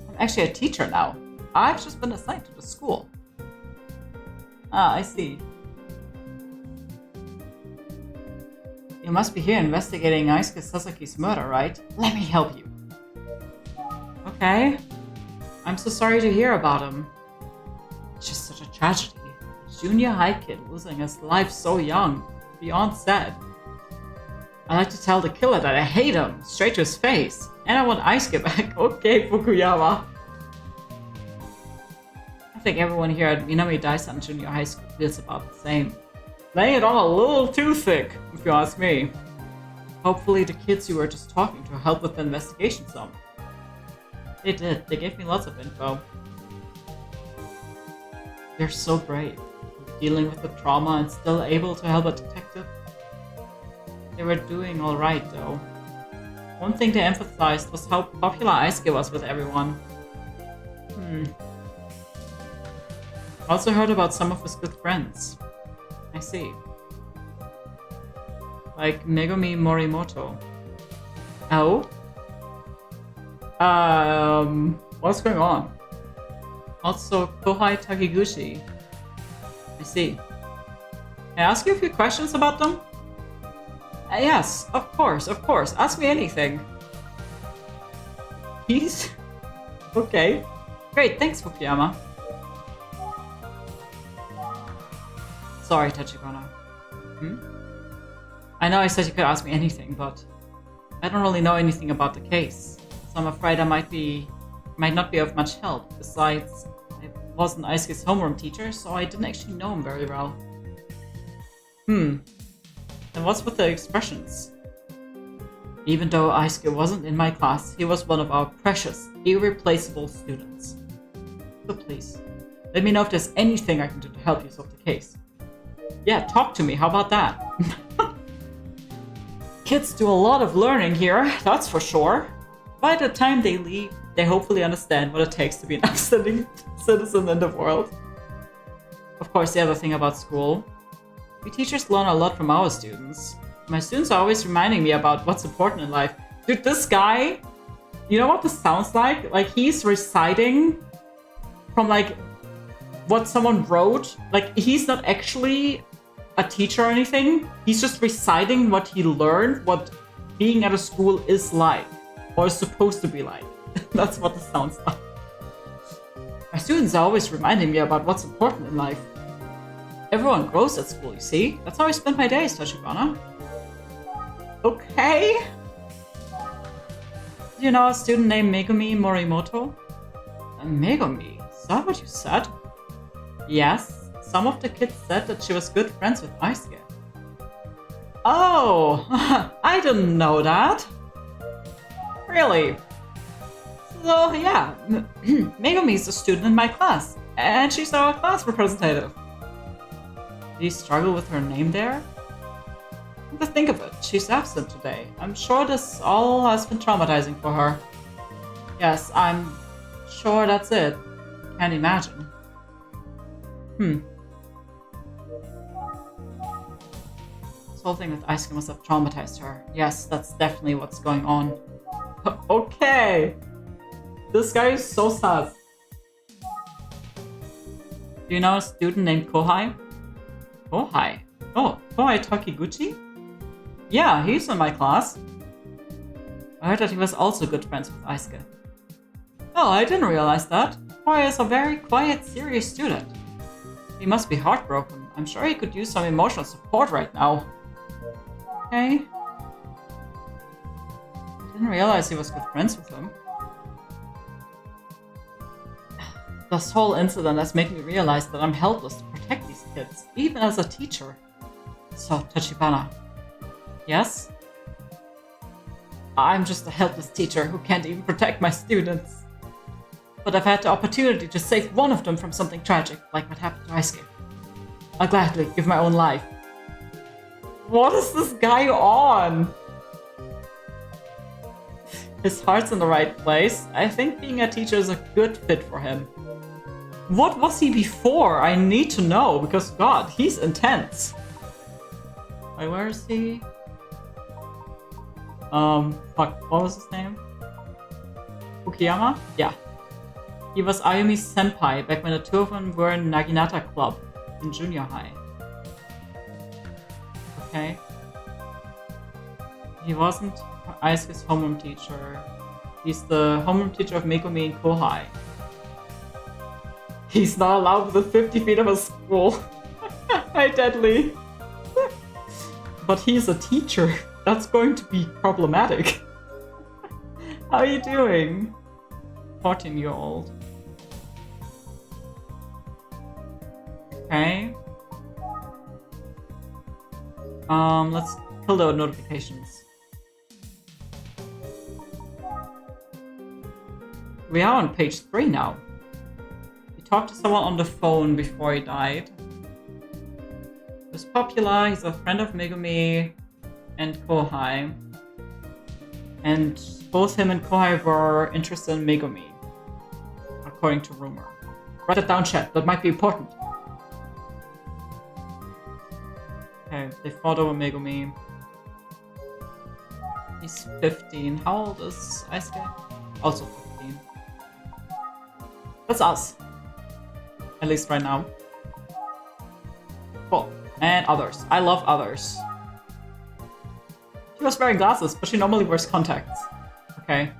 [SPEAKER 3] I'm actually a teacher now. I've just been assigned to the school. Ah, I see. You must be here investigating Aisuke Sasaki's murder, right? Let me help you. Okay. I'm so sorry to hear about him. It's just such a tragedy. A junior high kid losing his life so young. Beyond sad. I like to tell the killer that I hate him, straight to his face. And I want Aisuke back. Okay, Fukuyama. I think everyone here at Minami Daisan Junior High School feels about the same. Laying it on a little too thick, if you ask me. Hopefully the kids you were just talking to helped with the investigation some. They did. They gave me lots of info. They're so brave. Dealing with the trauma and still able to help a detective. They were doing alright though. One thing they emphasized was how popular Aisuke was with everyone. Also heard about some of his good friends. I see. Like Megumi Morimoto. Oh? What's going on? Also Kohai Takiguchi. I see. Can I ask you a few questions about them? Yes, of course. Ask me anything. He's... Okay. Great, thanks, Fukuyama. Sorry, Tachibana. I know I said you could ask me anything, but I don't really know anything about the case. So I'm afraid I might not be of much help. Besides, I wasn't Aisuke's homeroom teacher, so I didn't actually know him very well. And what's with the expressions? Even though Aisuke wasn't in my class, he was one of our precious, irreplaceable students. So please, let me know if there's anything I can do to help you solve the case. Yeah, talk to me, how about that? Kids do a lot of learning here, that's for sure. By the time they leave, they hopefully understand what it takes to be an upstanding citizen in the world. Of course, the other thing about school. We teachers learn a lot from our students. My students are always reminding me about what's important in life. Dude, this guy, you know what this sounds like? Like he's reciting from like what someone wrote. Like he's not actually a teacher or anything. He's just reciting what he learned, what being at a school is like, or is supposed to be like. That's what this sounds like. My students are always reminding me about what's important in life. Everyone grows at school, you see? That's how I spend my days, Tachibana. Okay. Do you know a student named Megumi Morimoto? Megumi? Is that what you said? Yes. Some of the kids said that she was good friends with Aisuke. Oh! I didn't know that. Really? So, yeah. Megumi's a student in my class. And she's our class representative. Do you struggle with her name there? Come to think of it, she's absent today. I'm sure this all has been traumatizing for her. Yes, I'm sure that's it. Can't imagine. This whole thing with Aisuke must have traumatized her. Yes, that's definitely what's going on. Okay! This guy is so sad. Do you know a student named Kohai? Kohai? Oh, Kohai Takiguchi? Yeah, he's in my class. I heard that he was also good friends with Aisuke. Oh, I didn't realize that. Kohai is a very quiet, serious student. He must be heartbroken. I'm sure he could use some emotional support right now. Okay. I didn't realize he was good friends with him. This whole incident has made me realize that I'm helpless to protect these kids, even as a teacher. So, Tachibana. Yes? I'm just a helpless teacher who can't even protect my students. But I've had the opportunity to save one of them from something tragic, like what happened to Aisuke. I'll gladly give my own life. What is this guy on? His heart's in the right place. I think being a teacher is a good fit for him. What was he before? I need to know, because god, he's intense. Wait, where is he? Fuck, what was his name? Fukuyama? Yeah. He was Ayumi's senpai back when the two of them were in Naginata Club in junior high. Okay. He wasn't Aisuke's homeroom teacher. He's the homeroom teacher of Megumi in Kohai. He's not allowed within 50 feet of a school. Hi, Deadly. But he's a teacher. That's going to be problematic. How are you doing? 14-year-old. Okay. Let's kill the notifications. We are on page 3 now. He talked to someone on the phone before he died. He was popular, he's a friend of Megumi and Kohai. And both him and Kohai were interested in Megumi, according to rumor. Write that down, chat. That might be important. Okay, they fought over Megumi. He's 15. How old is Aisuke? Also 15. That's us. At least right now. Cool. And others. I love others. She was wearing glasses, but she normally wears contacts. Okay.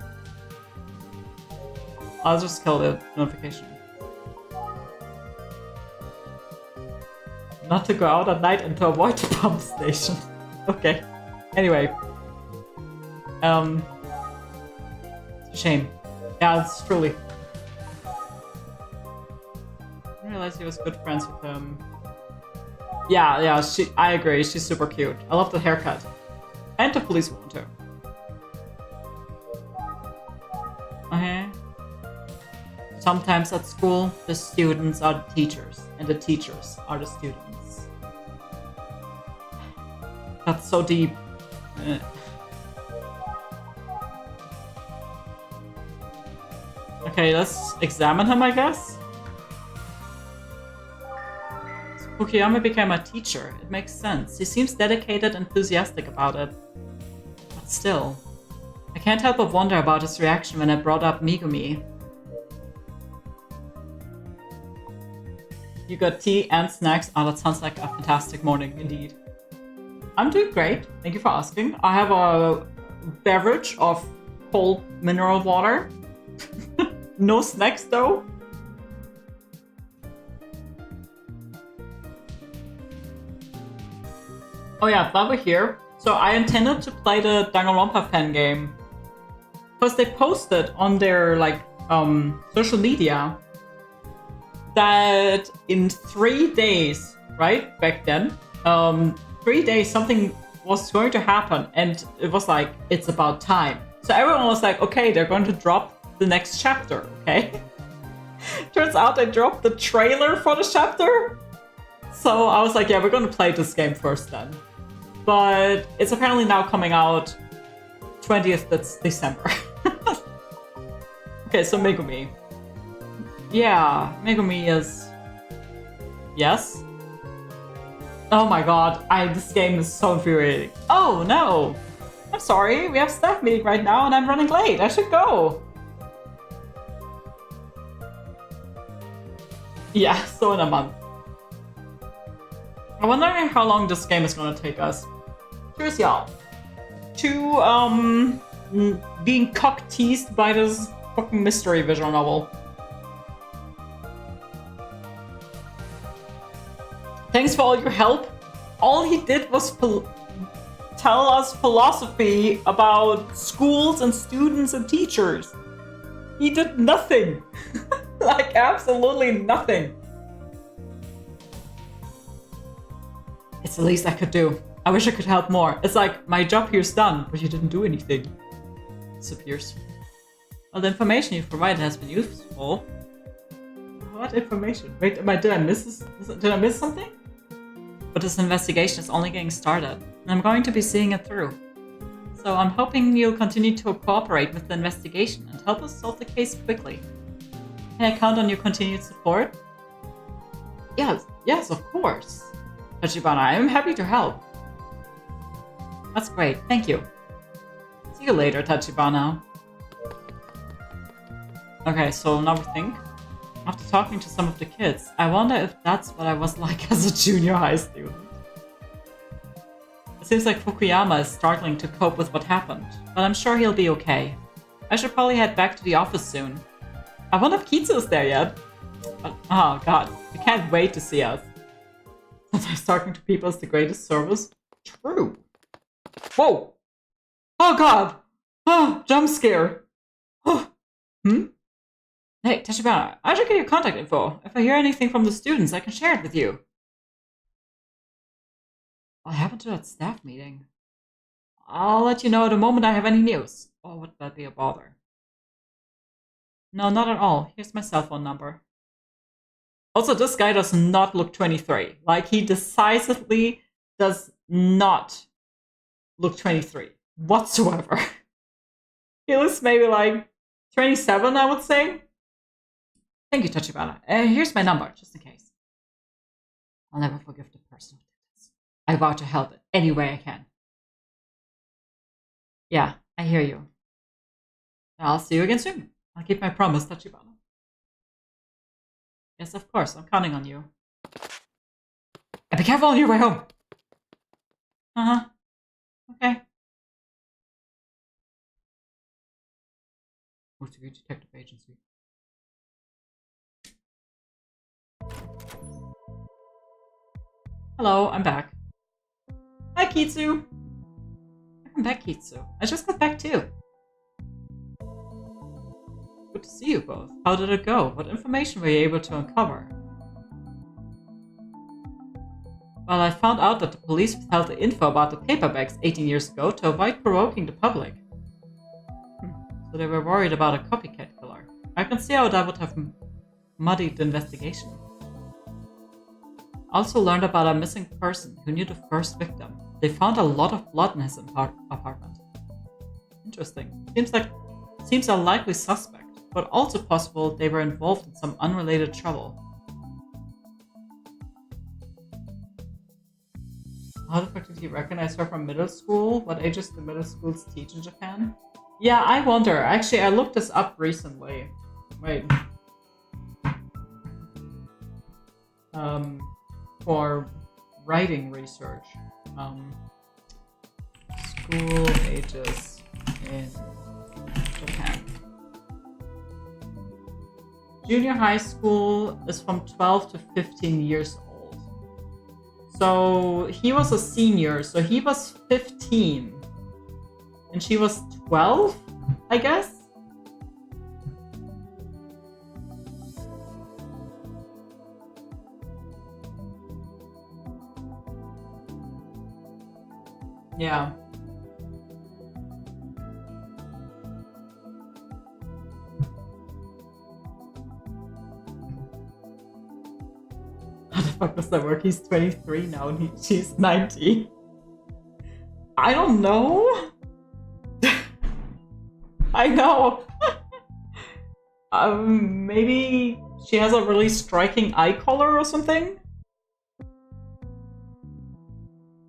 [SPEAKER 3] I'll just kill the notification. Not to go out at night and to avoid the pump station. Okay. Anyway. It's a shame. Yeah, it's truly. I didn't realize he was good friends with him. Yeah, I agree. She's super cute. I love the haircut. And the police one too. Okay. Sometimes at school, the students are the teachers, and the teachers are the students. That's so deep. Okay, let's examine him, I guess. Fukuyama became a teacher. It makes sense. He seems dedicated and enthusiastic about it. But still, I can't help but wonder about his reaction when I brought up Megumi. You got tea and snacks? Oh, that sounds like a fantastic morning, indeed. I'm doing great. Thank you for asking. I have a beverage of cold mineral water. No snacks, though. Oh yeah, while we're here. So I intended to play the Danganronpa fan game. Because they posted on their, social media that in 3 days, right, back then, 3 days something was going to happen, and it was like, it's about time. So everyone was like, okay, they're going to drop the next chapter, okay? Turns out they dropped the trailer for the chapter. So I was like, yeah, we're going to play this game first then. But it's apparently now coming out 20th December. Okay, so Megumi. Yeah, Megumi is... Yes? Oh my god, this game is so infuriating. Oh no! I'm sorry, we have staff meeting right now and I'm running late. I should go. Yeah, so in a month. I wonder how long this game is gonna take us. Cheers, y'all. To, being cock-teased by this fucking mystery visual novel. Thanks for all your help. All he did was tell us philosophy about schools and students and teachers. He did nothing. Like, absolutely nothing. It's It's the least I could do. I wish I could help more. It's like, my job here's done, but you didn't do anything. Disappears. Well, the information you've provided has been useful. What information? Wait, did I miss something? But this investigation is only getting started, and I'm going to be seeing it through. So I'm hoping you'll continue to cooperate with the investigation and help us solve the case quickly. Can I count on your continued support? Yes, of course. Tachibana, I am happy to help. That's great, thank you. See you later, Tachibana. Okay, so now we think. After talking to some of the kids, I wonder if that's what I was like as a junior high student. It seems like Fukuyama is struggling to cope with what happened, but I'm sure he'll be okay. I should probably head back to the office soon. I wonder if Kitsu is there yet. But, oh god, I can't wait to see us. Sometimes talking to people is the greatest service. True. Whoa! Oh god! Oh, jump scare! Oh. Hey, Tachibana, I should get your contact info. If I hear anything from the students, I can share it with you. What happened to that staff meeting? I'll let you know the moment I have any news. Oh, would that be a bother? No, not at all. Here's my cell phone number. Also, this guy does not look 23. Like, he decisively does not look 23 whatsoever. He looks maybe like 27, I would say. Thank you, Tachibana. Here's my number, just in case. I'll never forgive the person who did this. I vow to help it any way I can. Yeah, I hear you. I'll see you again soon. I'll keep my promise, Tachibana. Yes, of course. I'm counting on you. And be careful on your way home. Uh-huh. Okay. Move to detective agency. Hello, I'm back. Hi, Kitsu. Welcome back, Kitsu. I just got back too. Good to see you both. How did it go? What information were you able to uncover? Well, I found out that the police withheld the info about the paperbacks 18 years ago to avoid provoking the public. So they were worried about a copycat killer. I can see how that would have muddied the investigation. Also learned about a missing person who knew the first victim. They found a lot of blood in his apartment. Interesting. Seems a likely suspect, but also possible they were involved in some unrelated trouble. How the fuck did he recognize her from middle school? What ages do middle schools teach in Japan? Yeah, I wonder. Actually, I looked this up recently. Wait. For writing research. School ages in Japan. Junior high school is from 12 to 15 years old. So he was a senior, so he was 15. And she was 12, I guess? Yeah. How the fuck does that work? He's 23 now and she's 19. I don't know. I know. Maybe she has a really striking eye color or something?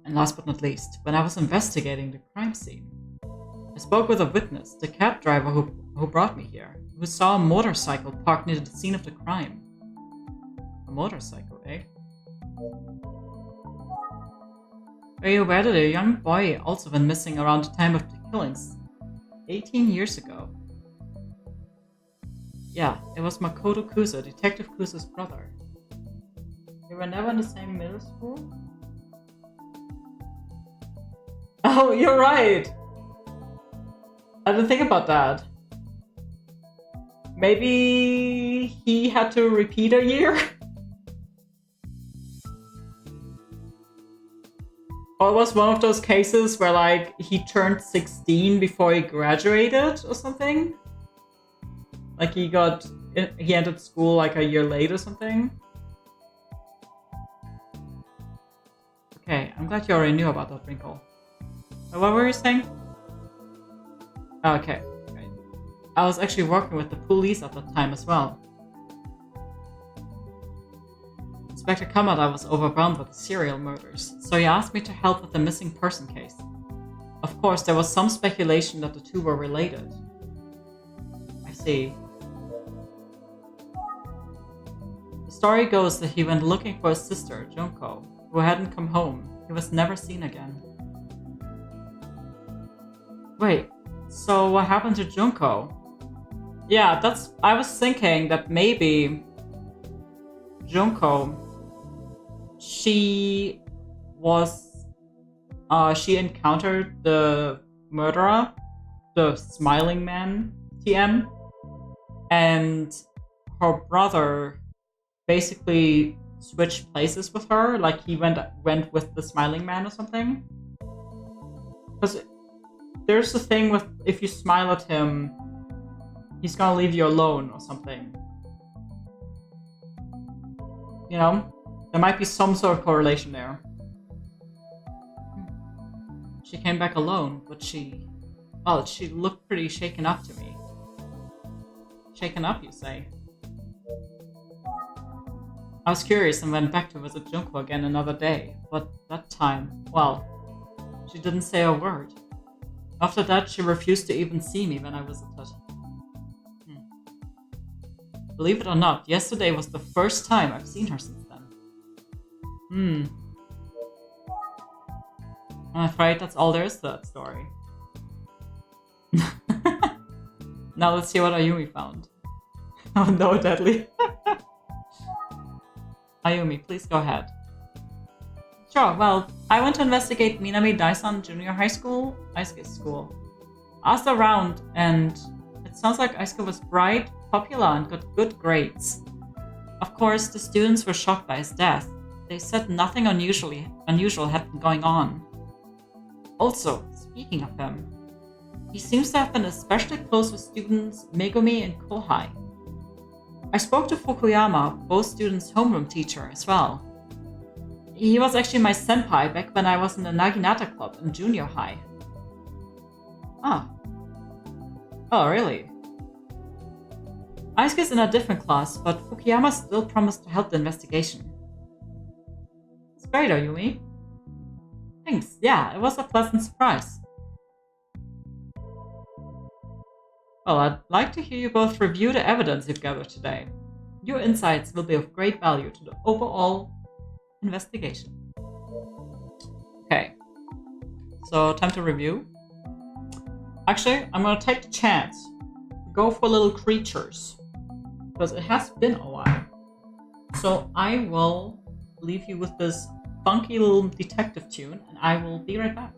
[SPEAKER 3] And last but not least, when I was investigating the crime scene, I spoke with a witness, the cab driver who brought me here, who saw a motorcycle parked near the scene of the crime. A motorcycle, eh? Are you aware that a young boy also went missing around the time of the killings? 18 years ago. Yeah, it was Makoto Kusa, Detective Kusa's brother. They were never in the same middle school? Oh, you're right! I didn't think about that. Maybe he had to repeat a year? Or it was one of those cases where, like, he turned 16 before he graduated or something. Like, he entered school like a year late or something. Okay, I'm glad you already knew about that, Wrinkle. What were you saying? Okay, right. I was actually working with the police at that time as well. Inspector Kamada was overwhelmed with the serial murders, so he asked me to help with the missing person case. Of course, there was some speculation that the two were related. I see. The story goes that he went looking for his sister, Junko, who hadn't come home. He was never seen again. Wait, so what happened to Junko? Yeah, I was thinking that maybe Junko, she encountered the murderer, the smiling man, TM, and her brother basically switched places with her, like he went with the smiling man or something. Because there's the thing with, if you smile at him, he's gonna leave you alone or something. You know? There might be some sort of correlation there. She came back alone, but she looked pretty shaken up to me. Shaken up, you say? I was curious and went back to visit Junko again another day, but that time, well, she didn't say a word. After that, she refused to even see me when I visited. Believe it or not, yesterday was the first time I've seen her since then. I'm afraid that's all there is to that story. Now let's see what Ayumi found. Oh no, Deadly. Ayumi, please go ahead. Sure, well, I went to investigate Minami Daisan Junior High School, Aisuke's school. Asked around, and it sounds like Aisuke was bright, popular, and got good grades. Of course, the students were shocked by his death. They said nothing unusual had been going on. Also, speaking of him, he seems to have been especially close with students Megumi and Kohai. I spoke to Fukuyama, both students' homeroom teacher, as well. He was actually my senpai back when I was in the Naginata club in junior high. Ah. Oh, really? Aisuke's in a different class, but Fukuyama still promised to help the investigation. It's great, Ayumi. Thanks, yeah, it was a pleasant surprise. Well, I'd like to hear you both review the evidence you've gathered today. Your insights will be of great value to the overall investigation. Okay, so time to review. Actually, I'm gonna take the chance to go for little creatures, because it has been a while. So I will leave you with this funky little detective tune, and I will be right back.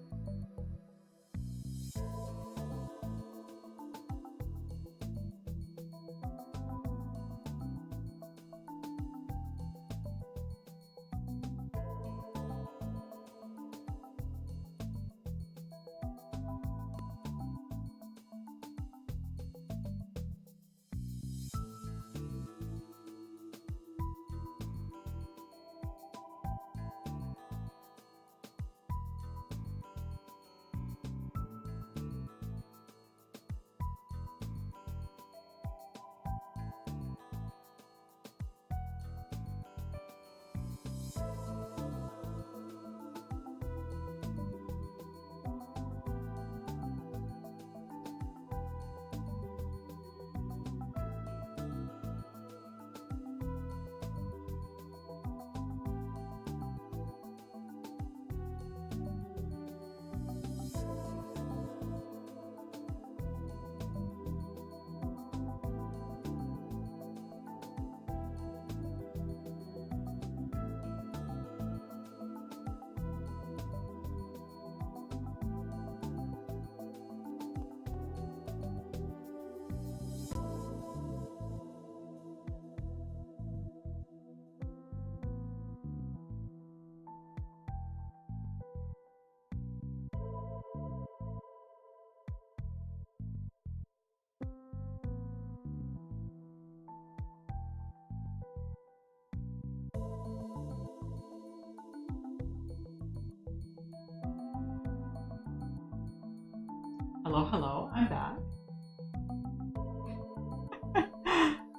[SPEAKER 3] Hello, hello, I'm back.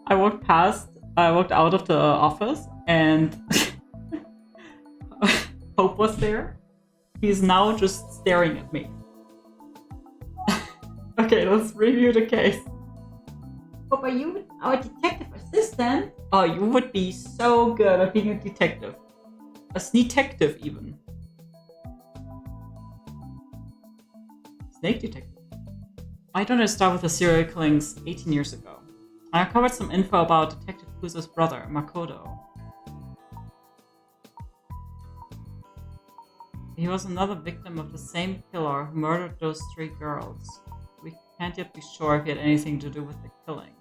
[SPEAKER 3] I walked out of the office and Hope was there. He's now just staring at me. Okay, let's review the case. Hope, are you our detective assistant? Oh, you would be so good at being a detective. A detective, even. Snake detective. Why don't I start with the serial killings 18 years ago? I uncovered some info about Detective Kuzo's brother, Makoto. He was another victim of the same killer who murdered those 3 girls. We can't yet be sure if he had anything to do with the killings.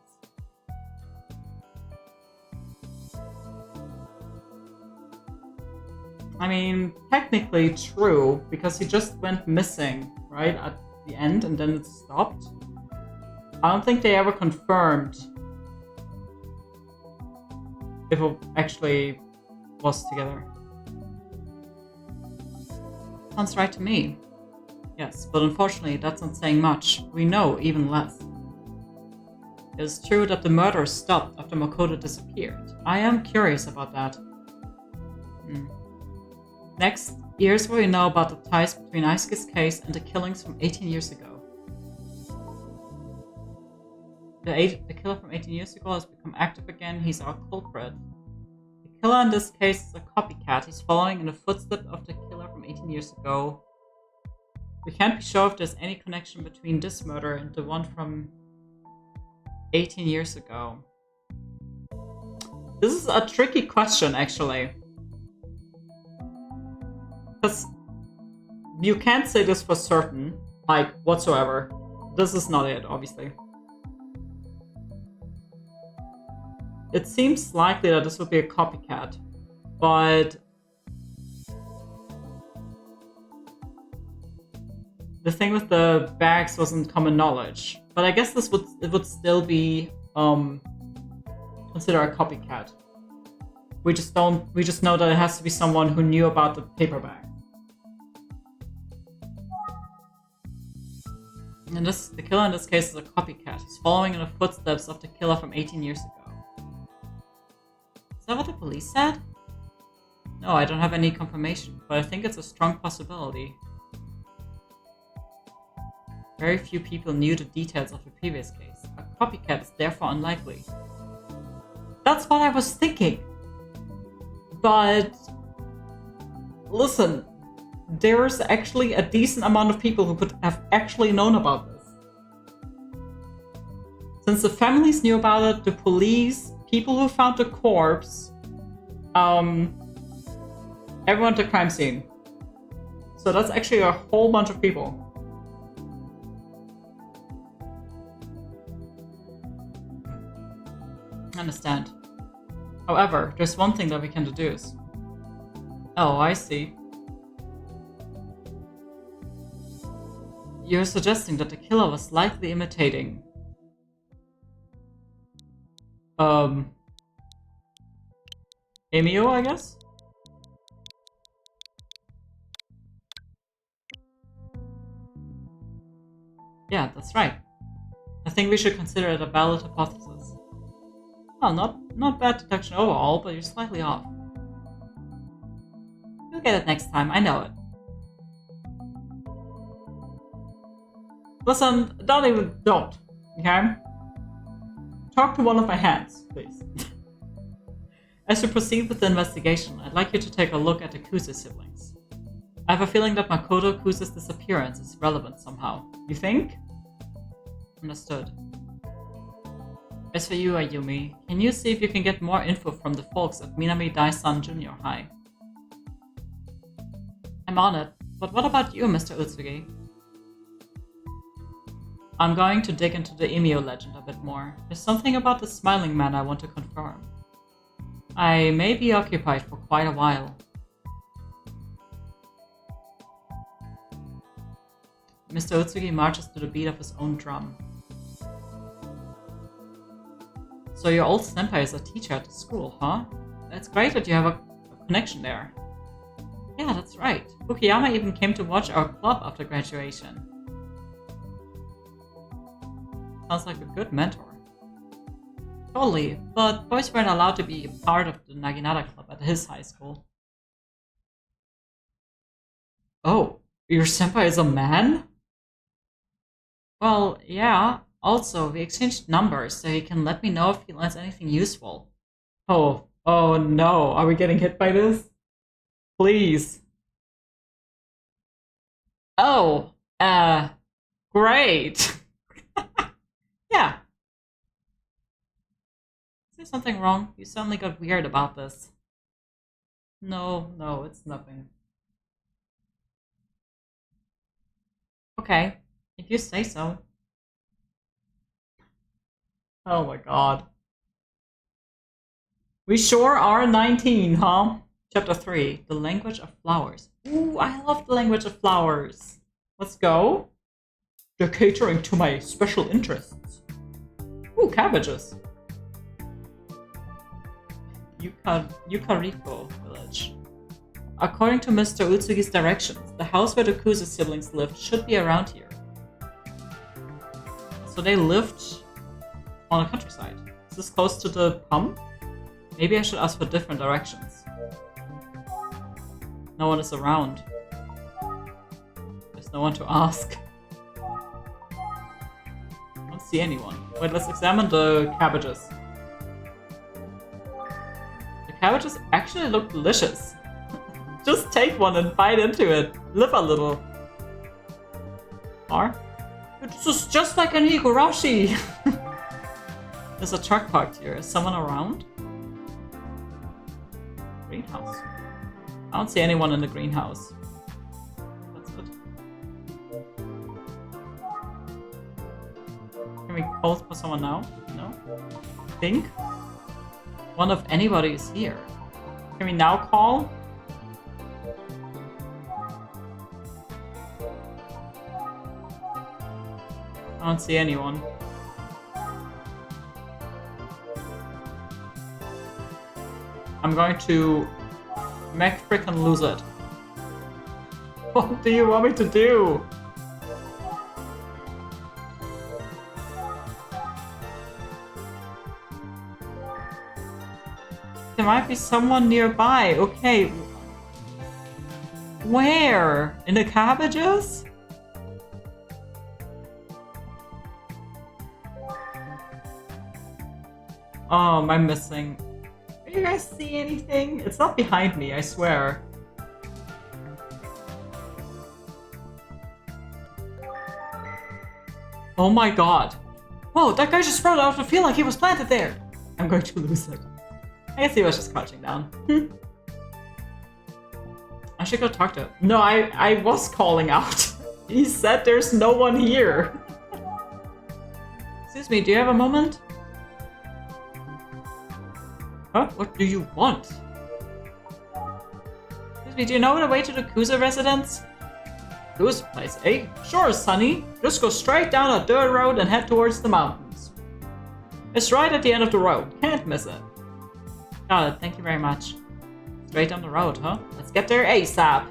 [SPEAKER 3] I mean, technically true, because he just went missing, right, at the end, and then it stopped. I don't think they ever confirmed if it actually was together. Sounds right to me. Yes, but unfortunately that's not saying much. We know even less. It is true that the murder stopped after Makoto disappeared. I am curious about that. Next, here's what we know about the ties between Aisuke's case and the killings from 18 years ago. The killer from 18 years ago has become active again. He's our culprit. The killer in this case is a copycat. He's following in the footsteps of the killer from 18 years ago. We can't be sure if there's any connection between this murder and the one from 18 years ago. This is a tricky question, actually. Because you can't say this for certain, like, whatsoever. This is not it, obviously. It seems likely that this would be a copycat, but the thing with the bags wasn't common knowledge. But I guess it would still be considered a copycat. We just know that it has to be someone who knew about the paper bag. And the killer in this case is a copycat. He's following in the footsteps of the killer from 18 years ago. Is that what the police said? No, I don't have any confirmation, but I think it's a strong possibility. Very few people knew the details of the previous case. A copycat is therefore unlikely. That's what I was thinking. But listen, there's actually a decent amount of people who could have actually known about this. Since the families knew about it, the police, people who found the corpse, everyone at the crime scene. So that's actually a whole bunch of people. I understand. However, there's one thing that we can deduce. Oh, I see. You're suggesting that the killer was likely imitating Emio, I guess? Yeah, that's right. I think we should consider it a valid hypothesis. Well, not bad deduction overall, but you're slightly off. You'll get it next time, I know it. Listen, don't, okay? Talk to one of my hands, please. As we proceed with the investigation, I'd like you to take a look at the Kuze siblings. I have a feeling that Makoto Kuze's disappearance is relevant somehow. You think? Understood. As for you, Ayumi, can you see if you can get more info from the folks at Minami Daisan Junior High? I'm on it, but what about you, Mr. Utsugi? I'm going to dig into the Emio legend a bit more. There's something about the smiling man I want to confirm. I may be occupied for quite a while. Mr. Utsugi marches to the beat of his own drum. So your old senpai is a teacher at the school, huh? It's great that you have a connection there. Yeah, that's right. Fukuyama even came to watch our club after graduation. Sounds like a good mentor. Totally, but boys weren't allowed to be a part of the Naginata club at his high school. Oh, your senpai is a man? Well, yeah. Also, we exchanged numbers so he can let me know if he learns anything useful. Oh no. Are we getting hit by this? Please. Oh, great. Yeah. Is there something wrong? You suddenly got weird about this. No, it's nothing. Okay, if you say so. Oh my god. We sure are 19, huh? Chapter 3, The Language of Flowers. Ooh, I love the language of flowers. Let's go. They're catering to my special interests. Ooh, cabbages. Yukariko village. According to Mr. Utsugi's directions, the house where the Kuzu siblings lived should be around here. So they lived on the countryside. Is this close to the pump? Maybe I should ask for different directions. No one is around. There's no one to ask. I don't see anyone. Wait, let's examine the cabbages. The cabbages actually look delicious. Just take one and bite into it. Live a little. Or? This is just like an higurashi. There's a truck parked here. Is someone around? Greenhouse. I don't see anyone in the greenhouse. That's good. Can we call for someone now? No? Think? One of anybody is here. Can we now call? I don't see anyone. I'm going to make frickin' lose it. What do you want me to do? There might be someone nearby. Okay. Where? In the cabbages? Oh, am I missing? Do you guys see anything? It's not behind me, I swear. Oh my god. Whoa, that guy just sprouted out of the field like he was planted there. I'm going to lose it. I guess he was just crouching down. I should go talk to him. No, I was calling out. He said there's no one here. Excuse me, do you have a moment? Huh? What do you want? Excuse me, do you know the way to the Kuza residence? Kuza place, eh? Sure, Sonny. Just go straight down a dirt road and head towards the mountains. It's right at the end of the road. Can't miss it. Got it, thank you very much. Straight down the road, huh? Let's get there ASAP.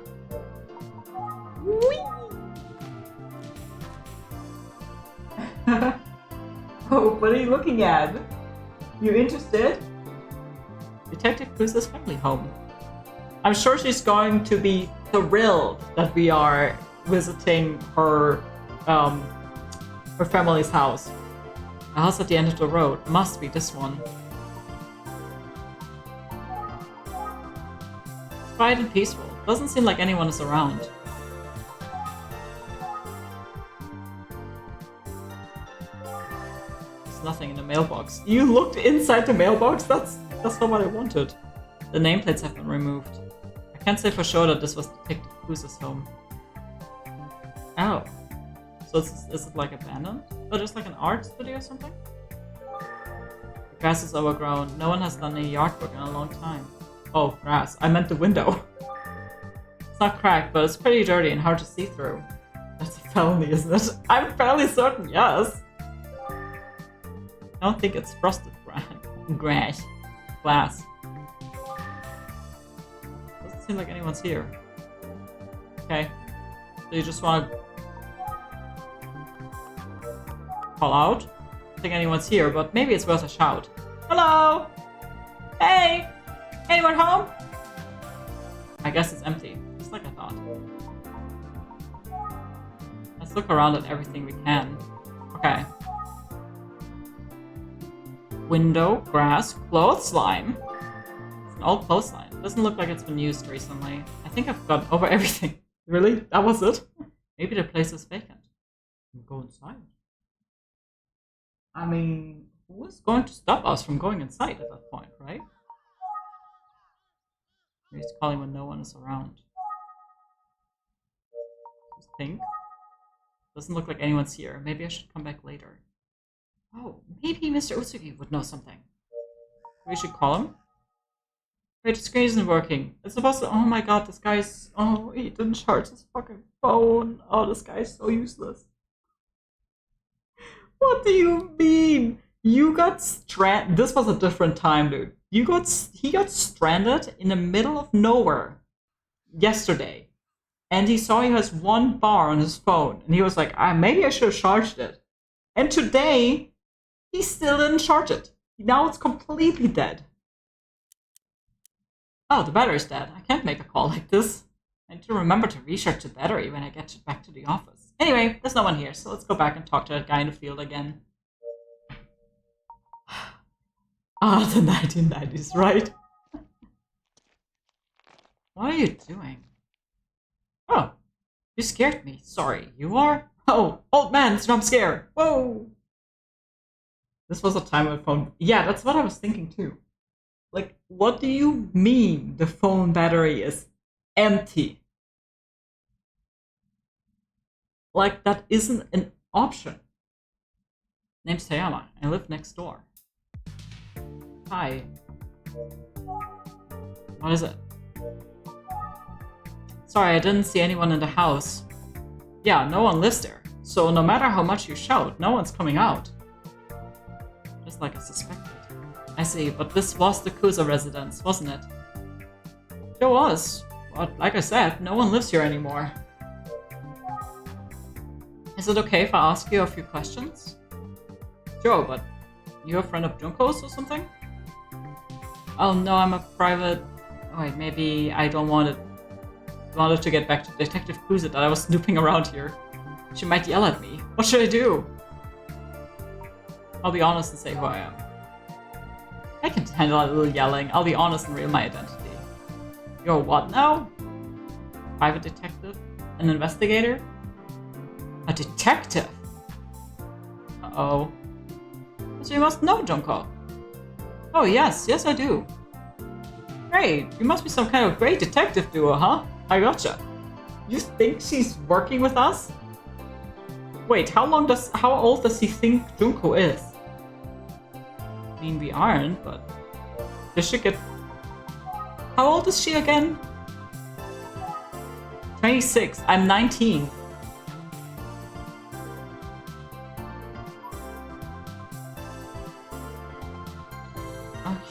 [SPEAKER 3] Oh, what are you looking at? You interested? Detective Kuza's family home. I'm sure she's going to be thrilled that we are visiting her family's house. The house at the end of the road. Must be this one. It's quiet and peaceful. Doesn't seem like anyone is around. There's nothing in the mailbox. You looked inside the mailbox? That's not what I wanted. The nameplates have been removed. I can't say for sure that this was Detective Kuza's home. Oh. So is it like abandoned? Or just like an art studio or something? The grass is overgrown. No one has done any yard work in a long time. Oh, grass. I meant the window. It's not cracked, but it's pretty dirty and hard to see through. That's a felony, isn't it? I'm fairly certain, yes. I don't think it's frosted glass. Doesn't seem like anyone's here. Okay. So you just want to call out? don't think anyone's here, but maybe it's worth a shout. Hello? Hey! Anyone home? I guess it's empty, just like I thought. Let's look around at everything we can. Okay. Window, grass, clothesline. It's an old clothesline. It doesn't look like it's been used recently. I think I've gone over everything. Really? That was it? Maybe the place is vacant. Go inside. I mean, who is going to stop us from going inside at that point, right? He's calling when no one is around. Just think. Doesn't look like anyone's here. Maybe I should come back later. Oh, maybe Mr. Utsugi would know something. We should call him. Wait, the screen isn't working. It's supposed to. Oh my god, this guy's. Oh, he didn't charge his fucking phone. Oh, this guy's so useless. What do you mean? You got stranded. This was a different time, dude. He got stranded in the middle of nowhere yesterday. And he saw he has 1 bar on his phone. And he was like, maybe I should have charged it. And today, he still didn't charge it. Now it's completely dead. Oh, the battery's dead. I can't make a call like this. I need to remember to recharge the battery when I get back to the office. Anyway, there's no one here, so let's go back and talk to that guy in the field again. Ah, the 1990s, right? What are you doing? Oh, you scared me. Sorry, you are? Oh, old man, jump scare. Whoa! This was a time when phone... Yeah, that's what I was thinking too. Like, what do you mean the phone battery is empty? Like, that isn't an option. Name's Tayama. I live next door. Hi. What is it? Sorry, I didn't see anyone in the house. Yeah, no one lives there. So no matter how much you shout, no one's coming out. Just like I suspected. I see, but this was the Kusa residence, wasn't it? It was. But like I said, no one lives here anymore. Is it okay if I ask you a few questions? Sure, but you're a friend of Junko's or something? Oh no, I'm a private... Oh, wait, maybe I don't want it... wanted to get back to Detective Kusa that I was snooping around here. She might yell at me. What should I do? I'll be honest and say who I am. I can handle a little yelling. I'll be honest and reveal my identity. You're what now? Private detective? An investigator? A detective? Uh-oh. So you must know Junko. Oh yes, yes I do. Great, you must be some kind of great detective duo, huh? I gotcha. You think she's working with us? Wait, how old does he think Junko is? I mean, we aren't, but... Does she get... How old is she again? 26. I'm 19.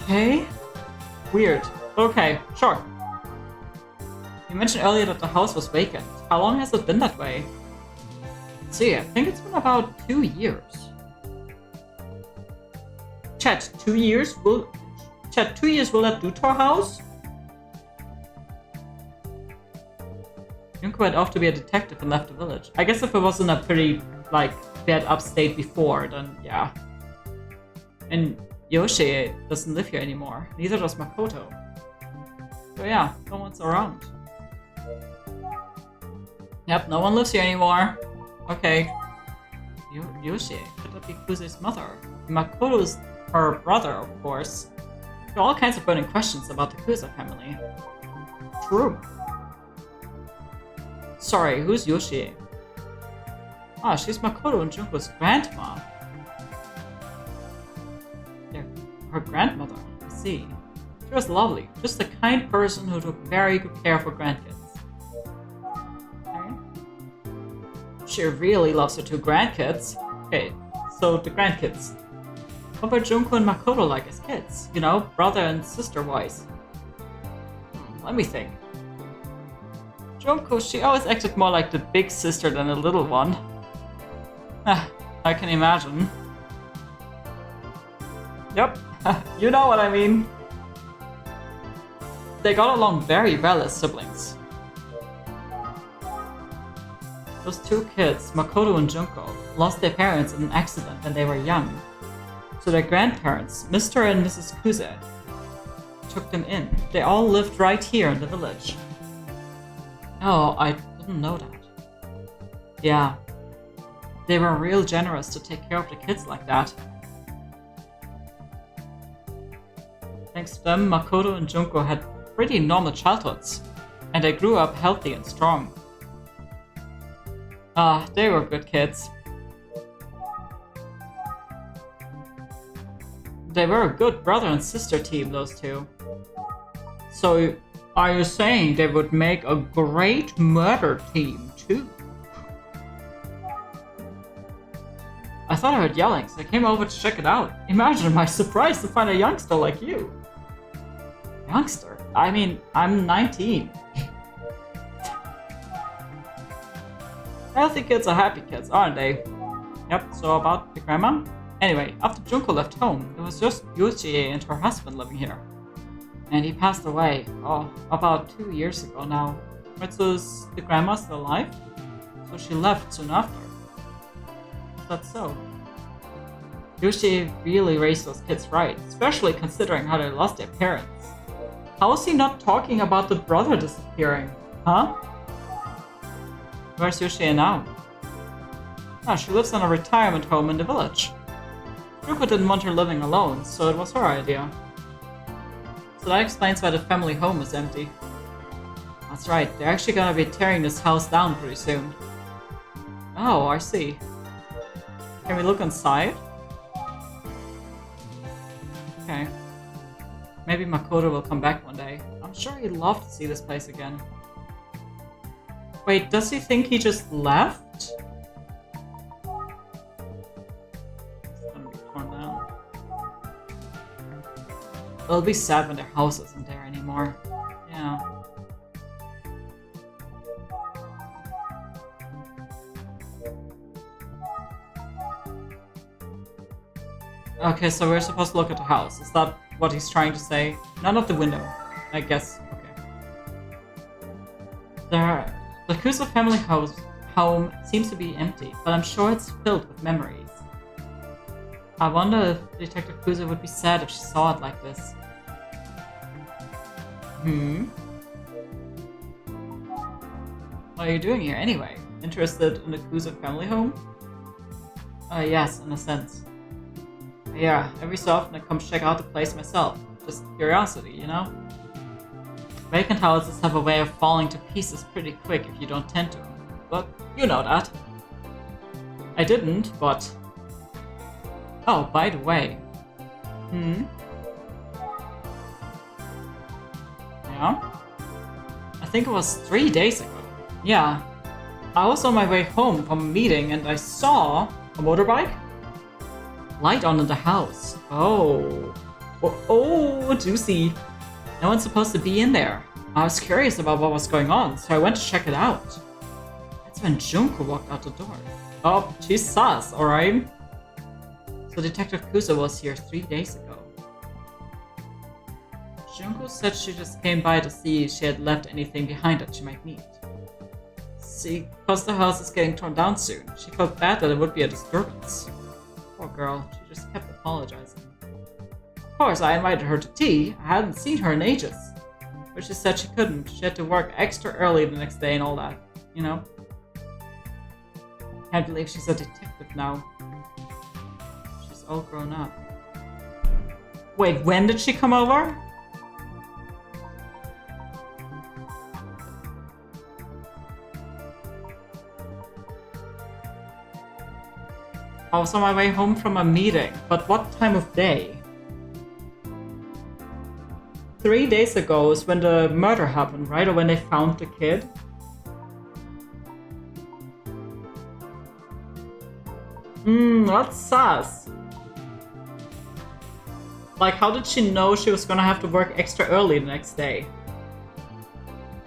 [SPEAKER 3] Okay. Weird. Okay, sure. You mentioned earlier that the house was vacant. How long has it been that way? Let's see, I think it's been about 2 years. Chat, 2 years will... Chat, 2 years will that do to our house? Junko went off to be a detective and left the village. I guess if it wasn't a pretty, like, bad upstate before, then yeah. And Yoshi doesn't live here anymore. Neither does Makoto. So yeah, no one's around. Yep, no one lives here anymore. Okay. Yoshi, could that be Kuse's mother? Makoto's her brother, of course. There are all kinds of burning questions about the Kusa family. True. Sorry, who's Yoshi? Ah, she's Makoto and Junko's grandma. They're her grandmother, I see. She was lovely, just the kind person who took very good care of her grandkids. She really loves her 2 grandkids. Okay, so the grandkids. What about Junko and Makoto like as kids? You know, brother and sister wise. Let me think. Junko, she always acted more like the big sister than the little one. I can imagine. Yep, you know what I mean. They got along very well as siblings. Those two kids, Makoto and Junko, lost their parents in an accident when they were young. So their grandparents, Mr. and Mrs. Kuze, took them in. They all lived right here in the village. Oh, I didn't know that. Yeah. They were real generous to take care of the kids like that. Thanks to them, Makoto and Junko had pretty normal childhoods, and they grew up healthy and strong. Ah, they were good kids. They were a good brother and sister team, those two. So, are you saying they would make a great murder team, too? I thought I heard yelling, so I came over to check it out. Imagine my surprise to find a youngster like you. Youngster? I mean, I'm 19. Healthy kids are happy kids, aren't they? Yep, so about the grandma? Anyway, after Junko left home, it was just Yuchie and her husband living here. And he passed away, about 2 years ago now. Right, so is the grandma still alive? So she left soon after. That's so. Yuchie really raised those kids right, especially considering how they lost their parents. How is he not talking about the brother disappearing? Huh? Where's Yuchie now? Ah, she lives in a retirement home in the village. Junko didn't want her living alone, so it was her idea. So that explains why the family home is empty. That's right, they're actually gonna be tearing this house down pretty soon. Oh, I see. Can we look inside? Okay. Maybe Makoto will come back one day. I'm sure he'd love to see this place again. Wait, does he think he just left? It's gonna be torn down. It'll be sad when their house isn't there anymore. Yeah. Okay, so we're supposed to look at the house. Is that what he's trying to say? None of the window. I guess. Okay. The Kusa family home seems to be empty, but I'm sure it's filled with memories. I wonder if Detective Kusa would be sad if she saw it like this. What are you doing here anyway? Interested in the Kusa family home? Yes, in a sense. Yeah, every so often I come check out the place myself. Just curiosity, you know? Vacant houses have a way of falling to pieces pretty quick if you don't tend to. But you know that. I didn't, but... Oh, by the way. Yeah? I think it was 3 days ago. Yeah. I was on my way home from a meeting and I saw a motorbike. Light on in the house. Oh, juicy. No one's supposed to be in there. I was curious about what was going on, so I went to check it out. That's when Junko walked out the door. Oh, she's sus, alright? So Detective Kusa was here 3 days ago. Junko said she just came by to see if she had left anything behind that she might need. See, because the house is getting torn down soon, she felt bad that it would be a disturbance. Poor girl, she just kept apologizing. Of course, I invited her to tea. I hadn't seen her in ages. But she said she couldn't. She had to work extra early the next day and all that, you know? Can't believe she's a detective now. She's all grown up. Wait, when did she come over? I was on my way home from a meeting, but what time of day? 3 days ago is when the murder happened, right? Or when they found the kid? That's sus. Like, how did she know she was gonna have to work extra early the next day?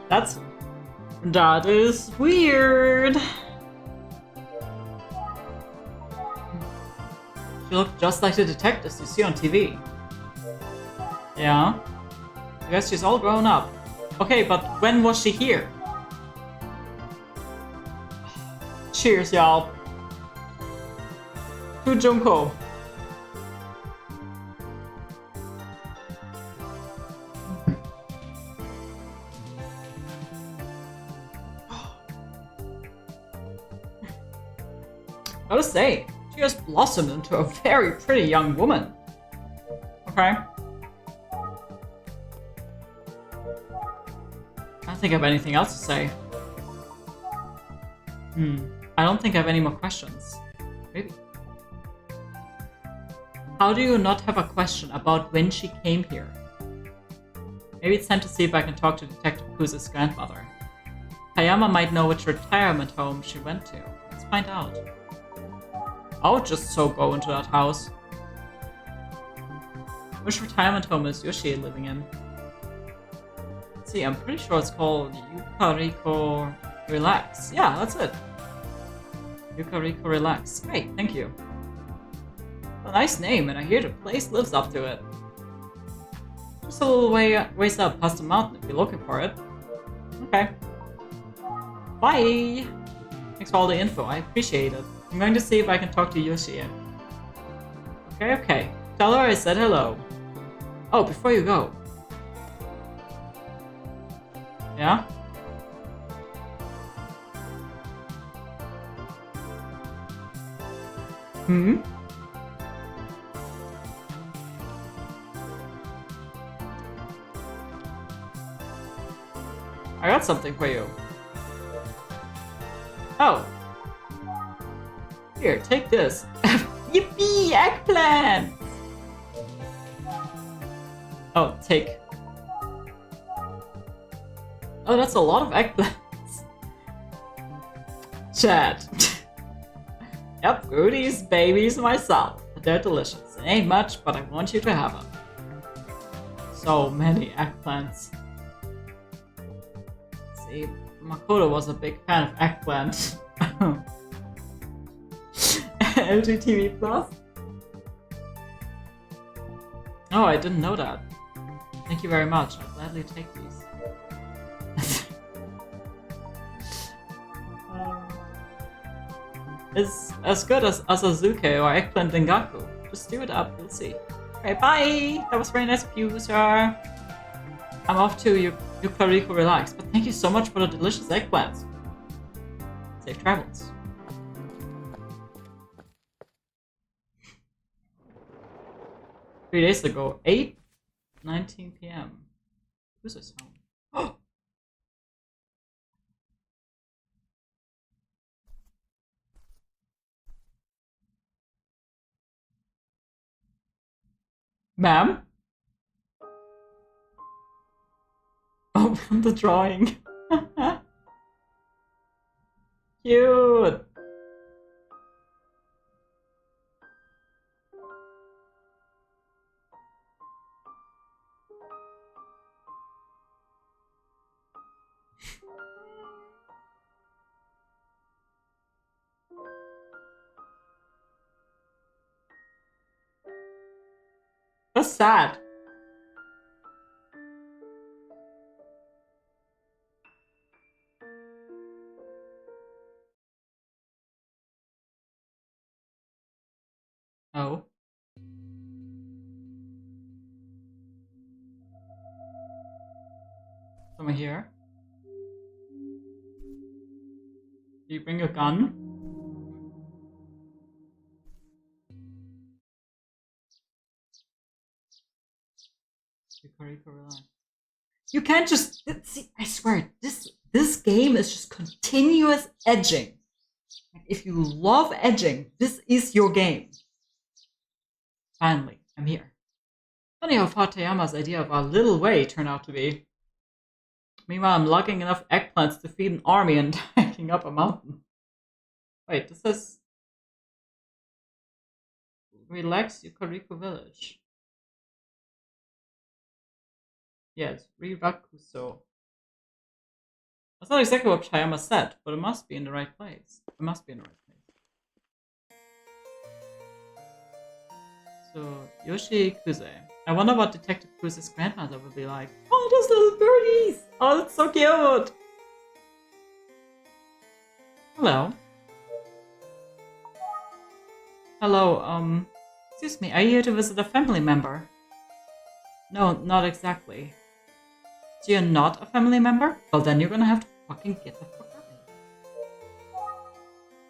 [SPEAKER 3] That is weird. She looked just like the detectives you see on TV. Yeah? I guess she's all grown up. Okay, but when was she here? Cheers, y'all. To Junko. Gotta say, she has blossomed into a very pretty young woman. Okay. I don't think I have anything else to say. I don't think I have any more questions. Maybe. How do you not have a question about when she came here? Maybe it's time to see if I can talk to Detective Kuza's grandmother. Hayama might know which retirement home she went to. Let's find out. I would just so go into that house. Which retirement home is Yoshi living in? Let's see, I'm pretty sure it's called Yukariko Relax. Yeah, that's it. Yukariko Relax. Great, thank you. A nice name, and I hear the place lives up to it. Just a little ways up past the mountain if you're looking for it. Okay. Bye! Thanks for all the info, I appreciate it. I'm going to see if I can talk to Yoshi. Okay. Tell her I said hello. Oh, before you go. Yeah? I got something for you. Oh. Here, take this. Yippee! Eggplant! Oh, take. Oh, that's a lot of eggplants. Chat. Yep, Rudy's babies myself. They're delicious. It ain't much, but I want you to have them. So many eggplants. See, Makoto was a big fan of eggplant. LGTV Plus? Oh, I didn't know that. Thank you very much. I'll gladly take these. It's as good as Asazuke or Eggplant Dengaku. Just do it up, you'll see. Okay, bye! That was very nice of you, sir. I'm off to Yukariko Relax, but thank you so much for the delicious eggplants. Safe travels. Three days ago, 8:19 p.m. Who's this home? Ma'am? Open the drawing. Cute. That's sad. Oh. Someone here? Do you bring a gun? You can't just see. I swear, this game is just continuous edging. If you love edging, this is your game. Finally, I'm here. Funny how Fatayama's idea of a little way turned out to be. Meanwhile, I'm lugging enough eggplants to feed an army and hiking up a mountain. Wait, this says Relax Yukariko Village. Yes, Rirakuso. That's not exactly what Hayama said, but it must be in the right place. It must be in the right place. So, Yoshi Kuze. I wonder what Detective Kuze's grandmother will be like. Oh, those little birdies! Oh, that's so cute! Hello. Hello, excuse me, are you here to visit a family member? No, not exactly. So you're not a family member? Well, then you're gonna have to fucking get the fuck out of here.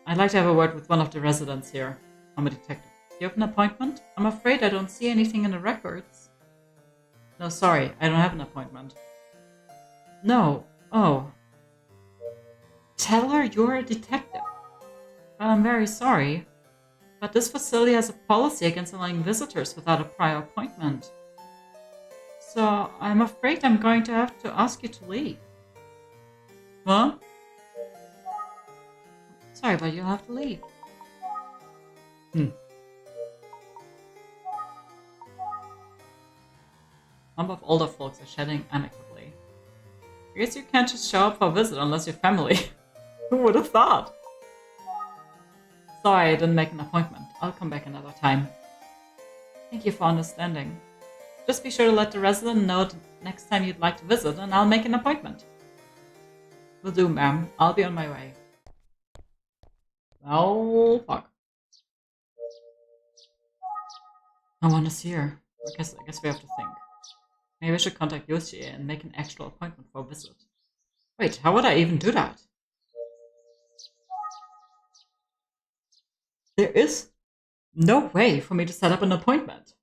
[SPEAKER 3] I'd like to have a word with one of the residents here. I'm a detective. You have an appointment? I'm afraid I don't see anything in the records. No, sorry, I don't have an appointment. No. Oh. Tell her you're a detective. Well, I'm very sorry, but this facility has a policy against allowing visitors without a prior appointment. So, I'm afraid I'm going to have to ask you to leave. Huh? Sorry, but you'll have to leave. Some of older folks are shedding amicably. I guess you can't just show up for a visit unless you're family. Who would have thought? Sorry, I didn't make an appointment. I'll come back another time. Thank you for understanding. Just be sure to let the resident know the next time you'd like to visit, and I'll make an appointment. Will do, ma'am. I'll be on my way. Oh, fuck. No one is here. I guess we have to think. Maybe I should contact Yoshi and make an actual appointment for a visit. Wait, how would I even do that? There is no way for me to set up an appointment.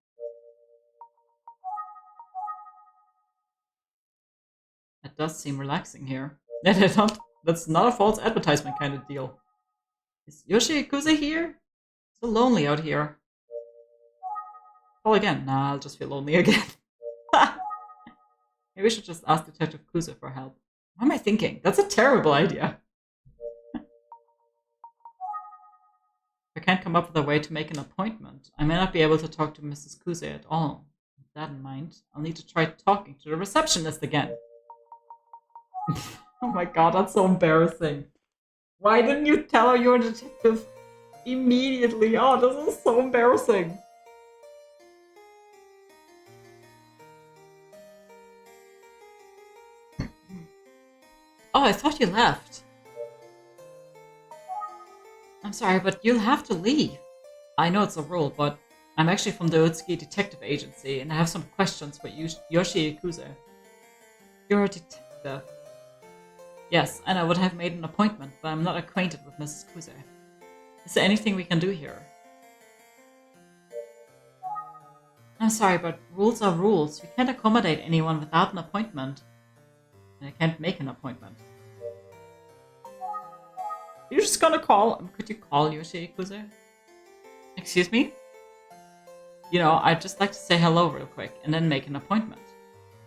[SPEAKER 3] That does seem relaxing here. That's not a false advertisement kind of deal. Is Yoshi Ikuze here? So lonely out here. Call again. Nah, I'll just feel lonely again. Maybe we should just ask Detective Kuze for help. What am I thinking? That's a terrible idea. If I can't come up with a way to make an appointment, I may not be able to talk to Mrs. Kuze at all. With that in mind, I'll need to try talking to the receptionist again. Oh my god, that's so embarrassing. Why didn't you tell her you're a detective immediately? Oh, this is so embarrassing. Oh, I thought you left. I'm sorry, but you'll have to leave. I know it's a rule, but I'm actually from the Utsuki Detective Agency, and I have some questions for Yoshi Ikuze. You're a detective. Yes, and I would have made an appointment, but I'm not acquainted with Mrs. Kuze. Is there anything we can do here? I'm sorry, but rules are rules. We can't accommodate anyone without an appointment. And I can't make an appointment. You're just gonna call? Could you call Yoshi Kuze? Excuse me? You know, I'd just like to say hello real quick and then make an appointment.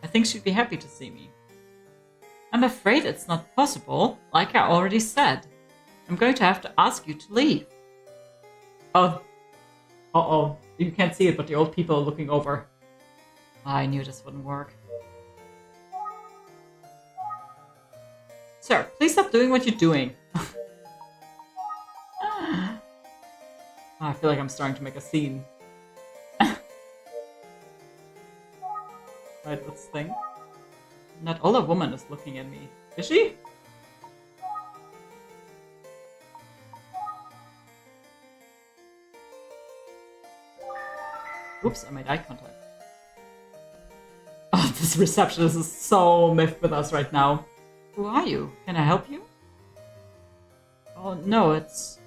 [SPEAKER 3] I think she'd be happy to see me. I'm afraid it's not possible, like I already said. I'm going to have to ask you to leave. Oh. Uh-oh. You can't see it, but the old people are looking over. I knew this wouldn't work. Sir, please stop doing what you're doing. I feel like I'm starting to make a scene. Right, let's think. That older woman is looking at me. Is she? Oops, I made eye contact. Oh, this receptionist is so miffed with us right now. Who are you? Can I help you? Oh, no, it's...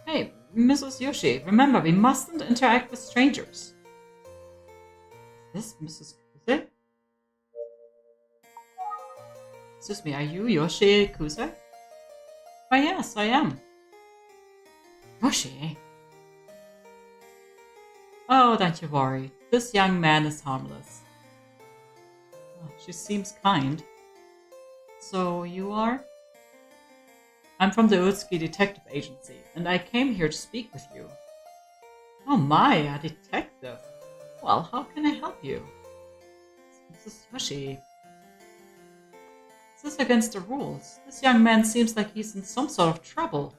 [SPEAKER 3] Hey, Mrs. Yoshi, remember, we mustn't interact with strangers. Is this Mrs. Kuze? Excuse me, are you Yoshi Kuze? Oh yes, I am. Yoshi? Oh, don't you worry. This young man is harmless. Oh, she seems kind. So, you are? I'm from the Utsuki Detective Agency, and I came here to speak with you. Oh my, a detective. Well, how can I help you? Mrs. Yoshi. This is against the rules. This young man seems like he's in some sort of trouble.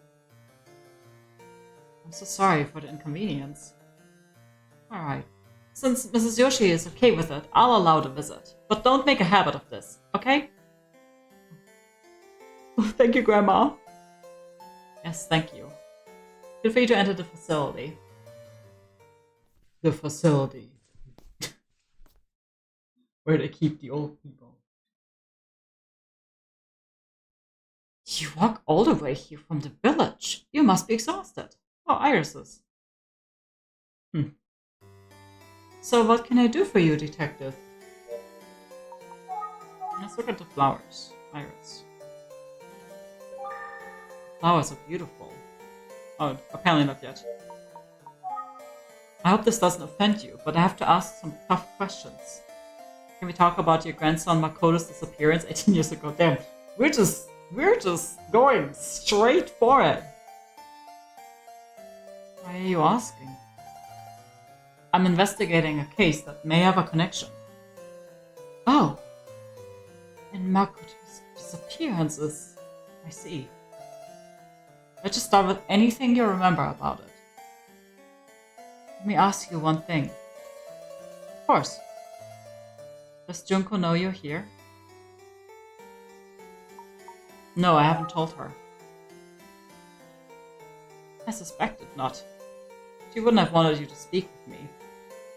[SPEAKER 3] I'm so sorry for the inconvenience. Alright. Since Mrs. Yoshi is okay with it, I'll allow the visit. But don't make a habit of this, okay? Thank you, Grandma. Yes, thank you. Feel free to enter the facility. The facility. Where they keep the old people. You walk all the way here from the village. You must be exhausted. Oh, irises. So what can I do for you, detective? Let's look at the flowers. Iris. Flowers are beautiful. Oh, apparently not yet. I hope this doesn't offend you, but I have to ask some tough questions. Can we talk about your grandson Makoto's disappearance 18 years ago? Damn, we're just going straight for it. Why are you asking? I'm investigating a case that may have a connection. Oh, and Makoto's disappearances. I see. Let's just start with anything you remember about it. Let me ask you one thing. Of course. Does Junko know you're here? No, I haven't told her. I suspected not. She wouldn't have wanted you to speak with me.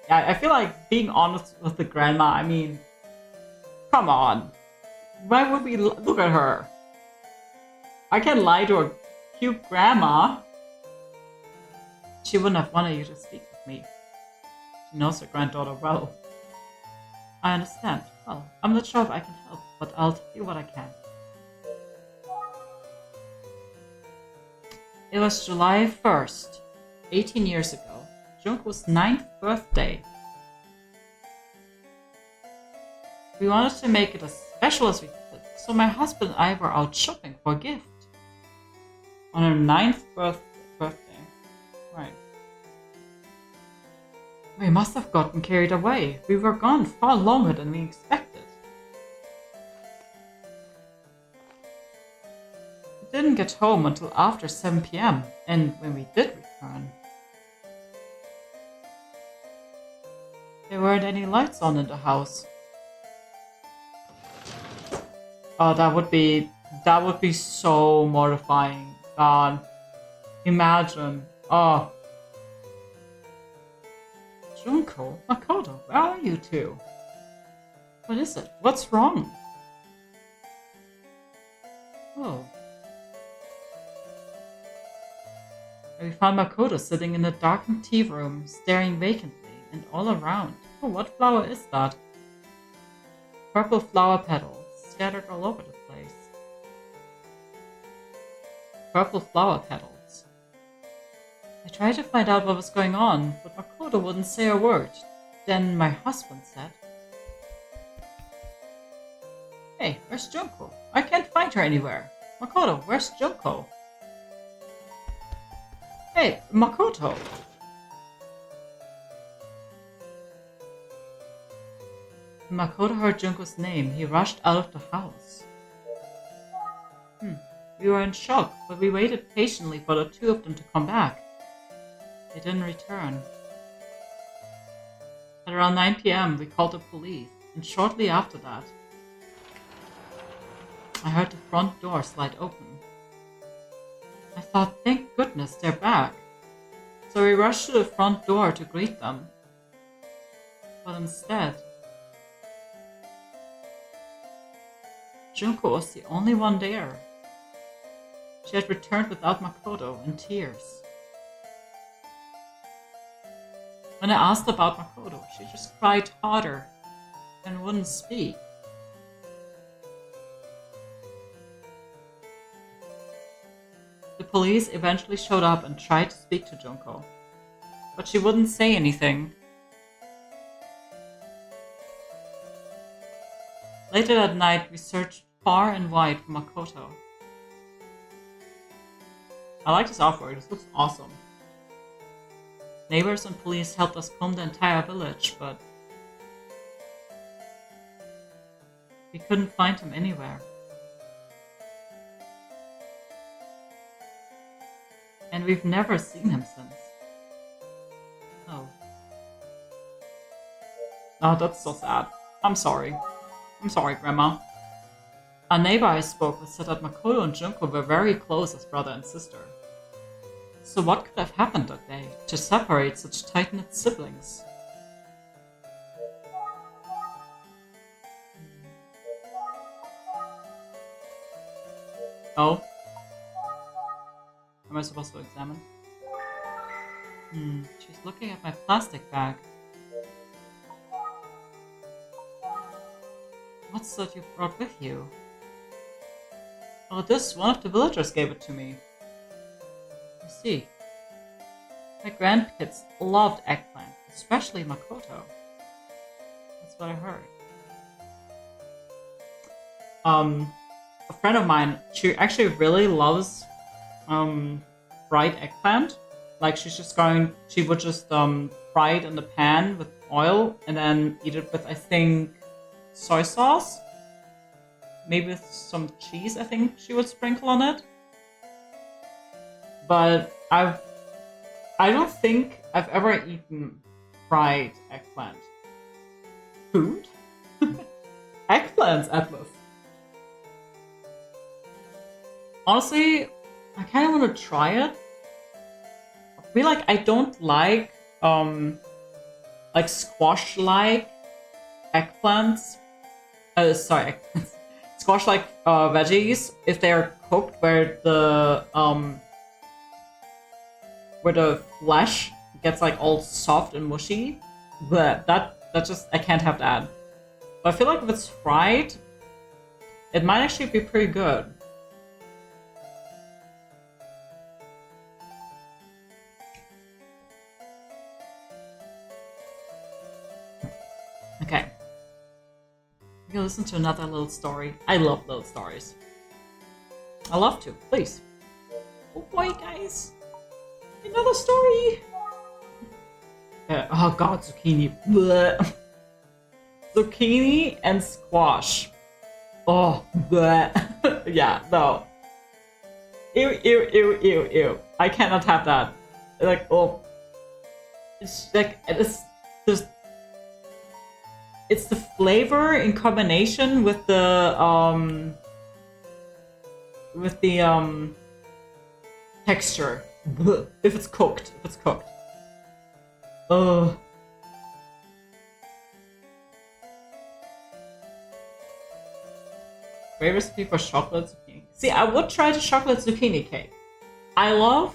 [SPEAKER 3] Yeah, I feel like being honest with the grandma, I mean, come on. Why would we look at her? I can't lie to a cute grandma. She wouldn't have wanted you to speak with me. She knows her granddaughter well. I understand. Well, I'm not sure if I can help, but I'll tell you what I can. It was July 1st, 18 years ago, Junko's 9th birthday. We wanted to make it as special as we could, so my husband and I were out shopping for a gift. On her 9th birthday. Right. We must have gotten carried away. We were gone far longer than we expected. We didn't get home until after 7 p.m. and when we did return, there weren't any lights on in the house. Oh, that would be so mortifying. God. Imagine. Oh. Junko? Makoto, where are you two? What is it? What's wrong? Oh. We found Makoto sitting in the darkened tea room, staring vacantly, and all around. Oh, what flower is that? Purple flower petals, scattered all over the place. Purple flower petals. I tried to find out what was going on, but Makoto wouldn't say a word. Then my husband said, "Hey, where's Junko? I can't find her anywhere. Makoto, where's Junko?" Hey, Makoto! When Makoto heard Junko's name, he rushed out of the house. We were in shock, but we waited patiently for the two of them to come back. They didn't return. At around 9 p.m., we called the police, and shortly after that, I heard the front door slide open. I thought, thank goodness they're back. So we rushed to the front door to greet them. But instead, Junko was the only one there. She had returned without Makoto, in tears. When I asked about Makoto, she just cried harder and wouldn't speak. The police eventually showed up and tried to speak to Junko, but she wouldn't say anything. Later that night, we searched far and wide for Makoto. I like this artwork, this looks awesome. Neighbors and police helped us comb the entire village, but we couldn't find him anywhere. And we've never seen him since. Oh. Oh, that's so sad. I'm sorry. I'm sorry, Grandma. A neighbor I spoke with said that Makoto and Junko were very close as brother and sister. So what could have happened that day to separate such tight-knit siblings? Oh? Am I supposed to examine? She's looking at my plastic bag. What's that you brought with you? Oh, this, one of the villagers gave it to me. I see. My grandkids loved eggplant, especially Makoto. That's what I heard. A friend of mine, she actually really loves fried eggplant. Like she would just fry it in the pan with oil and then eat it with, I think, soy sauce. Maybe with some cheese, I think she would sprinkle on it. But I don't think I've ever eaten fried eggplant. Food? Eggplants, Atlas. Honestly, I kind of want to try it. I feel like I don't like squash-like eggplants. Sorry, eggplants. Squash-like veggies if they are cooked where the flesh gets like all soft and mushy. But that just, I can't have that. But I feel like if it's fried, it might actually be pretty good. Okay. We can listen to another little story. I love little stories. I love to. Please. Oh boy, guys. Another story. Oh god, zucchini. Blech. Zucchini and squash. Oh, bleh. Yeah, no. Ew, ew, ew, ew, ew. I cannot have that. Like, oh. It's like, it's the flavor in combination with the texture. Blech. If it's cooked. Ugh. Great recipe for chocolate zucchini. See, I would try the chocolate zucchini cake. I love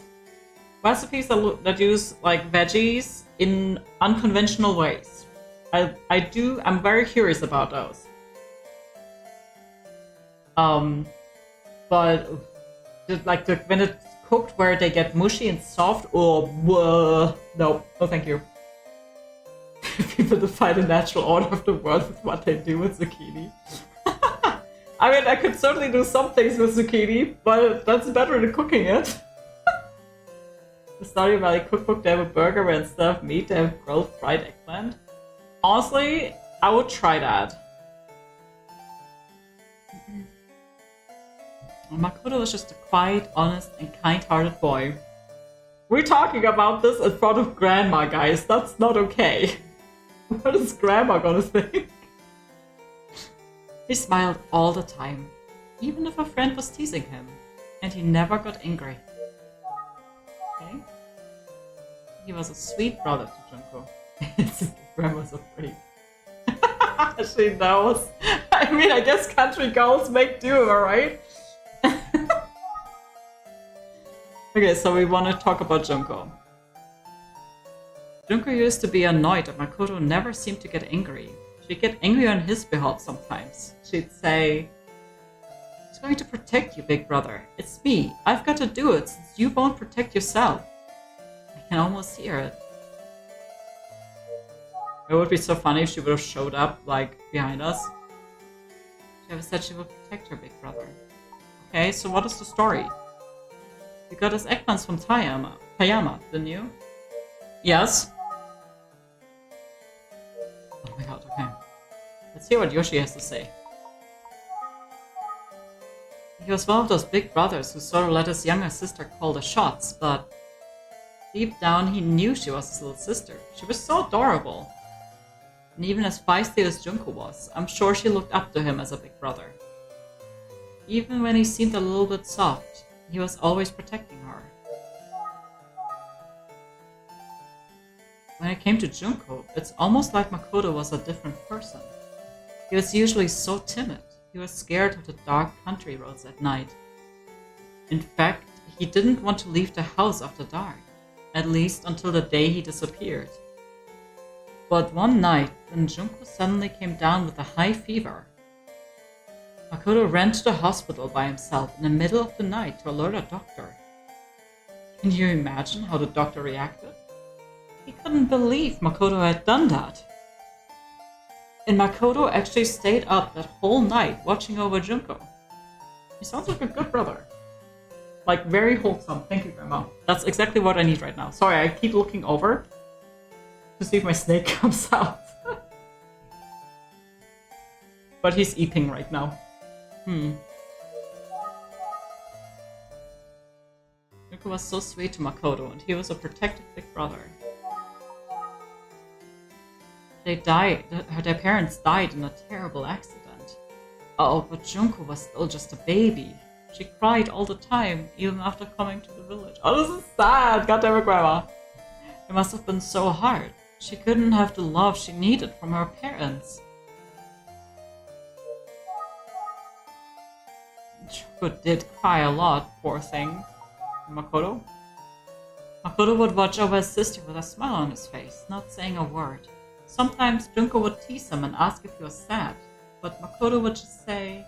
[SPEAKER 3] recipes that use like veggies in unconventional ways. I'm very curious about those. But like when it's cooked where they get mushy and soft, no, no thank you. People defy the natural order of the world with what they do with zucchini. I mean, I could certainly do some things with zucchini, but that's better than cooking it. The Stardew Valley cookbook, they have a burger where instead of meat, they have grilled fried eggplant. Honestly, I would try that. Makoto was just a quiet, honest, and kind-hearted boy. We're talking about this in front of Grandma, guys. That's not okay. What is Grandma gonna think? He smiled all the time, even if a friend was teasing him, and he never got angry. Okay? He was a sweet brother to Junko. Grandma's a freak. She knows. I mean, I guess country girls make do, alright? Okay, so we want to talk about Junko. Junko used to be annoyed that Makoto never seemed to get angry. She'd get angry on his behalf sometimes. She'd say, "Who's going to protect you, big brother? It's me. I've got to do it since you won't protect yourself." I can almost hear it. It would be so funny if she would have showed up, like, behind us. She ever said she would protect her big brother. Okay, so what is the story? You got his eggplants from Tayama, didn't you? Yes. Oh my god, okay. Let's hear what Yoshi has to say. He was one of those big brothers who sort of let his younger sister call the shots, but deep down he knew she was his little sister. She was so adorable. And even as feisty as Junko was, I'm sure she looked up to him as a big brother. Even when he seemed a little bit soft, he was always protecting her. When it came to Junko, it's almost like Makoto was a different person. He was usually so timid. He was scared of the dark country roads at night. In fact, he didn't want to leave the house after dark, at least until the day he disappeared. But one night, when Junko suddenly came down with a high fever, Makoto ran to the hospital by himself in the middle of the night to alert a doctor. Can you imagine how the doctor reacted? He couldn't believe Makoto had done that. And Makoto actually stayed up that whole night watching over Junko. He sounds like a good brother. Like, very wholesome. Thank you, Grandma. That's exactly what I need right now. Sorry, I keep looking over to see if my snake comes out. But he's eating right now. Junko was so sweet to Makoto, and he was a protective big brother. Their parents died in a terrible accident. Oh, but Junko was still just a baby. She cried all the time, even after coming to the village. Oh, this is sad! Goddamn it, Grandma! It must have been so hard. She couldn't have the love she needed from her parents. Junko did cry a lot, poor thing. Makoto? Makoto would watch over his sister with a smile on his face, not saying a word. Sometimes Junko would tease him and ask if he was sad, but Makoto would just say,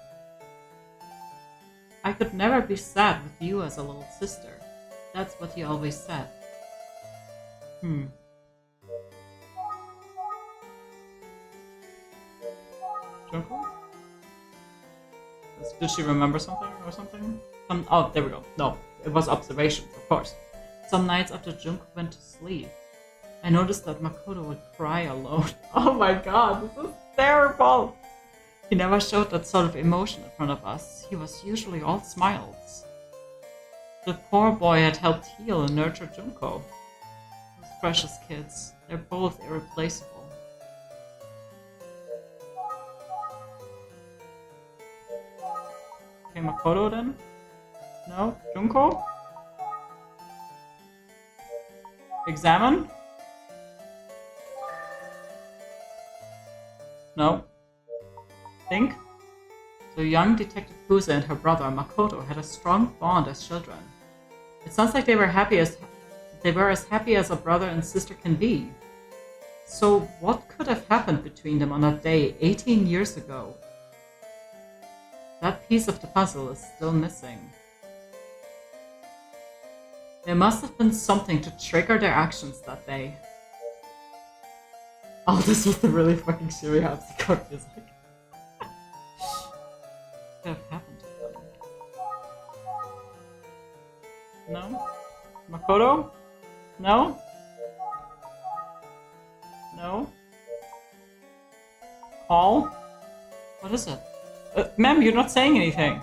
[SPEAKER 3] I could never be sad with you as a little sister. That's what he always said. Junko? Did she remember something or something? Oh, there we go. No, it was observations, of course. Some nights after Junko went to sleep, I noticed that Makoto would cry alone. Oh my god, this is terrible! He never showed that sort of emotion in front of us. He was usually all smiles. The poor boy had helped heal and nurture Junko. Those precious kids. They're both irreplaceable. Okay, Makoto then? No? Junko? Examine? No? Think? So young Detective Kusa and her brother Makoto had a strong bond as children. It sounds like they were as happy as a brother and sister can be. So what could have happened between them on a day 18 years ago? That piece of the puzzle is still missing. There must have been something to trigger their actions that day. Oh, this was the really fucking Shiri harpsichord music. What could have happened to them? No? Makoto? No? No? Call? What is it? Ma'am, you're not saying anything.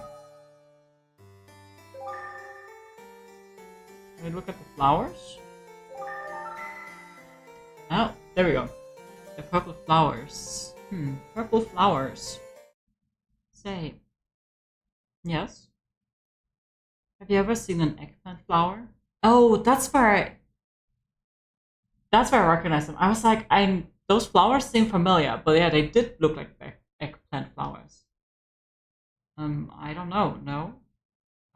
[SPEAKER 3] Can we look at the flowers? Oh, there we go. The purple flowers. Purple flowers. Say. Yes? Have you ever seen an eggplant flower? Oh, that's where I recognize them. I was like, those flowers seem familiar, but yeah, they did look like eggplant flowers. I don't know, no?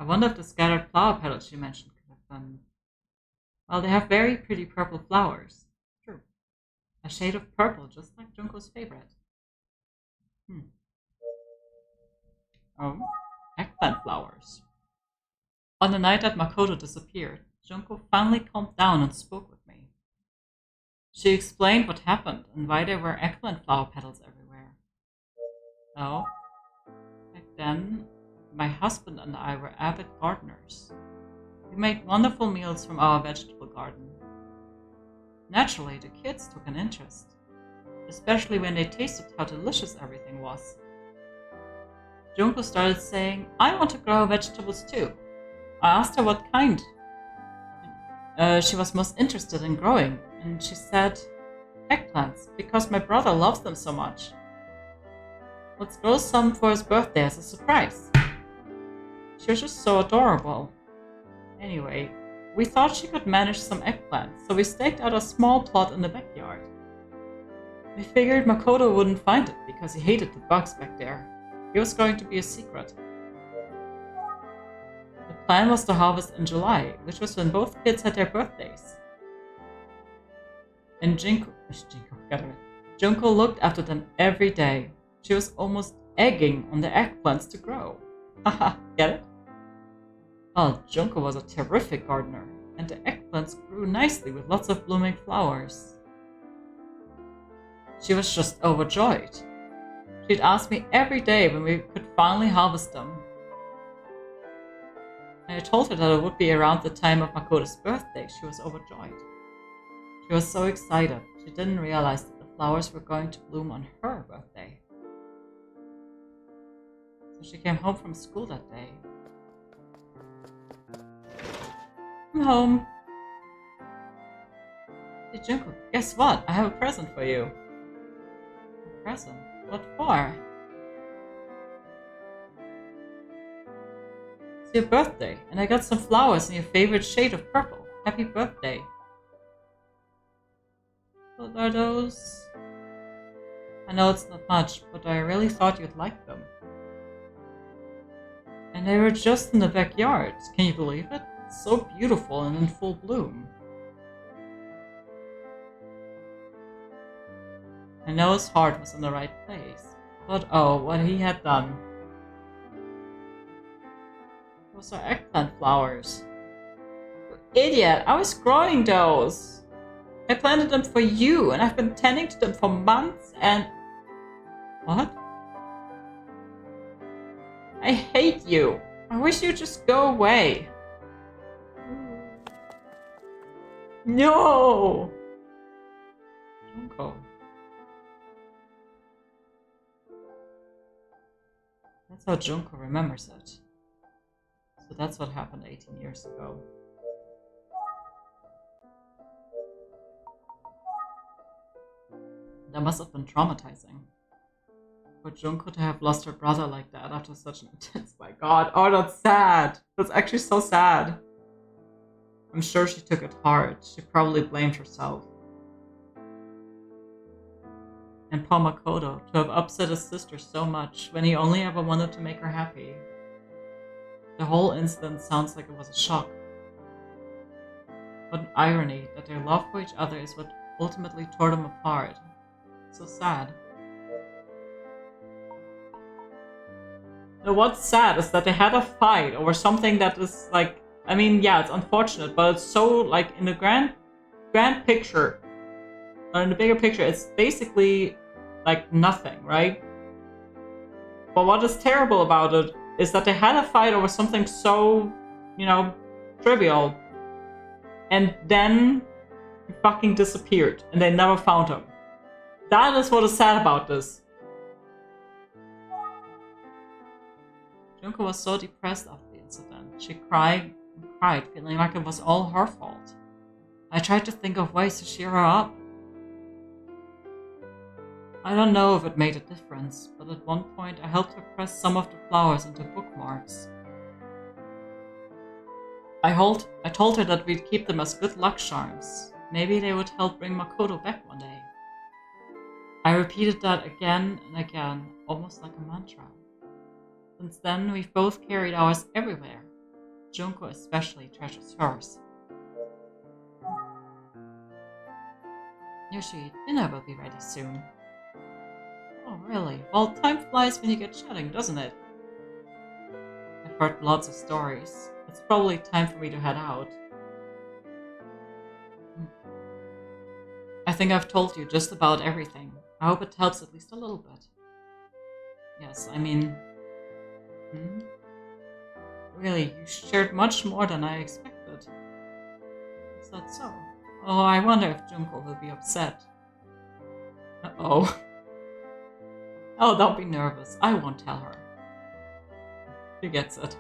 [SPEAKER 3] I wonder if the scattered flower petals you mentioned could have been... Well, they have very pretty purple flowers. True. A shade of purple, just like Junko's favorite. Oh, eggplant flowers. On the night that Makoto disappeared, Junko finally calmed down and spoke with me. She explained what happened and why there were eggplant flower petals everywhere. Oh, back then, my husband and I were avid gardeners. We made wonderful meals from our vegetable garden. Naturally, the kids took an interest, especially when they tasted how delicious everything was. Junko started saying, I want to grow vegetables too. I asked her what kind she was most interested in growing, and she said, Eggplants, because my brother loves them so much. Let's grow some for his birthday as a surprise. She was just so adorable. Anyway, we thought she could manage some eggplants, so we staked out a small plot in the backyard. We figured Makoto wouldn't find it because he hated the bugs back there. It was going to be a secret. The plan was to harvest in July, which was when both kids had their birthdays. And Junko looked after them every day. She was almost egging on the eggplants to grow. Haha, get it? Well, Junko was a terrific gardener, and the eggplants grew nicely with lots of blooming flowers. She was just overjoyed. She'd ask me every day when we could finally harvest them. And I told her that it would be around the time of Makoto's birthday. She was overjoyed. She was so excited, she didn't realize that the flowers were going to bloom on her birthday. So she came home from school that day. I'm home. Hey Junko, guess what? I have a present for you. A present? What for? It's your birthday, and I got some flowers in your favorite shade of purple. Happy birthday. What are those? I know it's not much, but I really thought you'd like them. And they were just in the backyard. Can you believe it? It's so beautiful and in full bloom. I know his heart was in the right place, but oh, what he had done. Those are eggplant flowers. You idiot! I was growing those! I planted them for you, and I've been tending to them for months, and... What? I hate you! I wish you'd just go away! No! Junko. That's how Junko remembers it. So that's what happened 18 years ago. That must have been traumatizing. For Junko to have lost her brother like that after such an intense... My god, oh, that's sad. That's actually so sad. I'm sure she took it hard. She probably blamed herself. And poor Makoto, to have upset his sister so much when he only ever wanted to make her happy. The whole incident sounds like it was a shock. What an irony that their love for each other is what ultimately tore them apart. So sad. Now what's sad is that they had a fight over something that is like, I mean, yeah, it's unfortunate, but it's so like in the grand picture, or in the bigger picture, it's basically like nothing, right? But what is terrible about it is that they had a fight over something so, you know, trivial, and then he fucking disappeared, and they never found him. That is what is sad about this. Junko was so depressed after the incident. She cried and cried, feeling like it was all her fault. I tried to think of ways to cheer her up. I don't know if it made a difference, but at one point I helped her press some of the flowers into bookmarks. I told her that we'd keep them as good luck charms. Maybe they would help bring Makoto back one day. I repeated that again and again, almost like a mantra. Since then, we've both carried ours everywhere. Junko especially treasures hers. Yoshi, dinner will be ready soon. Oh, really? Well, time flies when you get chatting, doesn't it? I've heard lots of stories. It's probably time for me to head out. I think I've told you just about everything. I hope it helps at least a little bit. Yes, I mean... Really, you shared much more than I expected. Is that so? Oh, I wonder if Junko will be upset. Uh-oh. Oh, don't be nervous. I won't tell her. She gets it.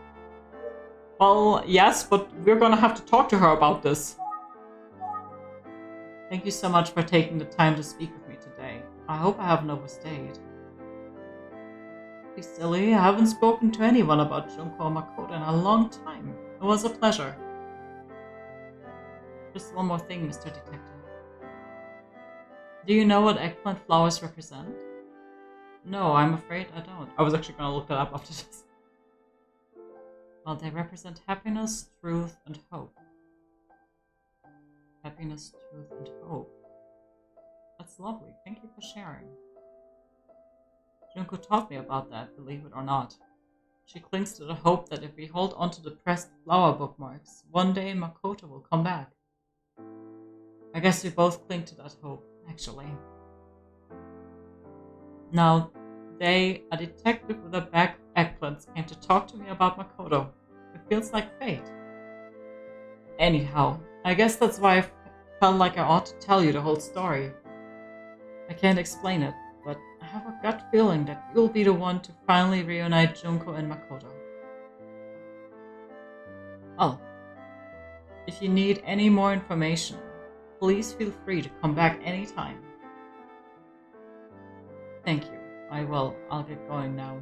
[SPEAKER 3] Well, yes, but we're gonna have to talk to her about this. Thank you so much for taking the time to speak with me today. I hope I haven't overstayed. Be silly, I haven't spoken to anyone about Junko or Makoto in a long time. It was a pleasure. Just one more thing, Mr. Detective. Do you know what eggplant flowers represent? No, I'm afraid I don't. I was actually going to look that up after this. Well, they represent happiness, truth, and hope. Happiness, truth, and hope. That's lovely. Thank you for sharing. Junko taught me about that, believe it or not. She clings to the hope that if we hold onto the pressed flower bookmarks, one day Makoto will come back. I guess we both cling to that hope, actually. Now, today, a detective with a bag of eggplants came to talk to me about Makoto. It feels like fate. Anyhow, I guess that's why I felt like I ought to tell you the whole story. I can't explain it, but I have a gut feeling that you'll be the one to finally reunite Junko and Makoto. Oh, if you need any more information, please feel free to come back anytime. Thank you. I will. I'll get going now.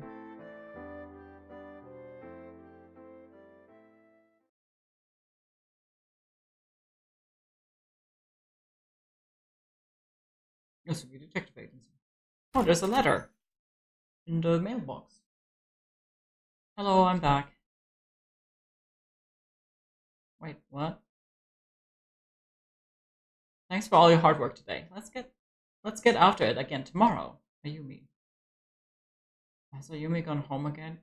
[SPEAKER 3] This will be detective agency. Oh, there's a letter in the mailbox. Hello, I'm back. Wait, what? Thanks for all your hard work today. Let's get after it again tomorrow. Ayumi. Has Ayumi gone home again?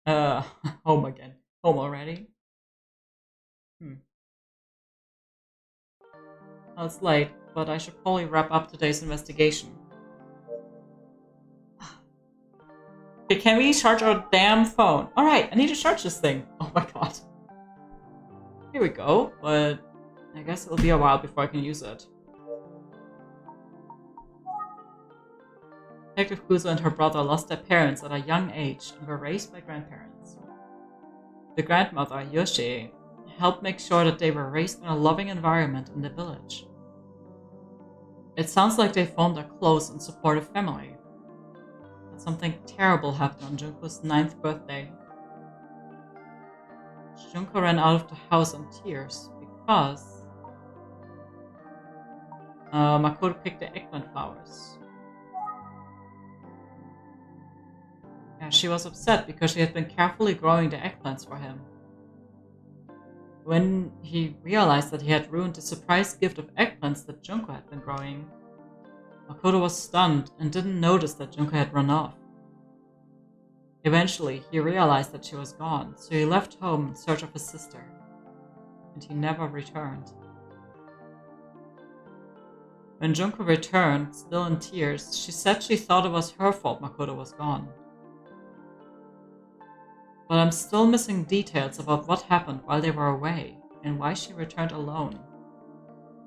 [SPEAKER 3] Home again. Home already? Well, it's late, but I should probably wrap up today's investigation. Okay, can we charge our damn phone? Alright, I need to charge this thing. Oh my god. Here we go, but I guess it'll be a while before I can use it. Detective Kuzo and her brother lost their parents at a young age and were raised by grandparents. The grandmother, Yoshi, helped make sure that they were raised in a loving environment in the village. It sounds like they formed a close and supportive family. But something terrible happened on Junko's 9th birthday. Junko ran out of the house in tears because Makoto picked the eggplant flowers. Yeah, she was upset because she had been carefully growing the eggplants for him. When he realized that he had ruined the surprise gift of eggplants that Junko had been growing, Makoto was stunned and didn't notice that Junko had run off. Eventually, he realized that she was gone, so he left home in search of his sister, and he never returned. When Junko returned, still in tears, she said she thought it was her fault Makoto was gone. But I'm still missing details about what happened while they were away, and why she returned alone.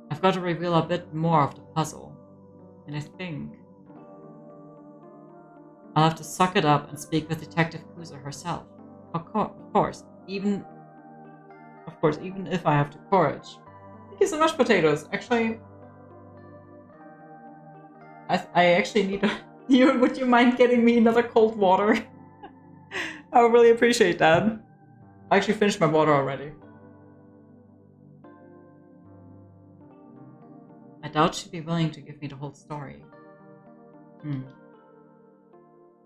[SPEAKER 3] I've got to reveal a bit more of the puzzle, and I think I'll have to suck it up and speak with Detective Kuzo herself. Of course, even if I have the courage. Thank you so much, potatoes. Actually, I actually need you. Would you mind getting me another cold water? I would really appreciate that. I actually finished my water already. I doubt she'd be willing to give me the whole story.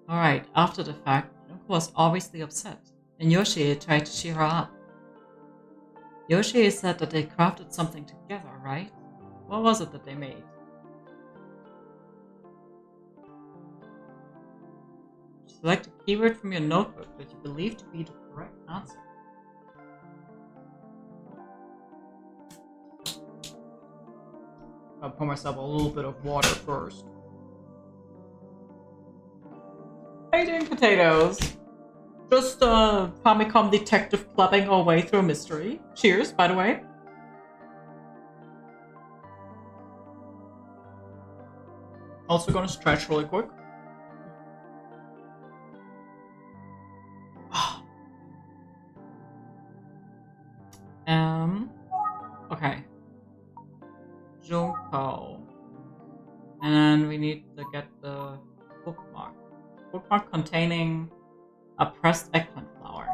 [SPEAKER 3] Alright, after the fact, Junko was obviously upset, and Yoshi tried to cheer her up. Yoshi said that they crafted something together, right? What was it that they made? Select a keyword from your notebook that you believe to be the correct answer. I'll pour myself a little bit of water first. How you doing, potatoes? Just Famicom detective clubbing our way through a mystery. Cheers, by the way. Also gonna stretch really quick. Okay. Junko. And we need to get the bookmark. Bookmark containing a pressed eggplant flower.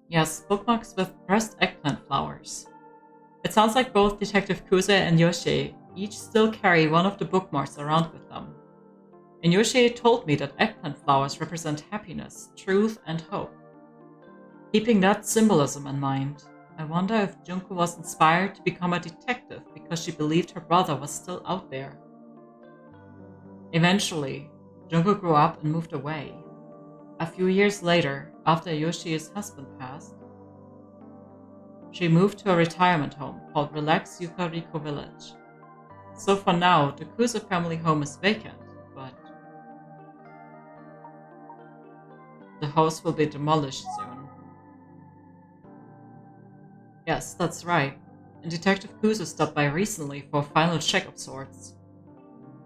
[SPEAKER 3] Yes, bookmarks with pressed eggplant flowers. It sounds like both Detective Kuze and Yoshi each still carry one of the bookmarks around with them. And Yoshi told me that eggplant flowers represent happiness, truth, and hope. Keeping that symbolism in mind, I wonder if Junko was inspired to become a detective because she believed her brother was still out there. Eventually, Junko grew up and moved away. A few years later, after Yoshi's husband passed, she moved to a retirement home called Relax Yukariko Village. So for now, the Kuze family home is vacant, but the house will be demolished soon. Yes, that's right. And Detective Kuze stopped by recently for a final check of sorts.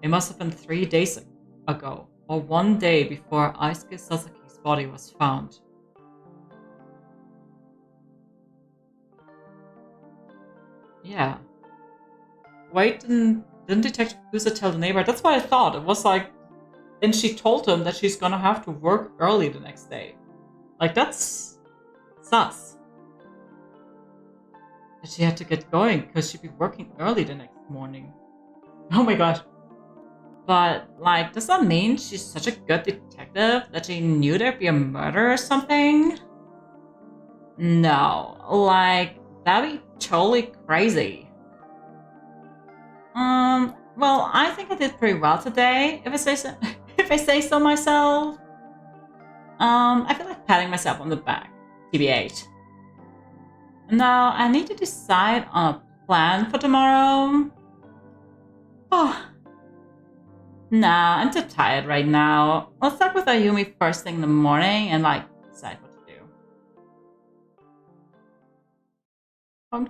[SPEAKER 3] It must have been 3 days ago, or 1 day before Aisuke Sasaki's body was found. Yeah. Wait, didn't Detective Kuze tell the neighbor? That's what I thought. It was like... And she told him that she's gonna have to work early the next day. Like, that's... sus. That she had to get going because she'd be working early the next morning. Oh my gosh. But, like, does that mean she's such a good detective that she knew there'd be a murder or something? No. Like, that'd be totally crazy. Well, I think I did pretty well today, if I say so, if I say so myself. I feel like patting myself on the back, TBH. Now, I need to decide on a plan for tomorrow. Oh. Nah, I'm too tired right now. Let's start with Ayumi first thing in the morning and, like, decide what to do. Hum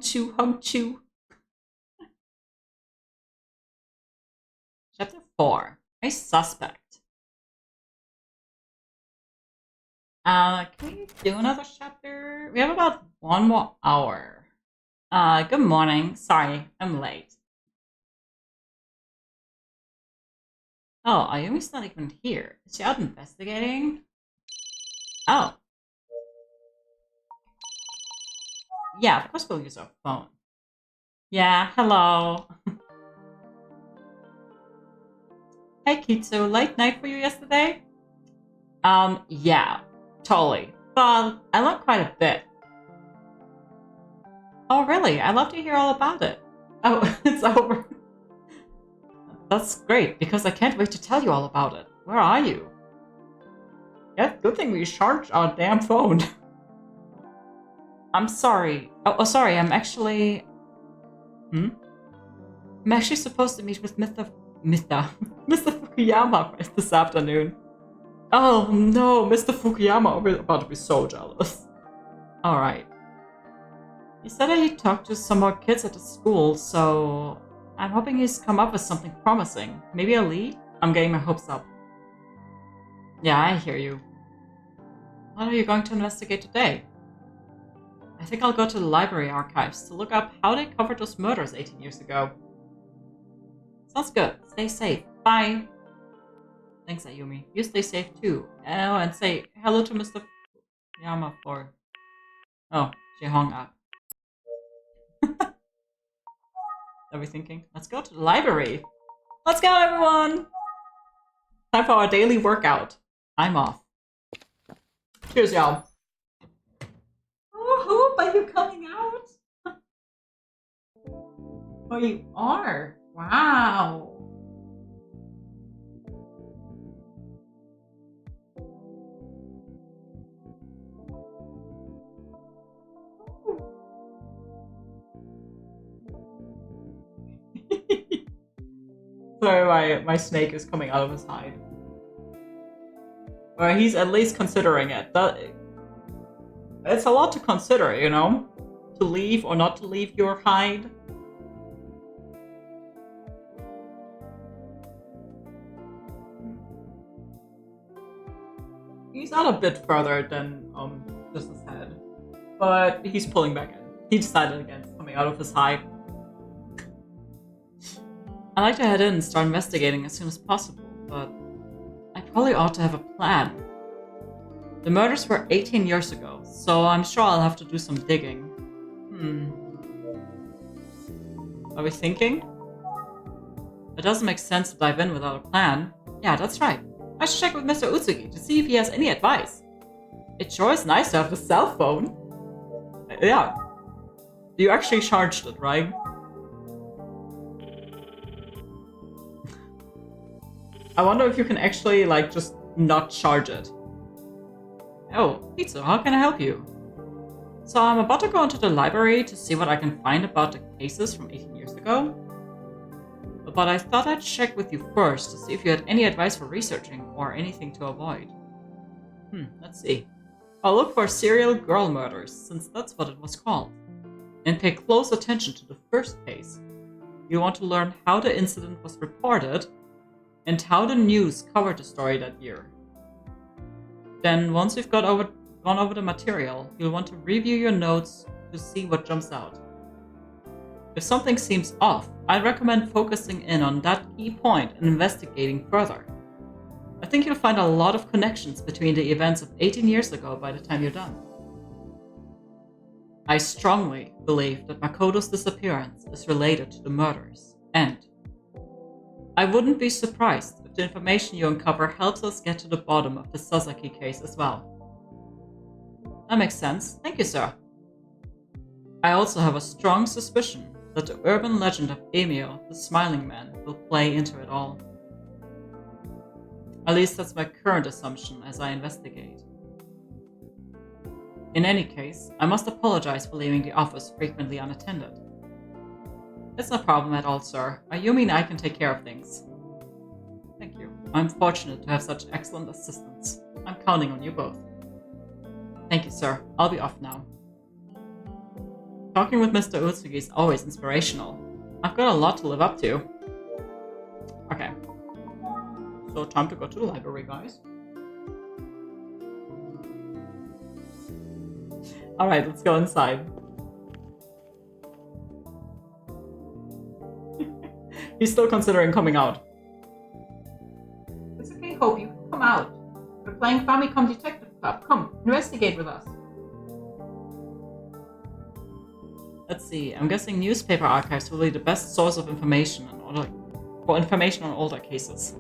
[SPEAKER 3] chew. Chapter 4. A suspect. Can we do another chapter? We have about 1 more hour. Good morning. Sorry, I'm late. Oh, Ayumi's not even here. Is she out investigating? Oh. Yeah, of course we'll use our phone. Yeah, hello. Hey Kitsu, late night for you yesterday? Yeah, totally. But I learned quite a bit. Oh really? I'd love to hear all about it. Oh, it's over. That's great, because I can't wait to tell you all about it. Where are you? Yeah, good thing we charged our damn phone. I'm sorry. Oh, sorry, I'm actually... I'm actually supposed to meet with Mr. Fukuyama this afternoon. Oh no, Mr. Fukuyama, we're about to be so jealous. Alright. He said that he talked to some more kids at the school, so... I'm hoping he's come up with something promising. Maybe a lead? I'm getting my hopes up. Yeah, I hear you. What are you going to investigate today? I think I'll go to the library archives to look up how they covered those murders 18 years ago. Sounds good. Stay safe. Bye. Thanks, Ayumi. You stay safe too. Oh, and say hello to Mr. Yama for... Oh, she hung up. Are we thinking? Let's go to the library. Let's go, everyone! Time for our daily workout. I'm off. Cheers, y'all. Oh, Hope, are you coming out? Oh, you are? Wow. Sorry, my snake is coming out of his hide. Well, he's at least considering it. It's a lot to consider, you know? To leave or not to leave your hide. He's out a bit further than just his head. But he's pulling back in. He decided against coming out of his hide. I'd like to head in and start investigating as soon as possible, but I probably ought to have a plan. The murders were 18 years ago, so I'm sure I'll have to do some digging. Are we thinking? It doesn't make sense to dive in without a plan. Yeah, that's right. I should check with Mr. Utsugi to see if he has any advice. It sure is nice to have the cell phone. Yeah. You actually charged it, right? I wonder if you can actually, like, just not charge it. Oh, Pizza, how can I help you? So I'm about to go into the library to see what I can find about the cases from 18 years ago. But I thought I'd check with you first to see if you had any advice for researching or anything to avoid. Let's see. I'll look for serial girl murders, since that's what it was called. And pay close attention to the first case. You want to learn how the incident was reported and how the news covered the story that year. Then, once you've gone over the material, you'll want to review your notes to see what jumps out. If something seems off, I'd recommend focusing in on that key point and investigating further. I think you'll find a lot of connections between the events of 18 years ago by the time you're done. I strongly believe that Makoto's disappearance is related to the murders, and I wouldn't be surprised if the information you uncover helps us get to the bottom of the Sasaki case as well. That makes sense. Thank you, sir. I also have a strong suspicion that the urban legend of Emio, the Smiling Man, will play into it all. At least that's my current assumption as I investigate. In any case, I must apologize for leaving the office frequently unattended. It's no problem at all, sir. Ayumi and I can take care of things. Thank you. I'm fortunate to have such excellent assistants. I'm counting on you both. Thank you, sir. I'll be off now. Talking with Mr. Utsugi is always inspirational. I've got a lot to live up to. Okay. So time to go to the library, guys. Alright, let's go inside. He's still considering coming out. It's okay, Hope. You can come out. We're playing Famicom Detective Club. Come, investigate with us. Let's see. I'm guessing newspaper archives will be the best source of information for information on older cases.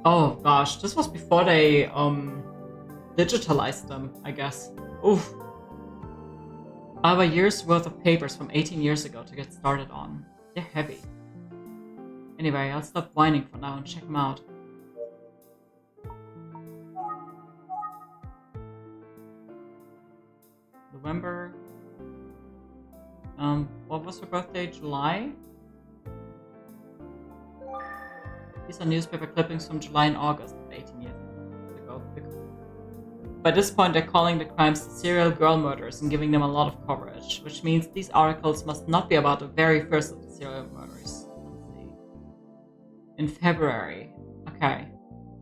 [SPEAKER 3] Oh gosh, this was before they digitalized them, I guess. Oof. I have a year's worth of papers from 18 years ago to get started on. They're heavy. Anyway, I'll stop whining for now and check them out. November. What was her birthday? July? These are newspaper clippings from July and August of 18 years ago. By this point, they're calling the crimes serial girl murders and giving them a lot of coverage, which means these articles must not be about the very first of the serial murders. Let's see. In February. Okay.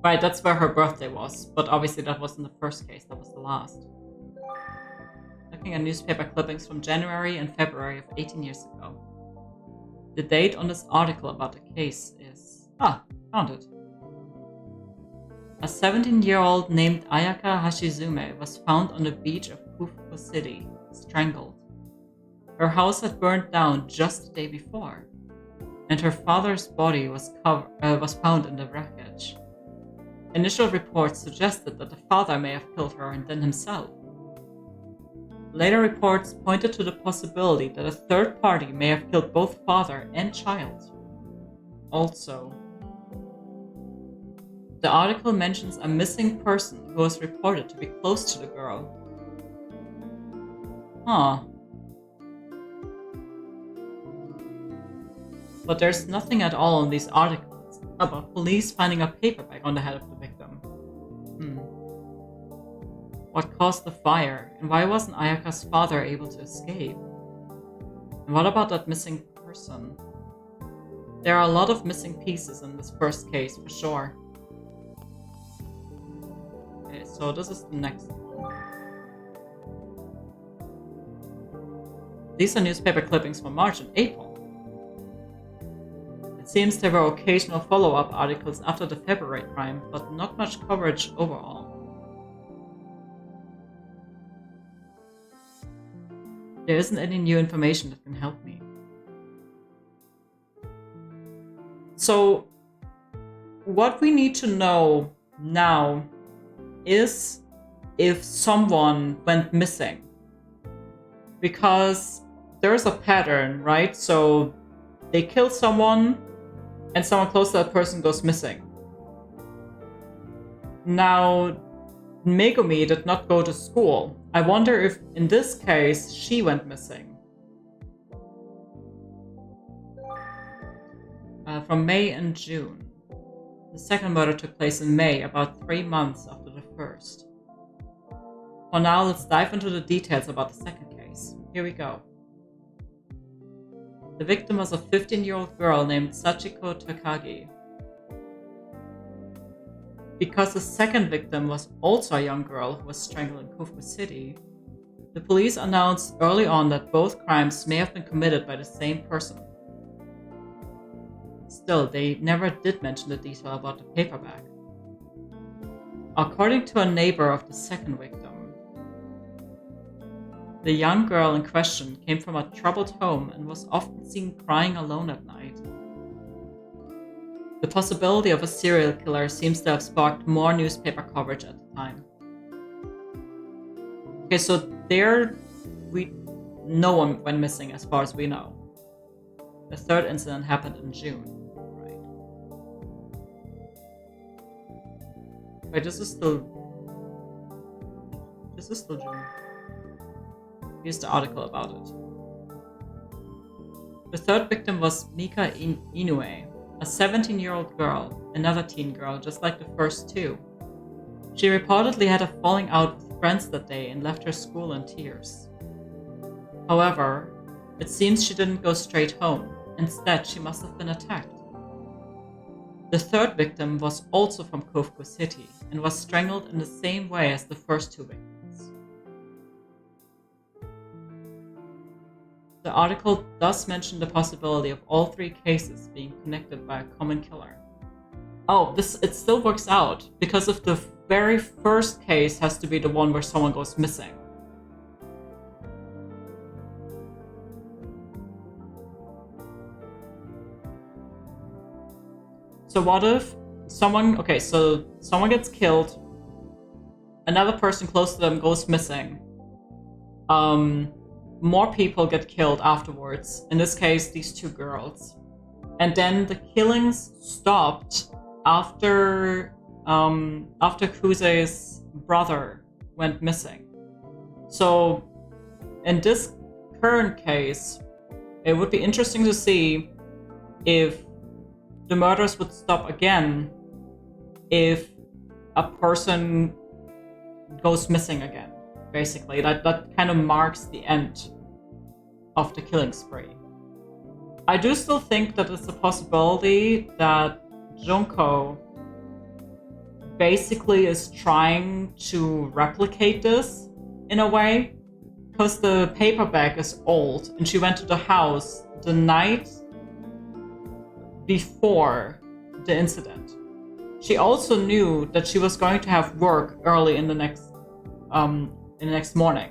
[SPEAKER 3] Right, that's where her birthday was, but obviously that wasn't the first case, that was the last. Looking at newspaper clippings from January and February of 18 years ago. The date on this article about the case is... found it. A 17-year-old named Ayaka Hashizume was found on the beach of Kufuku City, strangled. Her house had burned down just the day before, and her father's body was found in the wreckage. Initial reports suggested that the father may have killed her and then himself. Later reports pointed to the possibility that a third party may have killed both father and child. Also, the article mentions a missing person who was reported to be close to the girl. But there's nothing at all in these articles about police finding a paper bag on the head of the victim. What caused the fire, and why wasn't Ayaka's father able to escape? And what about that missing person? There are a lot of missing pieces in this first case, for sure. Okay, so this is the next one. These are newspaper clippings from March and April. It seems there were occasional follow-up articles after the February crime, but not much coverage overall. There isn't any new information that can help me. So, what we need to know now is if someone went missing. Because there's a pattern, right? So, they kill someone, and someone close to that person goes missing. Now, Megumi did not go to school. I wonder if, in this case, she went missing. From May and June. The second murder took place in May, about 3 months after the first. For now, let's dive into the details about the second case. Here we go. The victim was a 15-year-old girl named Sachiko Takagi. Because the second victim was also a young girl who was strangled in Kofuku City, the police announced early on that both crimes may have been committed by the same person. Still, they never did mention the detail about the paper bag. According to a neighbor of the second victim, the young girl in question came from a troubled home and was often seen crying alone at night. The possibility of a serial killer seems to have sparked more newspaper coverage at the time. Okay, so no one went missing as far as we know. The third incident happened in June. Wait, this is still June. Here's the article about it. The third victim was Mika Inoue, a 17-year-old girl, another teen girl, just like the first two. She reportedly had a falling out with friends that day and left her school in tears. However, it seems she didn't go straight home. Instead, she must have been attacked. The third victim was also from Kofuku City and was strangled in the same way as the first two victims. The article does mention the possibility of all three cases being connected by a common killer. Oh, it still works out, because if the very first case has to be the one where someone goes missing. So what if someone gets killed, another person close to them goes missing, more people get killed afterwards, in this case these two girls, and then the killings stopped after Kusei's brother went missing. So in this current case, it would be interesting to see if the murders would stop again if a person goes missing again. Basically, that kind of marks the end of the killing spree. I do still think that it's a possibility that Junko basically is trying to replicate this in a way, because the paper bag is old and she went to the house the night before the incident. She also knew that she was going to have work early in the next morning.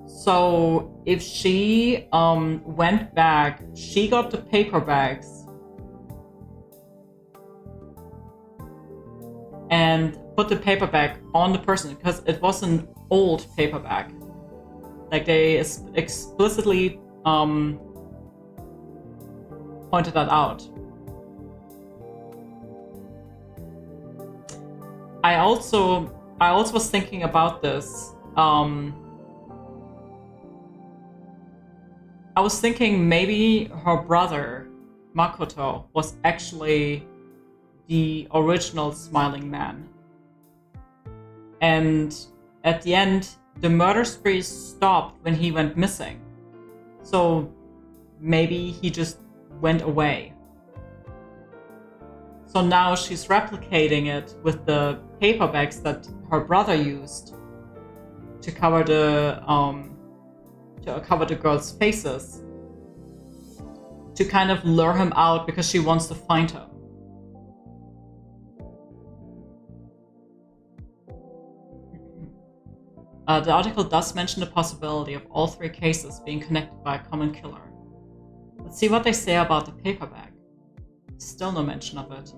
[SPEAKER 3] So if she went back, she got the paper bags and put the paper bag on the person, because it was an old paper bag. Like, they explicitly pointed that out. I also was thinking about this. I was thinking maybe her brother, Makoto, was actually the original smiling man. And at the end, the murder spree stopped when he went missing. So maybe he just went away. So now she's replicating it with the paper bags that her brother used to cover the to cover the girls' faces to kind of lure him out because she wants to find him. The article does mention the possibility of all 3 cases being connected by a common killer. Let's see what they say about the paper bag. Still no mention of it.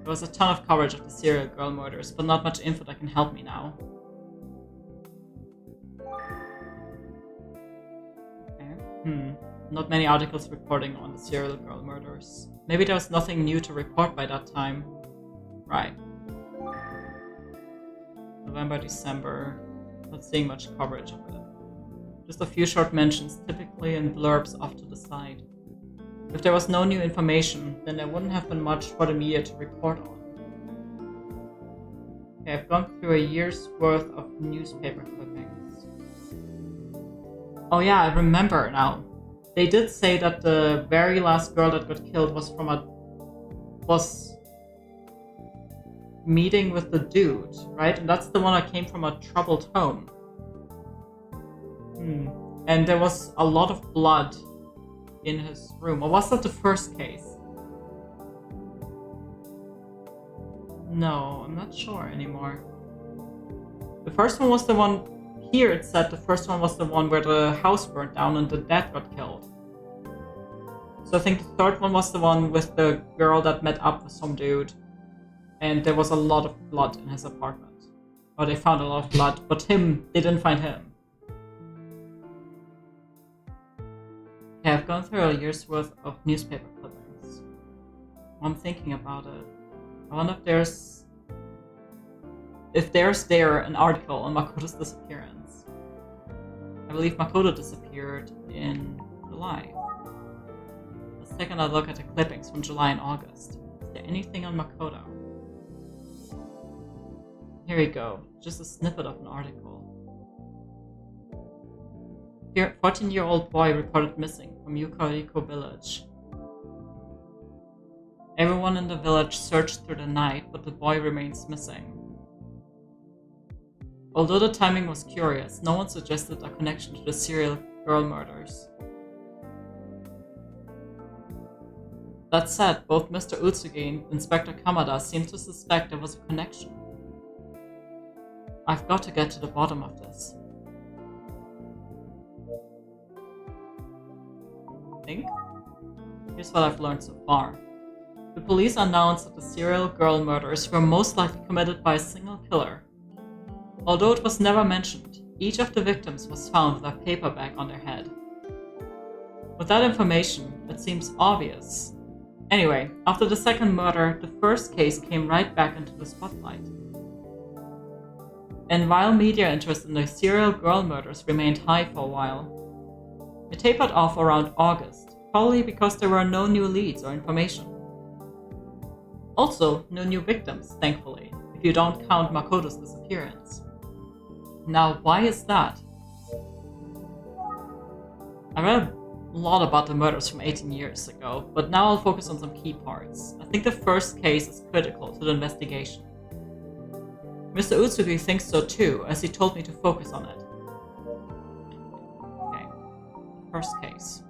[SPEAKER 3] There was a ton of coverage of the serial girl murders, but not much info that can help me now. Okay. Not many articles reporting on the serial girl murders. Maybe there was nothing new to report by that time. Right. November, December. Not seeing much coverage of it. Just a few short mentions, typically in blurbs off to the side. If there was no new information, then there wouldn't have been much for the media to report on. Okay, I've gone through a year's worth of newspaper clippings. Oh yeah, I remember now. They did say that the very last girl that got killed was meeting with the dude, right? And that's the one that came from a troubled home. And there was a lot of blood in his room. Or was that the first case? No, I'm not sure anymore. The first one was the one, here it said the first one was the one where the house burned down and the dad got killed. So I think the third one was the one with the girl that met up with some dude. And there was a lot of blood in his apartment. Or they found a lot of blood, but they didn't find him. Okay, I've gone through a year's worth of newspaper clippings. I'm thinking about it. I wonder if there's an article on Makoto's disappearance. I believe Makoto disappeared in July. Let's take another look at the clippings from July and August. Is there anything on Makoto? Here we go, just a snippet of an article. Here, 14-year-old boy reported missing from Yukariko village. Everyone in the village searched through the night, but the boy remains missing. Although the timing was curious, no one suggested a connection to the serial girl murders. That said, both Mr. Utsugi and Inspector Kamada seemed to suspect there was a connection. I've got to get to the bottom of this. Here's what I've learned so far. The police announced that the serial girl murders were most likely committed by a single killer. Although it was never mentioned, each of the victims was found with a paper bag on their head. With that information, it seems obvious. Anyway, after the second murder, the first case came right back into the spotlight. And while media interest in the serial girl murders remained high for a while, it tapered off around August, probably because there were no new leads or information. Also, no new victims, thankfully, if you don't count Makoto's disappearance. Now, why is that? I read a lot about the murders from 18 years ago, but now I'll focus on some key parts. I think the first case is critical to the investigation. Mr. Utsugi thinks so too, as he told me to focus on it. Okay, first case.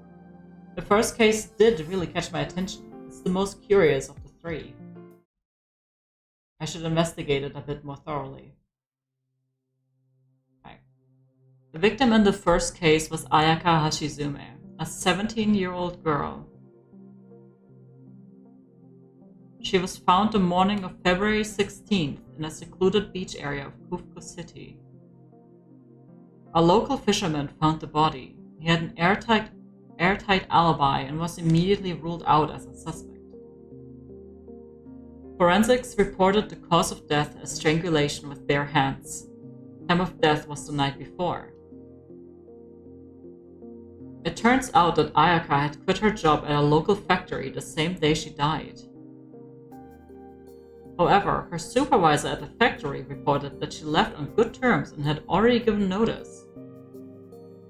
[SPEAKER 3] The first case did really catch my attention. It's the most curious of the 3. I should investigate it a bit more thoroughly. Okay. The victim in the first case was Ayaka Hashizume, a 17-year-old girl. She was found the morning of February 16th in a secluded beach area of Kufuku City. A local fisherman found the body. He had an airtight alibi and was immediately ruled out as a suspect. Forensics reported the cause of death as strangulation with bare hands. Time of death was the night before. It turns out that Ayaka had quit her job at a local factory the same day she died. However, her supervisor at the factory reported that she left on good terms and had already given notice.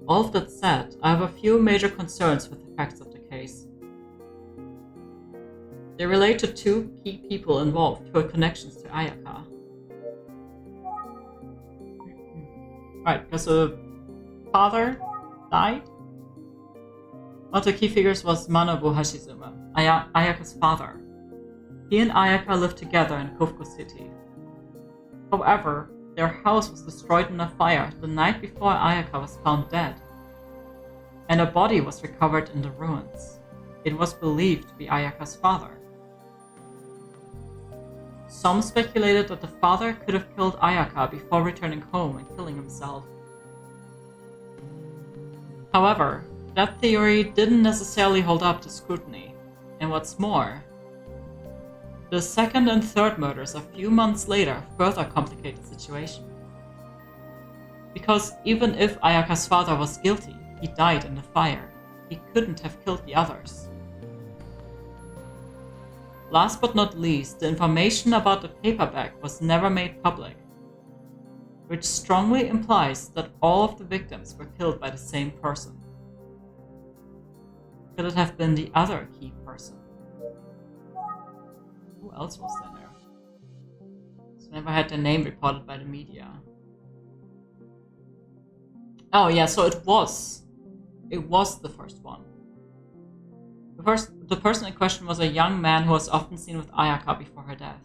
[SPEAKER 3] All of that said, I have a few major concerns with the facts of the case. They relate to 2 key people involved who had connections to Ayaka. Right, because the father died? One of the key figures was Manobu Hashizuma, Ayaka's father. He and Ayaka lived together in Kofuku City. However, their house was destroyed in a fire the night before Ayaka was found dead, and a body was recovered in the ruins. It was believed to be Ayaka's father. Some speculated that the father could have killed Ayaka before returning home and killing himself. However, that theory didn't necessarily hold up to scrutiny, and what's more, the second and third murders a few months later further complicate the situation. Because even if Ayaka's father was guilty, he died in the fire. He couldn't have killed the others. Last but not least, the information about the paperback was never made public, which strongly implies that all of the victims were killed by the same person. Could it have been the other key person? Who else was there? So never had their name reported by the media. Oh yeah, so it was the first one. The person in question was a young man who was often seen with Ayaka before her death.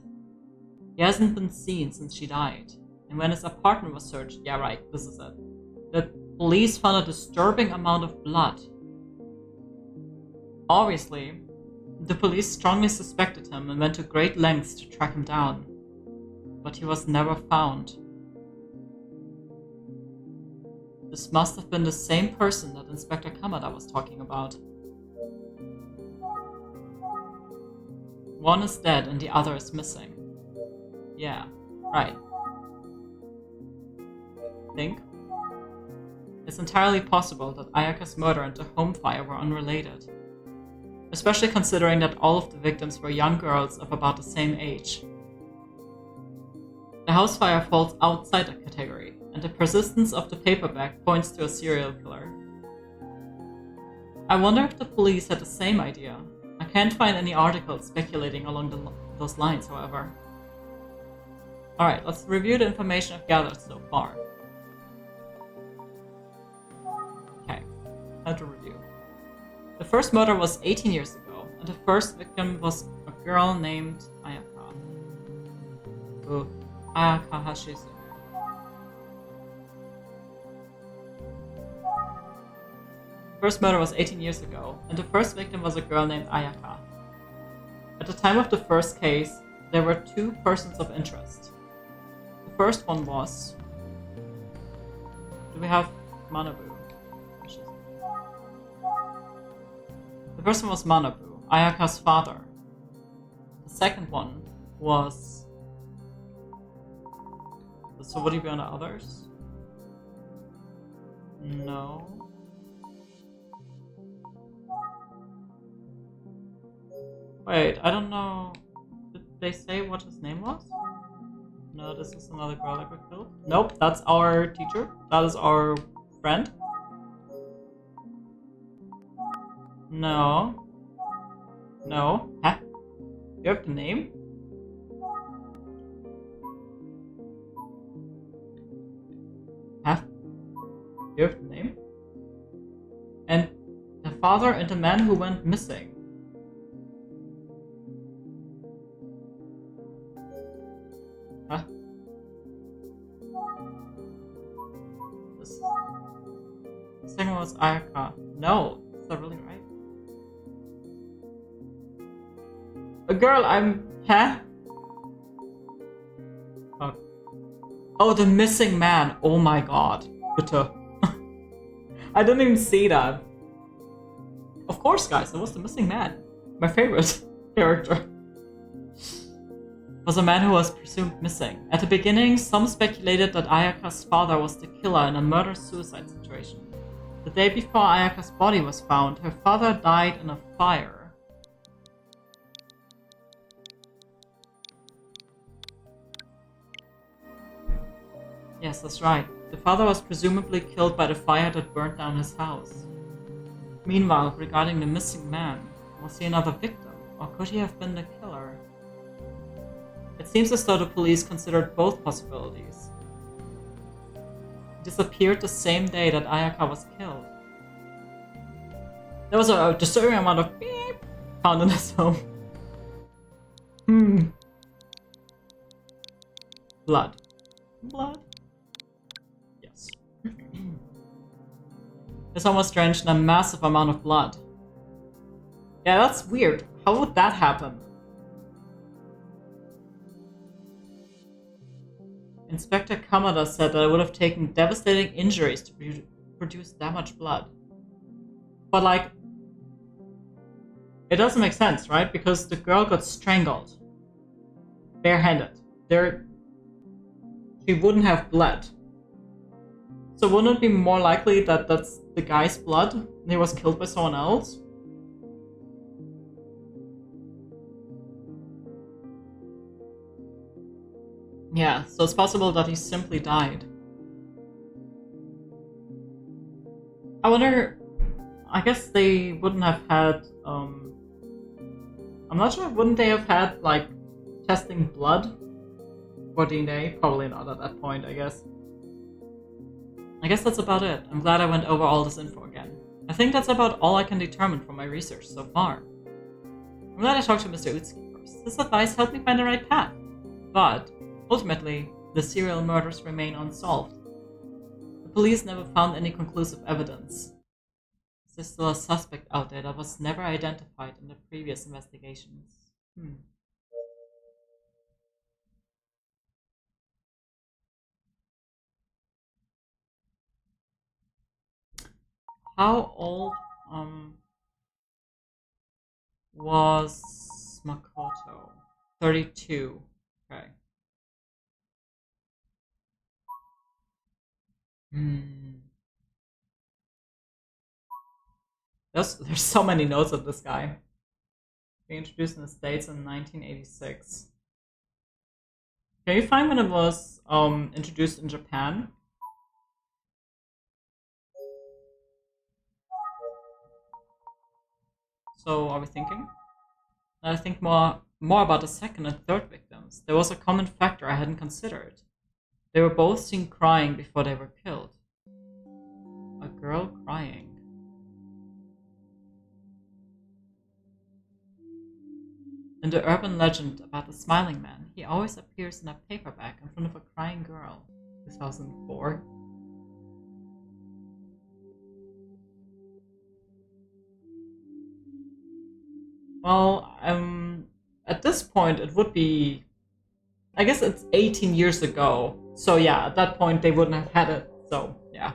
[SPEAKER 3] He hasn't been seen since she died, and when his apartment was searched, yeah right, this is it, the police found a disturbing amount of blood. Obviously, the police strongly suspected him and went to great lengths to track him down, but he was never found. This must have been the same person that Inspector Kamada was talking about. One is dead and the other is missing. Yeah, right. Think? It's entirely possible that Ayaka's murder and the home fire were unrelated, especially considering that all of the victims were young girls of about the same age. The house fire falls outside that category, and the persistence of the paperback points to a serial killer. I wonder if the police had the same idea. I can't find any articles speculating along those lines, however. Alright, let's review the information I've gathered so far. Okay, how to review. The first murder was 18 years ago, and the first victim was a girl named Ayaka. Ayaka Hashizu. The first murder was 18 years ago, and the first victim was a girl named Ayaka. At the time of the first case, there were two persons of interest. The first one was... Do we have Manabu? The first one was Manabu, Ayaka's father. The second one was... So would he be on the others? No. Wait, I don't know. Did they say what his name was? No, this is another girl that got killed. Nope, that's our teacher. That is our friend. No. No. Huh? You have the name? Huh? You have the name? And the father and the man who went missing. Huh? The second one was Ayaka. No, is that really right? A girl, huh? Fuck. Oh, the missing man. Oh my god. Bitte. I didn't even see that. Of course, guys, it was the missing man. My favorite character. Was a man who was presumed missing. At the beginning, some speculated that Ayaka's father was the killer in a murder-suicide situation. The day before Ayaka's body was found, her father died in a fire. Yes, that's right. The father was presumably killed by the fire that burned down his house. Meanwhile, regarding the missing man, was he another victim, or could he have been the killer? It seems as though the police considered both possibilities. disappeared the same day that Ayaka was killed. There was a disturbing amount of beep found in his home. Blood. Blood? Yes. His home was drenched in a massive amount of blood. Yeah, that's weird. How would that happen? Inspector Kamada said that it would have taken devastating injuries to produce that much blood. But like, it doesn't make sense, right? Because the girl got strangled. Barehanded. She wouldn't have bled. So wouldn't it be more likely that that's the guy's blood and he was killed by someone else? Yeah, so it's possible that he simply died. I wonder, I guess they wouldn't have had, I'm not sure, wouldn't they have had, like, testing blood for DNA? Probably not at that point, I guess. I guess that's about it. I'm glad I went over all this info again. I think that's about all I can determine from my research so far. I'm glad I talked to Mr. Utsuki first. This advice helped me find the right path. But ultimately, the serial murders remain unsolved. The police never found any conclusive evidence. There's still a suspect out there that was never identified in the previous investigations. How old was Makoto? 32. Okay. There's so many notes of this guy. Being introduced in the States in 1986. Can you find when it was introduced in Japan? So are we thinking? I think more about the second and third victims. There was a common factor I hadn't considered. They were both seen crying before they were killed. A girl crying. In the urban legend about the smiling man, he always appears in a paperback in front of a crying girl. 2004. Well, at this point it would be, I guess it's 18 years ago. So yeah, at that point they wouldn't have had it. So yeah,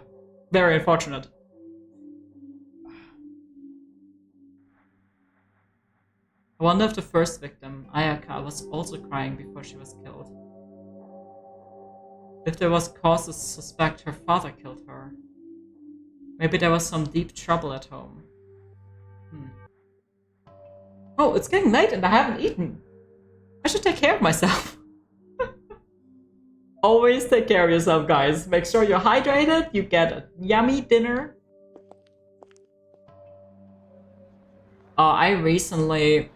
[SPEAKER 3] very unfortunate. I wonder if the first victim, Ayaka, was also crying before she was killed. If there was cause to suspect her father killed her. Maybe there was some deep trouble at home. Oh, it's getting late and I haven't eaten. I should take care of myself. Always take care of yourself, guys. Make sure you're hydrated, you get a yummy dinner. I recently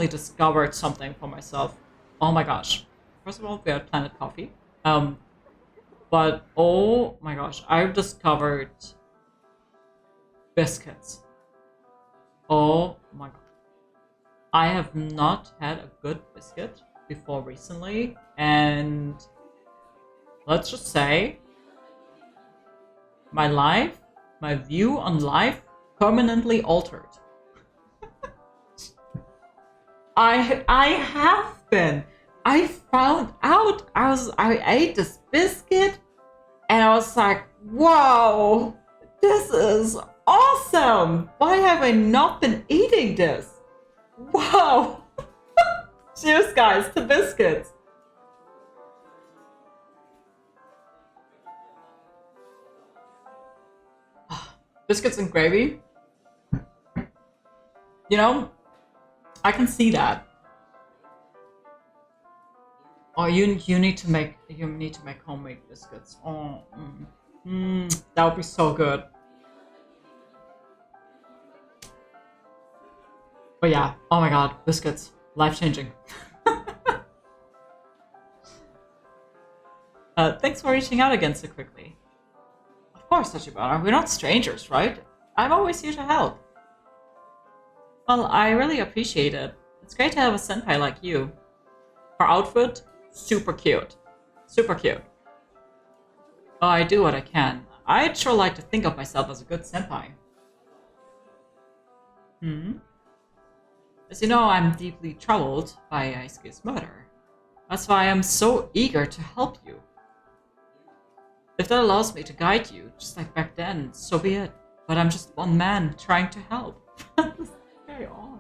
[SPEAKER 3] discovered something for myself. Oh my gosh. First of all, we had Planet Coffee. But oh my gosh, I've discovered biscuits. Oh my god. I have not had a good biscuit before recently, and let's just say my view on life permanently altered. I have been. I found out I ate this biscuit and I was like, whoa, this is awesome. Why have I not been eating this? Wow. Cheers, guys, to biscuits. Biscuits and gravy. You know, I can see that. Oh, you need to make homemade biscuits. Oh, that would be so good. But yeah, oh my god, biscuits, life changing. Thanks for reaching out again so quickly. course, Tachibana. We're not strangers, right? I'm always here to help. Well, I really appreciate it. It's great to have a senpai like you. Her outfit, super cute. Super cute. Oh, I do what I can. I'd sure like to think of myself as a good senpai. As you know, I'm deeply troubled by Aisuke's murder. That's why I'm so eager to help you. If that allows me to guide you, just like back then, so be it. But I'm just one man trying to help. Carry on.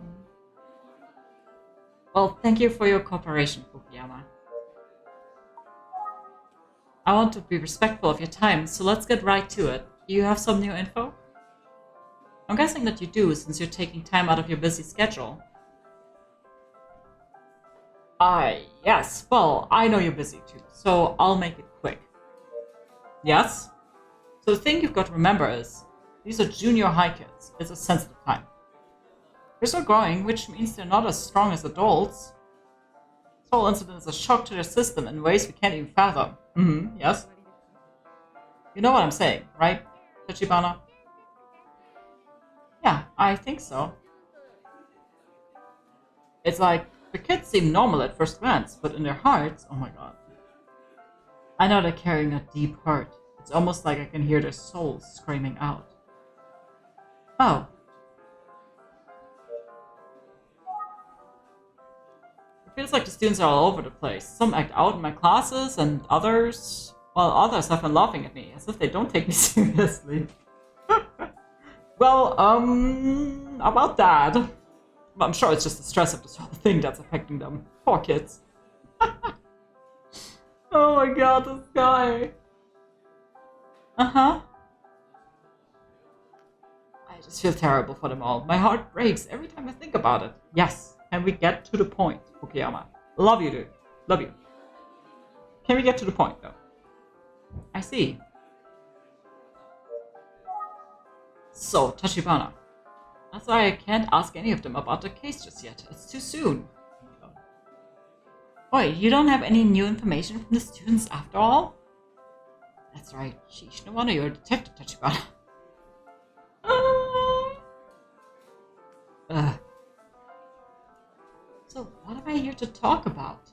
[SPEAKER 3] Well, thank you for your cooperation, Fukuyama. I want to be respectful of your time, so let's get right to it. Do you have some new info? I'm guessing that you do, since you're taking time out of your busy schedule. Yes. Well, I know you're busy too, so I'll make it quick. Yes? So the thing you've got to remember is, these are junior high kids. It's a sensitive time. They're still growing, which means they're not as strong as adults. This whole incident is a shock to their system in ways we can't even fathom. Yes? You know what I'm saying, right, Tachibana? Yeah, I think so. It's like, the kids seem normal at first glance, but in their hearts, oh my god. I know they're carrying a deep hurt. It's almost like I can hear their souls screaming out. Oh. It feels like the students are all over the place. Some act out in my classes, and others... well, others have been laughing at me, as if they don't take me seriously. Well, about that. I'm sure it's just the stress of this whole thing that's affecting them. Poor kids. Oh my god, this guy. I just feel terrible for them all. My heart breaks every time I think about it. Yes, can we get to the point, Fukuyama? Love you, dude. Love you. Can we get to the point, though? I see. So, Tachibana. That's why I can't ask any of them about the case just yet. It's too soon. Wait, you don't have any new information from the students after all? That's right. Sheesh, no wonder you're a detective, Tachibana. So, what am I here to talk about?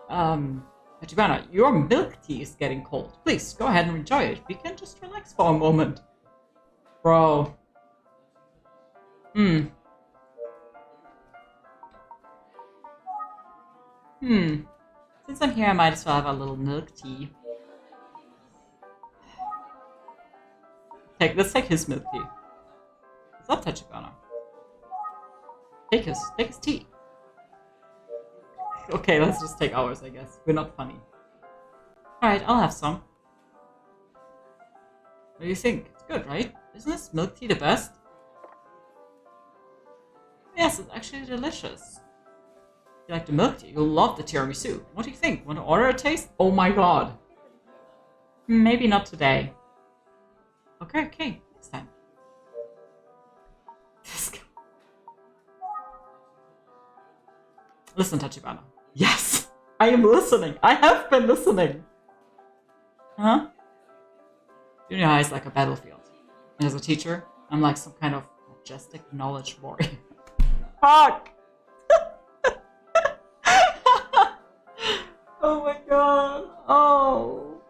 [SPEAKER 3] Tachibana, your milk tea is getting cold. Please, go ahead and enjoy it. We can just relax for a moment. Bro. Since I'm here, I might as well have a little milk tea. Let's take his milk tea. What's up, Tachibana? Take his tea. Okay, let's just take ours, I guess. We're not funny. Alright, I'll have some. What do you think? It's good, right? Isn't this milk tea the best? Yes, it's actually delicious. If you like the milk tea, you'll love the tiramisu. What do you think? Want to order a taste? Oh my god. Maybe not today. Okay, next time. Listen, Tachibana. Yes! I am listening! I have been listening! Huh? Junior high is like a battlefield. And as a teacher, I'm like some kind of majestic knowledge warrior. Fuck! Oh my god. Oh.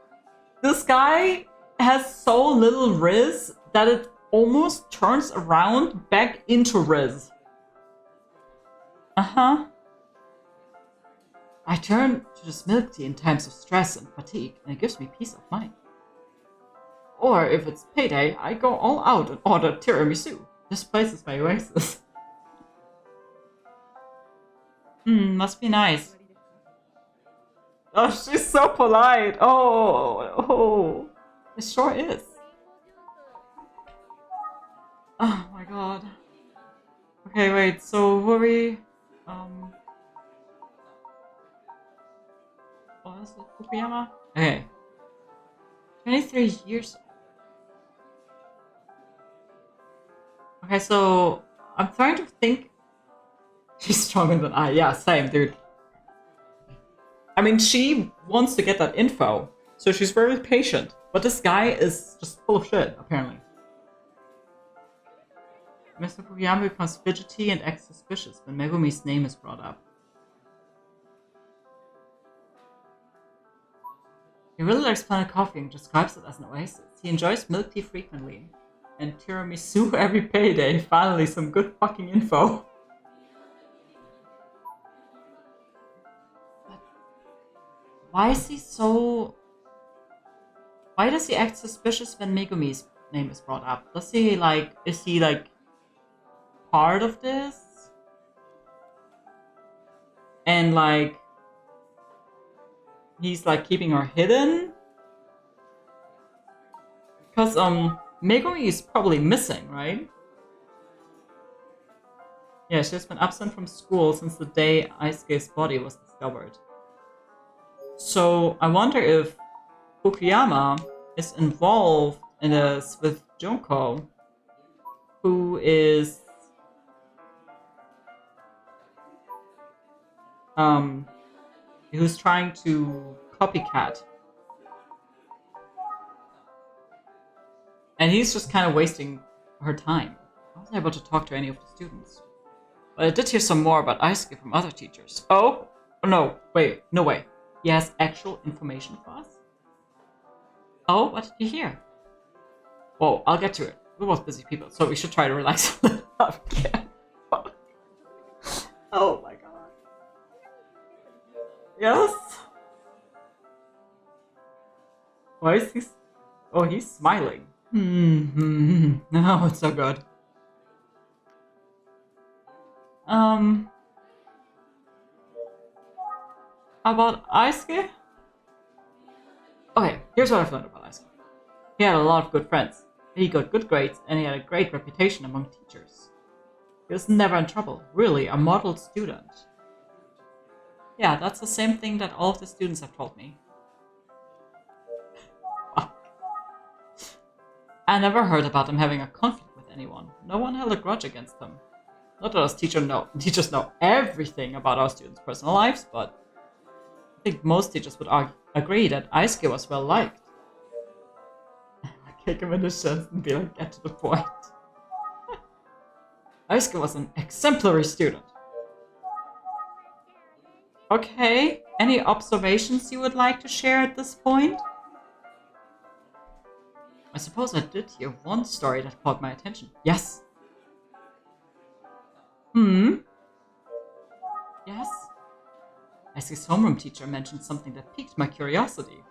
[SPEAKER 3] This guy has so little Riz that it almost turns around back into Riz. I turn to this milk tea in times of stress and fatigue, and it gives me peace of mind. Or if it's payday, I go all out and order tiramisu. This place is my oasis. Must be nice. Oh, she's so polite. Oh, it sure is. Oh my god. Okay, wait, so who are we? What is it? Fukuyama? Okay. 23 years. Okay, so I'm trying to think. She's stronger than I. Yeah, same, dude. I mean, she wants to get that info, so she's very patient. But this guy is just full of shit, apparently. Mr. Fukuyama becomes fidgety and acts suspicious when Megumi's name is brought up. He really likes Planet Coffee and describes it as an oasis. He enjoys milk tea frequently. And tiramisu every payday. Finally, some good fucking info. But why is he so... Why does he act suspicious when Megumi's name is brought up? Does he, like... Is he, like... part of this? And, like... He's, like, keeping her hidden? Because, Megumi is probably missing, right? Yeah, she has been absent from school since the day Aisuke's body was discovered. So, I wonder if Fukuyama is involved in this with Junko, who is... who's trying to copycat. And he's just kind of wasting her time. I wasn't able to talk to any of the students. But I did hear some more about Aisuke from other teachers. Oh? No, wait, no way. He has actual information for us? Oh, what did you hear? Whoa, I'll get to it. We're both busy people, so we should try to relax a little. Yeah. Oh my god. Yes? Why is he... Oh, he's smiling. No, it's so good. How about Aisuke? Okay, here's what I've learned about Aisuke. He had a lot of good friends. He got good grades, and he had a great reputation among teachers. He was never in trouble. Really, a model student. Yeah, that's the same thing that all of the students have told me. I never heard about him having a conflict with anyone. No one held a grudge against him. Not that us teachers know everything about our students' personal lives, but I think most teachers would agree that Aisuke was well liked. Kick him in the shins and be like, get to the point. Aisuke was an exemplary student. Okay, any observations you would like to share at this point? I suppose I did hear one story that caught my attention. Yes. Yes? Aisuke's homeroom teacher mentioned something that piqued my curiosity.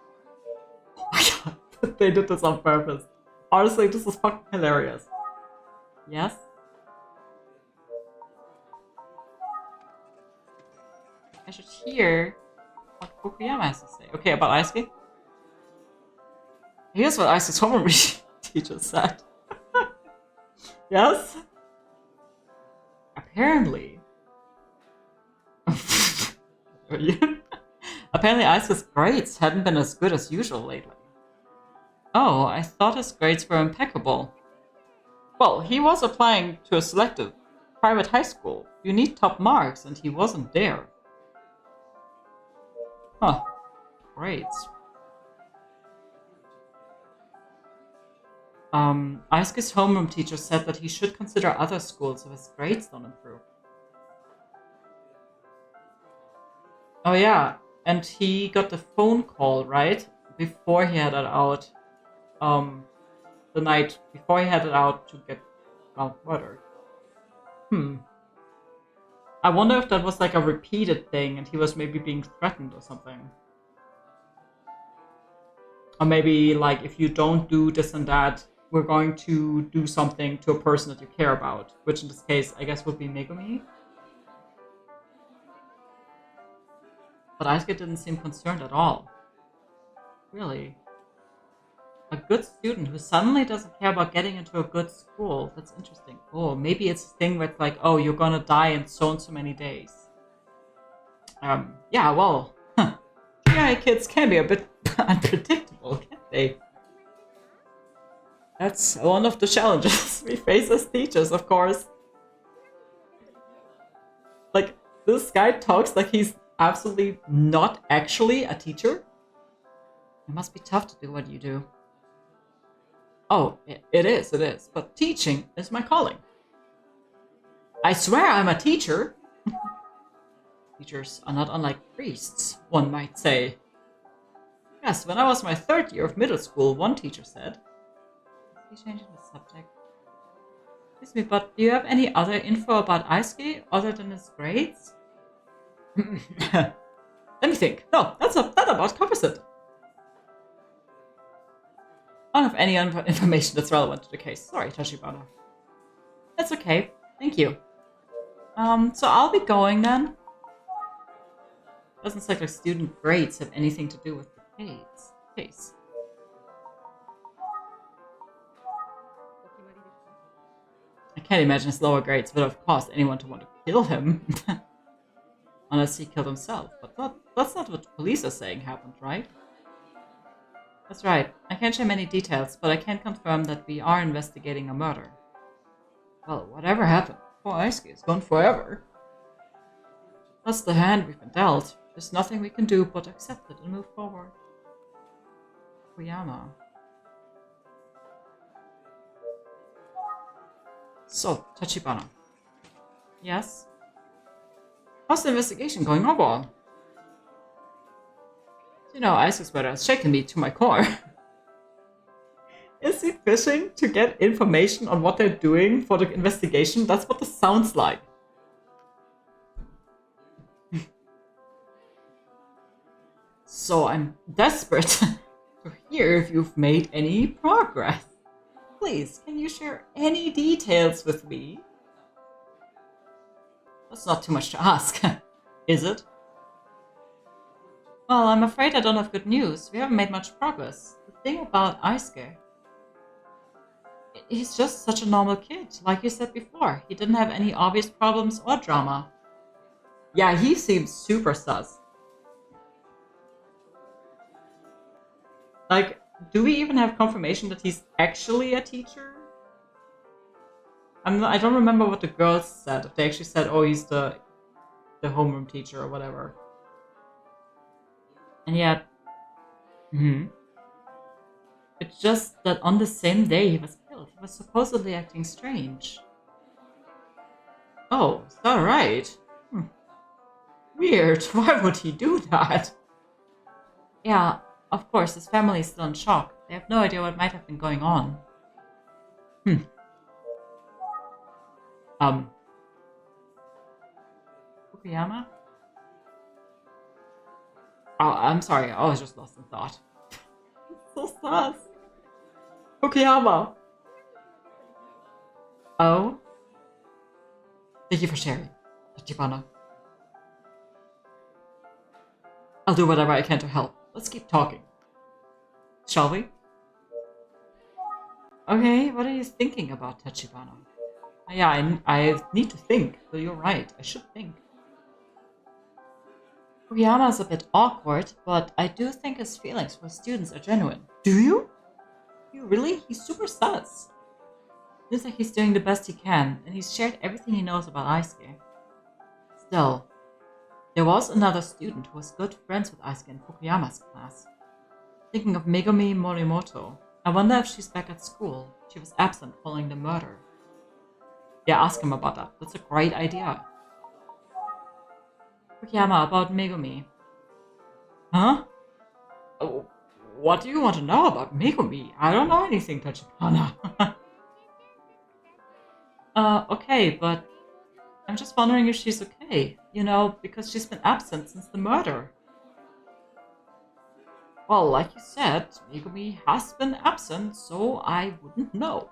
[SPEAKER 3] Oh my god, they did this on purpose. Honestly, this is fucking hilarious. Yes? I should hear what Fukuyama has to say. Okay, about Aisuke? Here's what Aisuke's homeroom teacher said. Yes? Apparently. Apparently Aisuke's grades hadn't been as good as usual lately. Oh, I thought his grades were impeccable. Well, he was applying to a selective private high school. You need top marks, and he wasn't there. Huh. Grades. Aisuke's homeroom teacher said that he should consider other schools if his grades don't improve. Oh yeah, and he got the phone call, right? Before he headed out, the night before he headed out to get murdered. I wonder if that was like a repeated thing and he was maybe being threatened or something. Or maybe like, if you don't do this and that, we're going to do something to a person that you care about. Which in this case, I guess would be Megumi. But Aisuke didn't seem concerned at all. Really? A good student who suddenly doesn't care about getting into a good school. That's interesting. Oh, maybe it's a thing where it's like, oh, you're gonna die in so and so many days. Yeah, well, GI kids can be a bit unpredictable, can't they? That's one of the challenges we face as teachers, of course. Like, this guy talks like he's absolutely not actually a teacher. It must be tough to do what you do. Oh, it is. But teaching is my calling. I swear I'm a teacher. Teachers are not unlike priests, one might say. Yes, when I was in my 3rd year of middle school, one teacher said. Is he changing the subject? Excuse me, but do you have any other info about Aisuke other than his grades? Let me think. No, that about covers it. I don't have any information that's relevant to the case. Sorry, Tachibana. That's okay. Thank you. So I'll be going then. Doesn't sound like student grades have anything to do with the case. I can't imagine his lower grades would have caused anyone to want to kill him. Unless he killed himself. But that's not what the police are saying happened, right? That's right. I can't share many details, but I can confirm that we are investigating a murder. Well, whatever happened, poor Aisuke is gone forever. That's the hand we've been dealt. There's nothing we can do but accept it and move forward. Fukuyama. So, Tachibana. Yes? How's the investigation going overall? You know, Isaac's murder has shaken me to my core. Is he fishing to get information on what they're doing for the investigation? That's what this sounds like. So I'm desperate to hear if you've made any progress. Please, can you share any details with me? That's not too much to ask, is it? Well, I'm afraid I don't have good news. We haven't made much progress. The thing about Aisuke, he's just such a normal kid, like you said before. He didn't have any obvious problems or drama. Yeah, he seems super sus. Like, do we even have confirmation that he's actually a teacher? I don't remember what the girls said. If they actually said, oh, he's the homeroom teacher or whatever. And yet, it's just that on the same day he was killed, he was supposedly acting strange. Oh, is that right? Weird. Why would he do that? Yeah, of course, his family is still in shock. They have no idea what might have been going on. Fukuyama? Oh, I'm sorry, I was just lost in thought. So sus. Fukuyama! Oh? Thank you for sharing, Tachibana. I'll do whatever I can to help. Let's keep talking. Shall we? Okay, what are you thinking about, Tachibana? Yeah, I need to think, but you're right, I should think. Fukuyama's a bit awkward, but I do think his feelings for students are genuine. Do you? You really? He's super sus. Seems like he's doing the best he can, and he's shared everything he knows about Aisuke. Still, there was another student who was good friends with Aisuke in Fukuyama's class. Thinking of Megumi Morimoto. I wonder if she's back at school. She was absent following the murder. Yeah, ask him about that. That's a great idea. Fukuyama, about Megumi. Huh? Oh, what do you want to know about Megumi? I don't know anything, Tachibana. Okay, but I'm just wondering if she's okay. You know, because she's been absent since the murder. Well, like you said, Megumi has been absent, so I wouldn't know.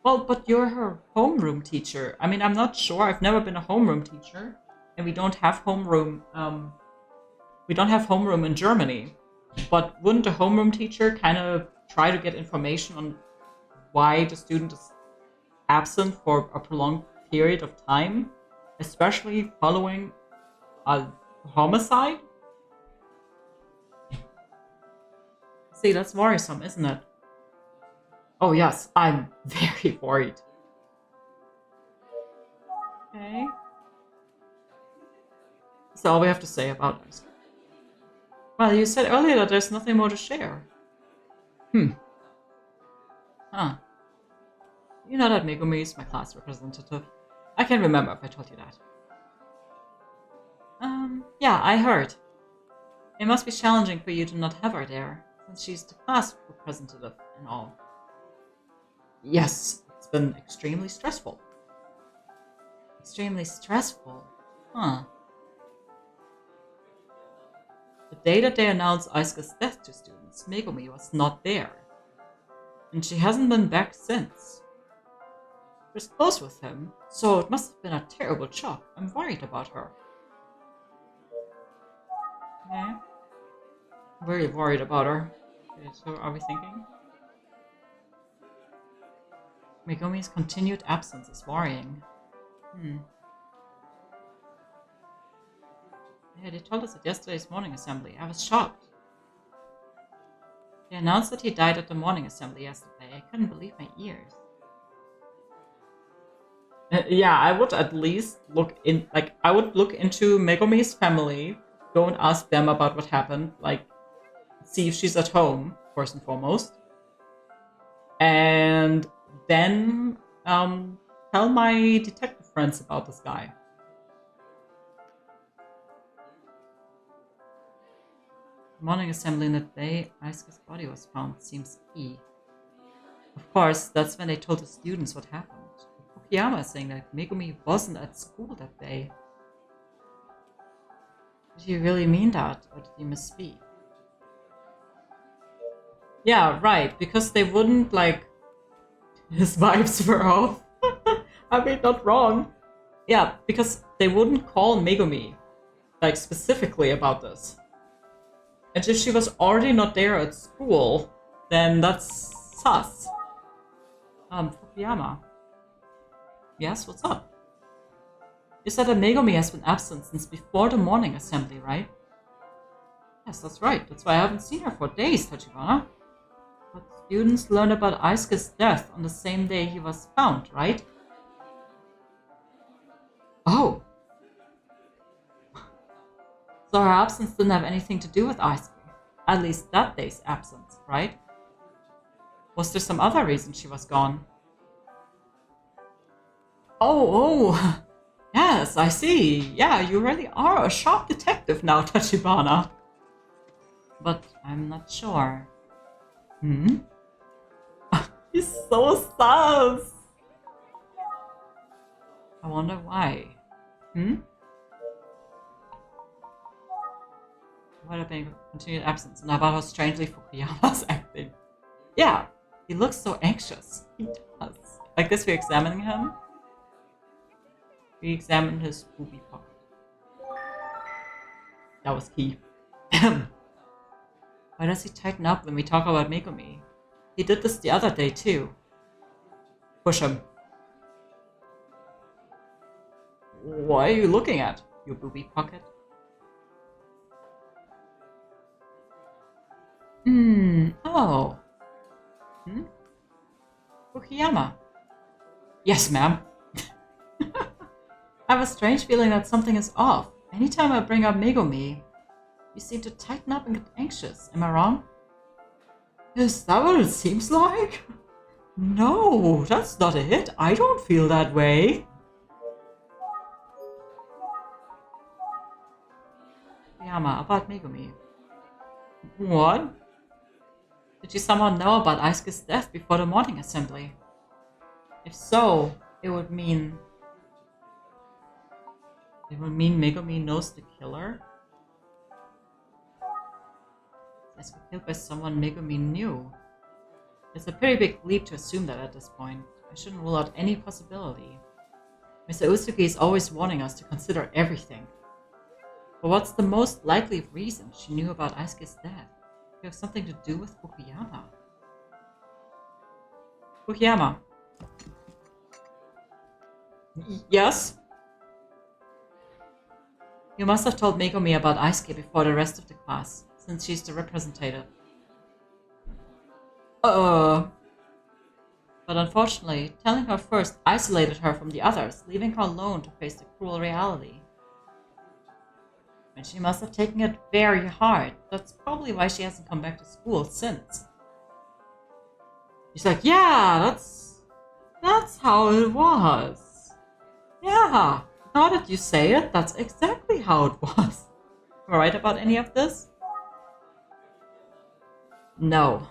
[SPEAKER 3] Well, but you're her homeroom teacher. I mean, I'm not sure. I've never been a homeroom teacher, and we don't have homeroom. We don't have homeroom in Germany. But wouldn't a homeroom teacher kind of try to get information on why the student is absent for a prolonged period of time, especially following a homicide? See, that's worrisome, isn't it? Oh yes, I'm very worried. Okay. That's all we have to say about this. Well, you said earlier that there's nothing more to share. Huh. You know that Megumi is my class representative. I can't remember if I told you that. Yeah, I heard. It must be challenging for you to not have her there, since she's the class representative and all. Yes, it's been extremely stressful. Extremely stressful? Huh. The day that they announced Asuka's death to students, Megumi was not there. And she hasn't been back since. She was close with him, so it must have been a terrible shock. I'm worried about her. Yeah. Very worried about her. Okay, so are we thinking? Megumi's continued absence is worrying. Yeah, they told us at yesterday's morning assembly. I was shocked. They announced that he died at the morning assembly yesterday. I couldn't believe my ears. Yeah, I would at least look in, like, I would look into Megumi's family, go and ask them about what happened, like, see if she's at home, first and foremost. And then, tell my detective friends about this guy. Morning assembly in the day Asuka's body was found seems key. Of course, that's when they told the students what happened. Fukuyama is saying that Megumi wasn't at school that day. Did he really mean that, or did he misspeak? Yeah, right, because they wouldn't, like, his vibes were off. I mean, not wrong. Yeah, because they wouldn't call Megumi, like, specifically about this. And if she was already not there at school, then that's sus. Fukuyama. Yes, what's up? You said that Megumi has been absent since before the morning assembly, right? Yes, that's right. That's why I haven't seen her for days, Tachibana. But students learned about Asuka's death on the same day he was found, right? Oh. So her absence didn't have anything to do with Asuka. At least that day's absence, right? Was there some other reason she was gone? Oh, yes, I see. Yeah, you really are a sharp detective now, Tachibana. But I'm not sure. He's so sus. I wonder why. What have been continued absence, and about how strangely Fukuyama's acting. Yeah, he looks so anxious. He does. Like this, we're examining him. We examined his booby pocket. That was key. Why does he tighten up when we talk about Megumi? He did this the other day too. Push him. What are you looking at, you booby pocket? Oh. Fukuyama. Yes, ma'am. I have a strange feeling that something is off. Anytime I bring up Megumi, you seem to tighten up and get anxious. Am I wrong? Is that what it seems like? No, that's not it. I don't feel that way. Fukuyama, about Megumi. What? Did you somehow know about Asuka's death before the morning assembly? If so, it would mean Megumi knows the killer? Asuka killed by someone Megumi knew. It's a pretty big leap to assume that at this point. I shouldn't rule out any possibility. Mr. Usuki is always warning us to consider everything. But what's the most likely reason she knew about Asuka's death? Could have something to do with Fukuyama. Fukuyama. Yes? You must have told Megumi about Asuka before the rest of the class, since she's the representative. But unfortunately, telling her first isolated her from the others, leaving her alone to face the cruel reality. And she must have taken it very hard. That's probably why she hasn't come back to school since. You She's like, yeah, that's how it was. Yeah, now that you say it, that's exactly how it was. Am I right about any of this? No,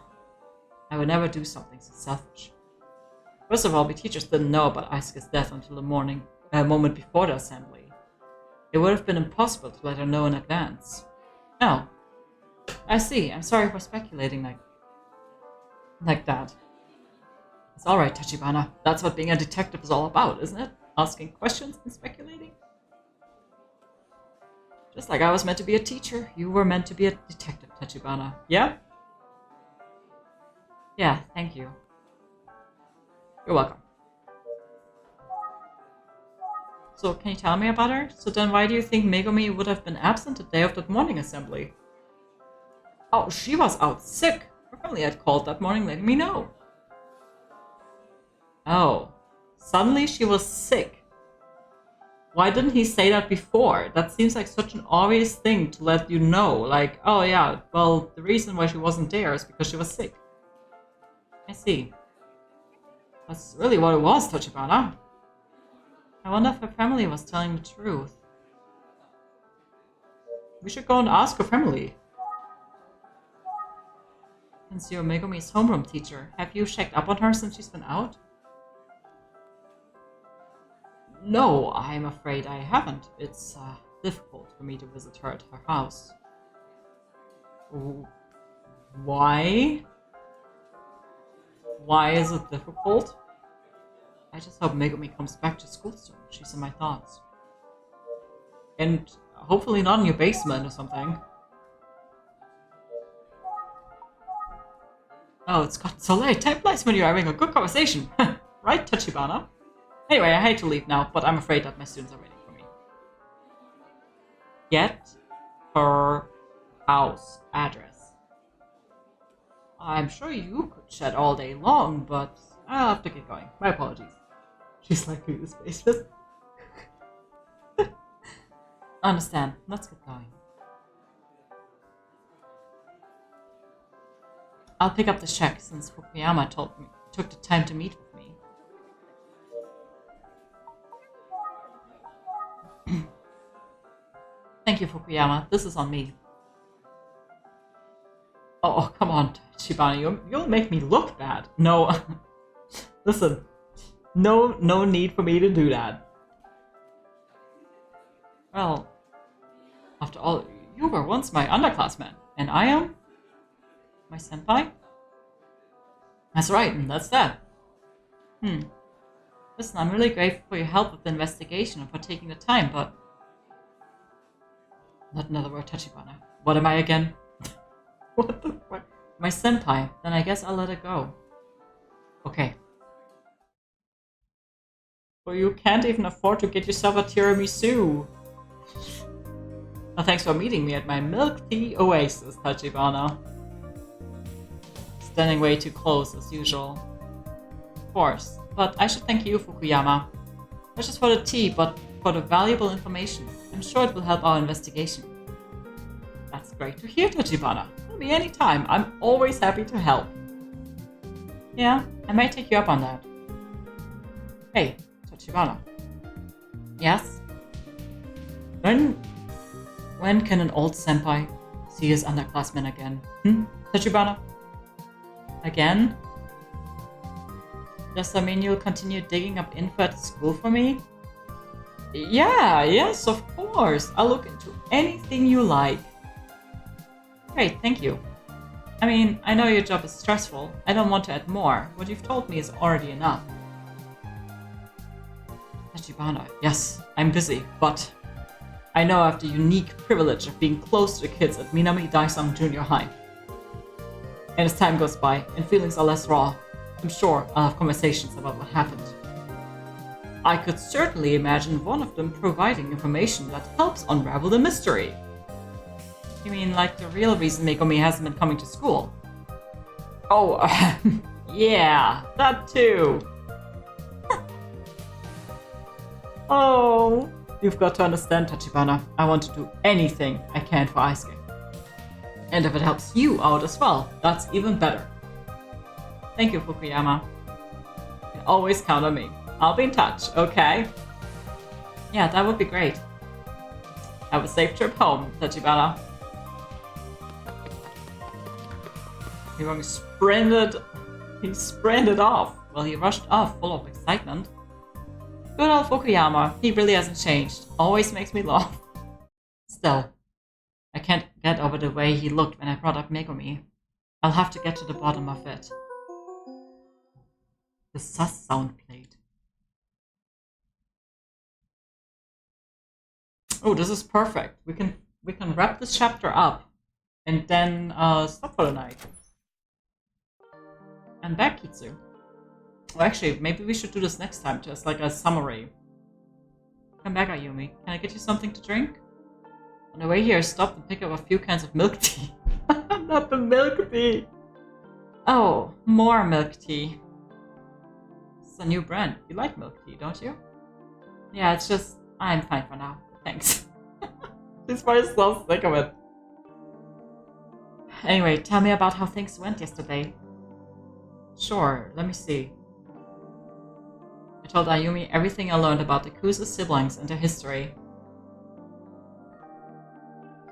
[SPEAKER 3] I would never do something so selfish. First of all, we teachers didn't know about Asuka's death until the moment before the assembly. It would have been impossible to let her know in advance. Oh, I see. I'm sorry for speculating like that. It's alright, Tachibana. That's what being a detective is all about, isn't it? Asking questions and speculating. Just like I was meant to be a teacher, you were meant to be a detective, Tachibana. Yeah? Yeah, thank you. You're welcome. So, can you tell me about her? So then why do you think Megumi would have been absent the day of that morning assembly? Oh, she was out sick. Her family had called that morning letting me know. Oh, suddenly she was sick. Why didn't he say that before? That seems like such an obvious thing to let you know. Like, oh yeah, well, the reason why she wasn't there is because she was sick. I see. That's really what it was, Tachibana. I wonder if her family was telling the truth. We should go and ask her family. Since you're Megumi's homeroom teacher, have you checked up on her since she's been out? No, I'm afraid I haven't. It's difficult for me to visit her at her house. Why? Why is it difficult? I just hope Megumi comes back to school soon. She's in my thoughts. And hopefully not in your basement or something. Oh, it's gotten so late. Time flies when you're having a good conversation. Right, Tachibana? Anyway, I hate to leave now, but I'm afraid that my students are waiting for me. Get her house address. I'm sure you could chat all day long, but I'll have to get going. My apologies. She's like, this basement. Understand. Let's get going. I'll pick up the check since Fukuyama took the time to meet with me. Thank you, Fukuyama. This is on me. Oh, come on, Shibani. You'll make me look bad. No. Listen. No need for me to do that. Well, after all, you were once my underclassman, and I am my senpai? That's right, and that's that. Listen, I'm really grateful for your help with the investigation and for taking the time, but... Not another word, Tachibana. What am I again? What the fuck? My senpai. Then I guess I'll let it go. Okay. Well, you can't even afford to get yourself a tiramisu. Well, thanks for meeting me at my milk tea oasis, Tachibana. Standing way too close as usual. Of course. But I should thank you, Fukuyama. Not just for the tea, but for the valuable information. I'm sure it will help our investigation. That's great to hear, Tachibana. Call me anytime. I'm always happy to help. Yeah, I might take you up on that. Hey, Tachibana. Yes? When can an old senpai see his underclassmen again? Tachibana? Again? Does that mean you'll continue digging up info at school for me? Yeah, yes, of course. I'll look into anything you like. Great, thank you. I mean, I know your job is stressful. I don't want to add more. What you've told me is already enough. Tachibana, yes, I'm busy, but I know I have the unique privilege of being close to the kids at Minami Daisang Junior High. And as time goes by and feelings are less raw, I'm sure I'll have conversations about what happened. I could certainly imagine one of them providing information that helps unravel the mystery. You mean like the real reason Megumi hasn't been coming to school? Oh, yeah, that too. Oh, you've got to understand, Tachibana. I want to do anything I can for Aisuke. And if it helps you out as well, that's even better. Thank you, Fukuyama. You can always count on me. I'll be in touch, okay? Yeah, that would be great. Have a safe trip home, Tachibana. He sprinted off. Well, he rushed off full of excitement. Good old Fukuyama. He really hasn't changed. Always makes me laugh. Still, I can't get over the way he looked when I brought up Megumi. I'll have to get to the bottom of it. The sus sound played. Oh, this is perfect. We can wrap this chapter up and then stop for the night. And back, Kitsu. Well, actually, maybe we should do this next time, just like a summary. Come back, Ayumi. Can I get you something to drink? On the way here, I stopped and picked up a few cans of milk tea. Not the milk tea! Oh, more milk tea. This is a new brand. You like milk tea, don't you? Yeah, it's just... I'm fine for now. Thanks. She's probably so sick of it. Anyway, tell me about how things went yesterday. Sure, let me see. I told Ayumi everything I learned about the Kuzu's siblings and their history.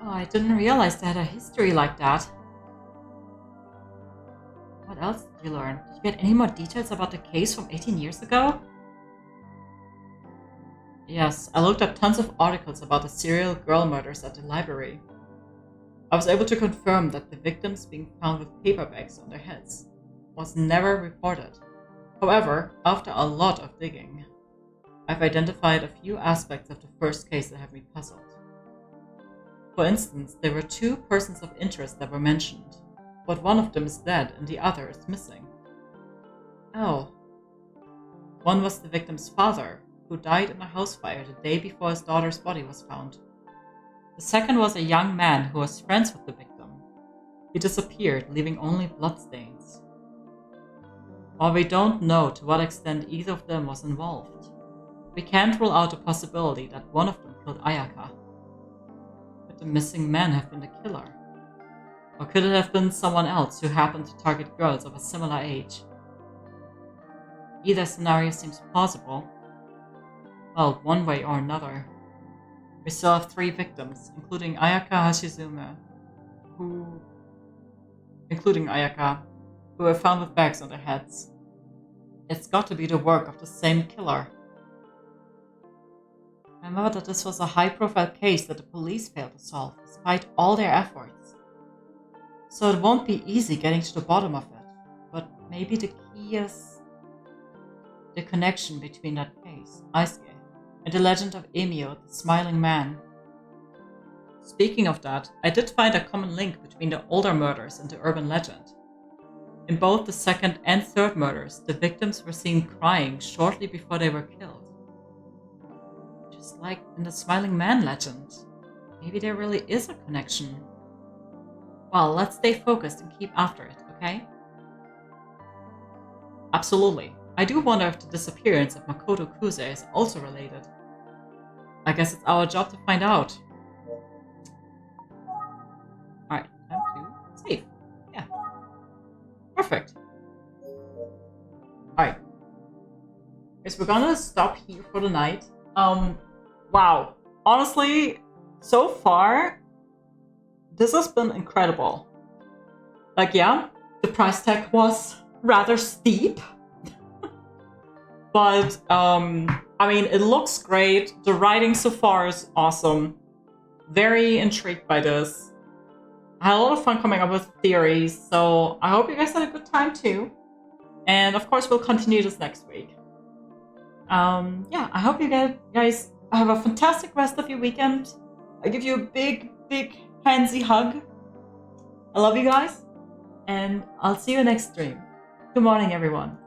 [SPEAKER 3] Oh, I didn't realize they had a history like that. What else did you learn? Did you get any more details about the case from 18 years ago? Yes, I looked up tons of articles about the serial girl murders at the library. I was able to confirm that the victims being found with paper bags on their heads was never reported. However, after a lot of digging, I've identified a few aspects of the first case that have me puzzled. For instance, there were 2 persons of interest that were mentioned, but one of them is dead and the other is missing. Oh. One was the victim's father, who died in a house fire the day before his daughter's body was found. The second was a young man who was friends with the victim. He disappeared, leaving only bloodstains. While we don't know to what extent either of them was involved, we can't rule out the possibility that one of them killed Ayaka. Could the missing man have been the killer? Or could it have been someone else who happened to target girls of a similar age? Either scenario seems plausible. Well, one way or another. We still have 3 victims, including Ayaka Hashizume, who were found with bags on their heads. It's got to be the work of the same killer. Remember that this was a high-profile case that the police failed to solve, despite all their efforts. So it won't be easy getting to the bottom of it, but maybe the key is the connection between that case, Aisuke, and the legend of Emio, the smiling man. Speaking of that, I did find a common link between the older murders and the urban legend. In both the second and third murders, the victims were seen crying shortly before they were killed. Just like in the smiling man legend. Maybe there really is a connection. Well, let's stay focused and keep after it, okay? Absolutely. I do wonder if the disappearance of Makoto Kuze is also related. I guess it's our job to find out. Alright, time to save. Yeah. Perfect. Alright. Guess we're gonna stop here for the night. Wow. Honestly, so far, this has been incredible. Like, yeah, the price tag was rather steep. But, I mean, it looks great. The writing so far is awesome. Very intrigued by this. I had a lot of fun coming up with theories, so I hope you guys had a good time too. And of course, we'll continue this next week. Yeah, I hope you guys have a fantastic rest of your weekend. I give you a big, big handsy hug. I love you guys, and I'll see you next stream. Good morning, everyone.